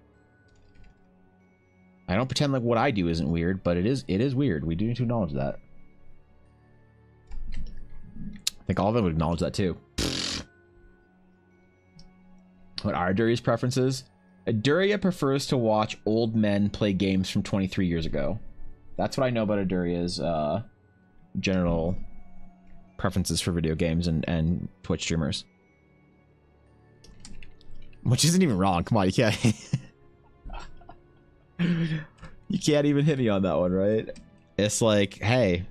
I don't pretend like what I do isn't weird, but it is weird. We do need to acknowledge that. I think all of them would acknowledge that too. What are Duria's preferences? Aduria prefers to watch old men play games from 23 years ago. That's what I know about Aduria's general preferences for video games and Twitch streamers. Which isn't even wrong. Come on, you can't. You can't even hit me on that one, right? It's like, hey,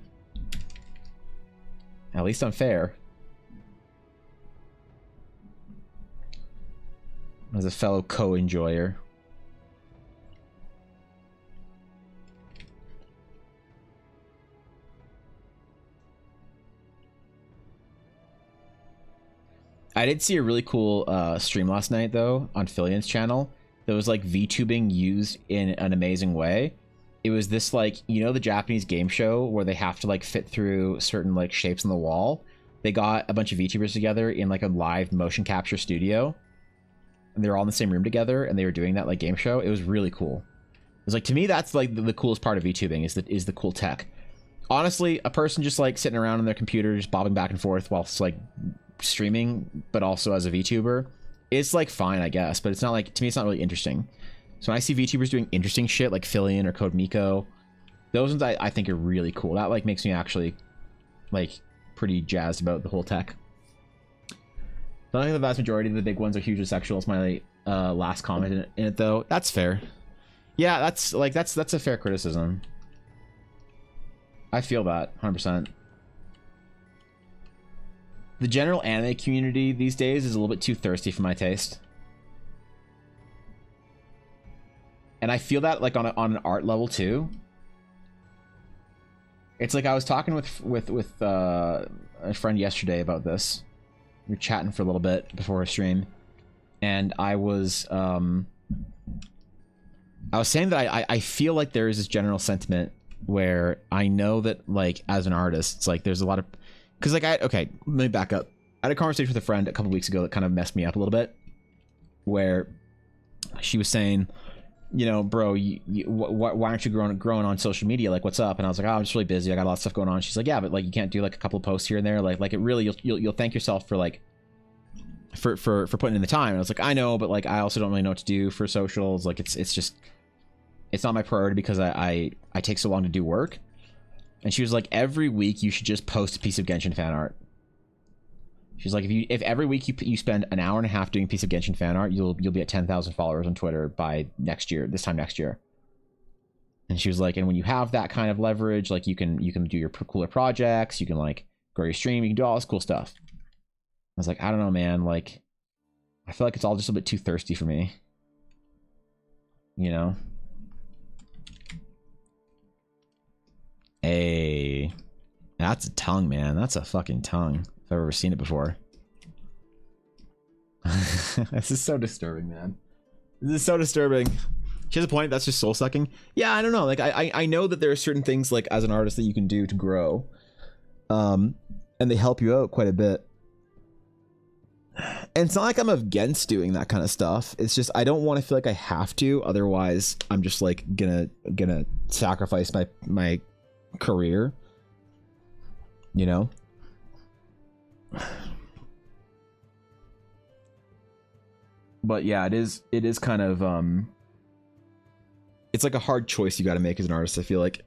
at least I'm fair. As a fellow co-enjoyer. I did see a really cool stream last night, though, on Filian's channel. That was like VTubing used in an amazing way. It was this like, you know, the Japanese game show where they have to like fit through certain like shapes on the wall. They got a bunch of VTubers together in like a live motion capture studio. And they were all in the same room together and they were doing that like game show. It was really cool. It was like, to me, that's like the coolest part of VTubing is the cool tech. Honestly, a person just like sitting around on their computer, just bobbing back and forth whilst like streaming, but also as a VTuber, it's like fine, I guess, but it's not like, to me, it's not really interesting. So when I see VTubers doing interesting shit like Filian or Code Miko, Those ones I think are really cool. That like makes me actually like pretty jazzed about the whole tech. I think the vast majority of the big ones are hugely sexual. It's my last comment in it though. That's fair. Yeah, that's a fair criticism. I feel that 100%. The general anime community these days is a little bit too thirsty for my taste. And I feel that like on an art level too. It's like I was talking with a friend yesterday about this. We were chatting for a little bit before a stream, and I was saying that I feel like there is this general sentiment where I know that like as an artist, it's like there's a lot of, because like okay, let me back up. I had a conversation with a friend a couple weeks ago that kind of messed me up a little bit, where she was saying, you know, bro, why aren't you growing on social media? Like, what's up? And I was like, oh, I'm just really busy. I got a lot of stuff going on. She's like, yeah, but like, you can't do like a couple of posts here and there. Like it really, you'll thank yourself for like, for putting in the time. And I was like, I know, but like, I also don't really know what to do for socials. Like, it's just, it's not my priority because I take so long to do work. And she was like, every week you should just post a piece of Genshin fan art. She's like, if every week you spend an hour and a half doing a piece of Genshin fan art, you'll be at 10,000 followers on Twitter by next year, this time next year. And she was like, and when you have that kind of leverage, like you can do your cooler projects, you can like grow your stream, you can do all this cool stuff. I was like, I don't know, man. Like, I feel like it's all just a bit too thirsty for me. You know? Hey, that's a tongue, man. That's a fucking tongue. If I've ever seen it before. This is so disturbing, man. This is so disturbing. She has a point. That's just soul sucking. Yeah, I don't know. Like I know that there are certain things like as an artist that you can do to grow, and they help you out quite a bit. And it's not like I'm against doing that kind of stuff. It's just I don't want to feel like I have to. Otherwise, I'm just like gonna sacrifice my career. You know. But yeah, it is kind of it's like a hard choice you got to make as an artist, I feel like.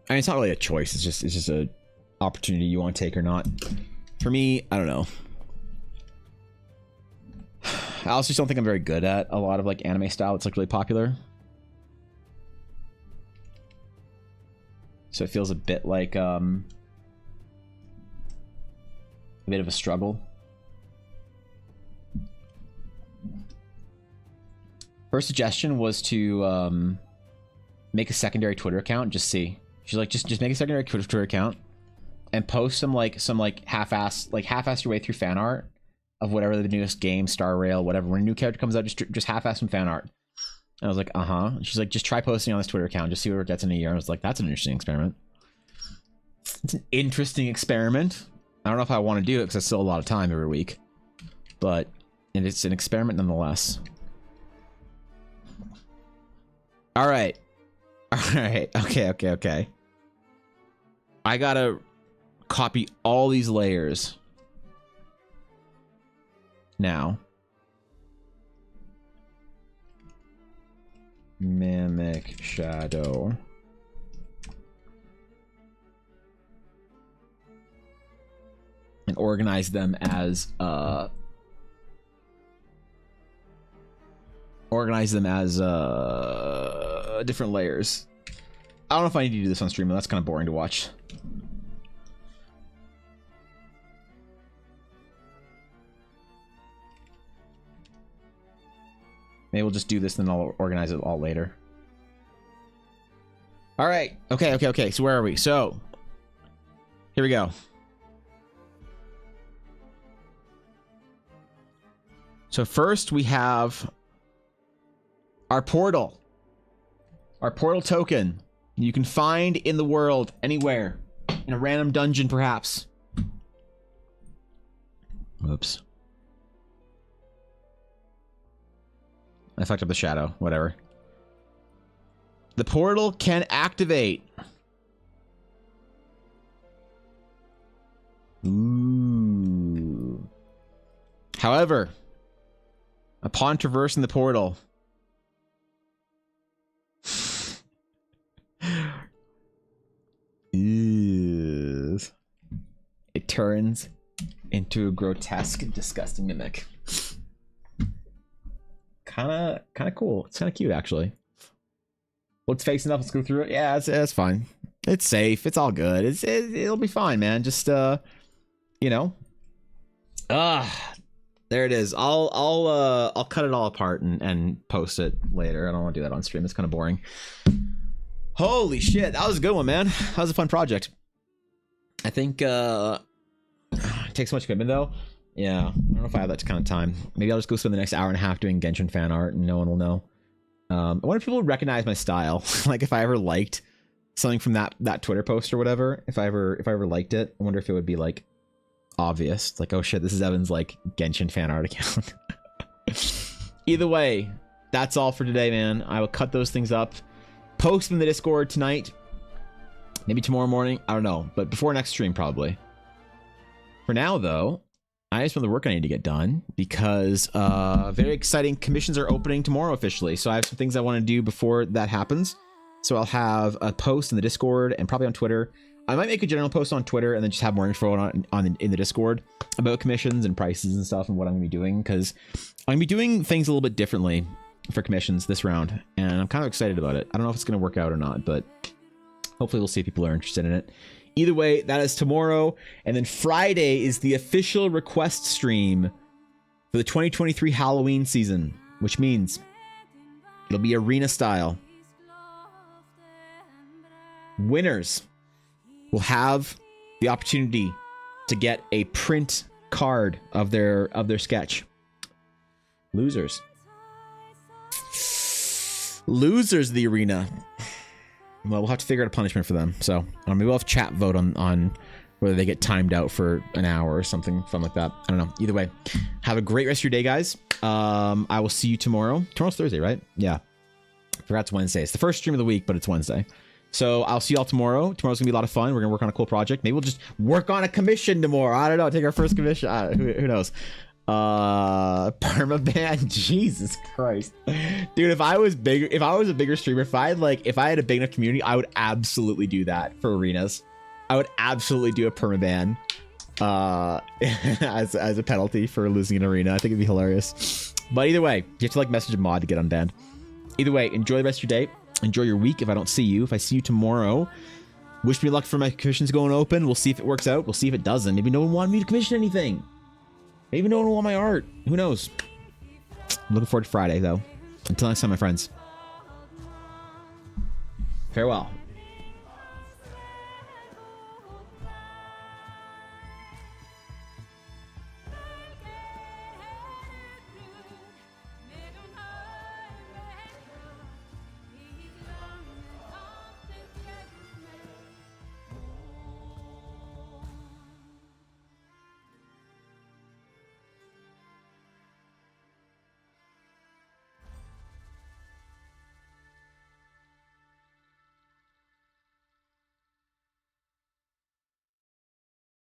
I mean, it's not really a choice, it's just a opportunity you want to take or not. For me, I don't know. I also just don't think I'm very good at a lot of like anime style that's like really popular. So it feels a bit like a bit of a struggle. Her suggestion was to make a secondary Twitter account and just see. She's like, just make a secondary Twitter account and post some half-ass your way through fan art of whatever the newest game, Star Rail, whatever. When a new character comes out, just half-ass some fan art. And I was like, uh-huh. She's like, just try posting on this Twitter account, just see where it gets in a year. I was like, that's an interesting experiment. It's an interesting experiment. I don't know if I want to do it because it's still a lot of time every week. But it's an experiment nonetheless. Alright. Alright. Okay. I gotta copy all these layers. Now. Mimic shadow. And organize them as different layers. I don't know if I need to do this on stream, but that's kind of boring to watch. Maybe we'll just do this, then I'll organize it all later. All right. Okay. So where are we? So here we go. So first we have our portal. Our portal token. You can find in the world anywhere. In a random dungeon, perhaps. Whoops. I fucked up the shadow. Whatever. The portal can activate. Ooh. However, Upon traversing the portal, it turns into a grotesque, disgusting mimic. Kind of cool. It's kind of cute, actually. Looks fake enough. Let's go through it. Yeah, it's fine. It's safe. It's all good. It'll be fine, man. Just you know. There it is. I'll cut it all apart and post it later. I don't want to do that on stream. It's kind of boring. Holy shit, that was a good one, man. That was a fun project. I think it takes so much commitment though. Yeah, I don't know if I have that kind of time. Maybe I'll just go spend the next hour and a half doing Genshin fan art and no one will know. I wonder if people would recognize my style. Like if I ever liked something from that Twitter post or whatever, if I ever liked it, I wonder if it would be like obvious. Like, oh shit, this is Evan's like Genshin fan art account. Either way, that's all for today, man. I will cut those things up, post them in the Discord tonight, maybe tomorrow morning, I don't know, but before next stream probably. For now though, I have some of the work I need to get done because very exciting commissions are opening tomorrow officially. So I have some things I want to do before that happens. So I'll have a post in the Discord and probably on Twitter. I might make a general post on Twitter and then just have more info in the Discord about commissions and prices and stuff and what I'm gonna be doing, because I'm gonna be doing things a little bit differently for commissions this round, and I'm kind of excited about it. I don't know if it's gonna work out or not, but hopefully we'll see if people are interested in it. Either way, that is tomorrow, and then Friday is the official request stream for the 2023 Halloween season, which means it'll be arena style. Winners will have the opportunity to get a print card of their sketch. Losers of the arena, well, we'll have to figure out a punishment for them. So maybe we'll have chat vote on whether they get timed out for an hour or something fun like that. I don't know. Either way, have a great rest of your day, guys. I will see you tomorrow. Tomorrow's Thursday, right? Yeah, I forgot it's Wednesday. It's the first stream of the week, but it's Wednesday. So I'll see y'all tomorrow. Tomorrow's gonna be a lot of fun. We're gonna work on a cool project. Maybe we'll just work on a commission tomorrow. I don't know. Take our first commission. Who knows? Permaban. Jesus Christ, dude. If I was a bigger streamer, if I had a big enough community, I would absolutely do that for arenas. I would absolutely do a permaban as a penalty for losing an arena. I think it'd be hilarious. But either way, you have to message a mod to get unbanned. Either way, enjoy the rest of your day. Enjoy your week. If I don't see you, if I see you tomorrow, wish me luck for my commissions going open. We'll see if it works out. We'll see if it doesn't. Maybe no one wanted me to commission anything. Maybe no one will want my art. Who knows? I'm looking forward to Friday, though. Until next time, my friends. Farewell.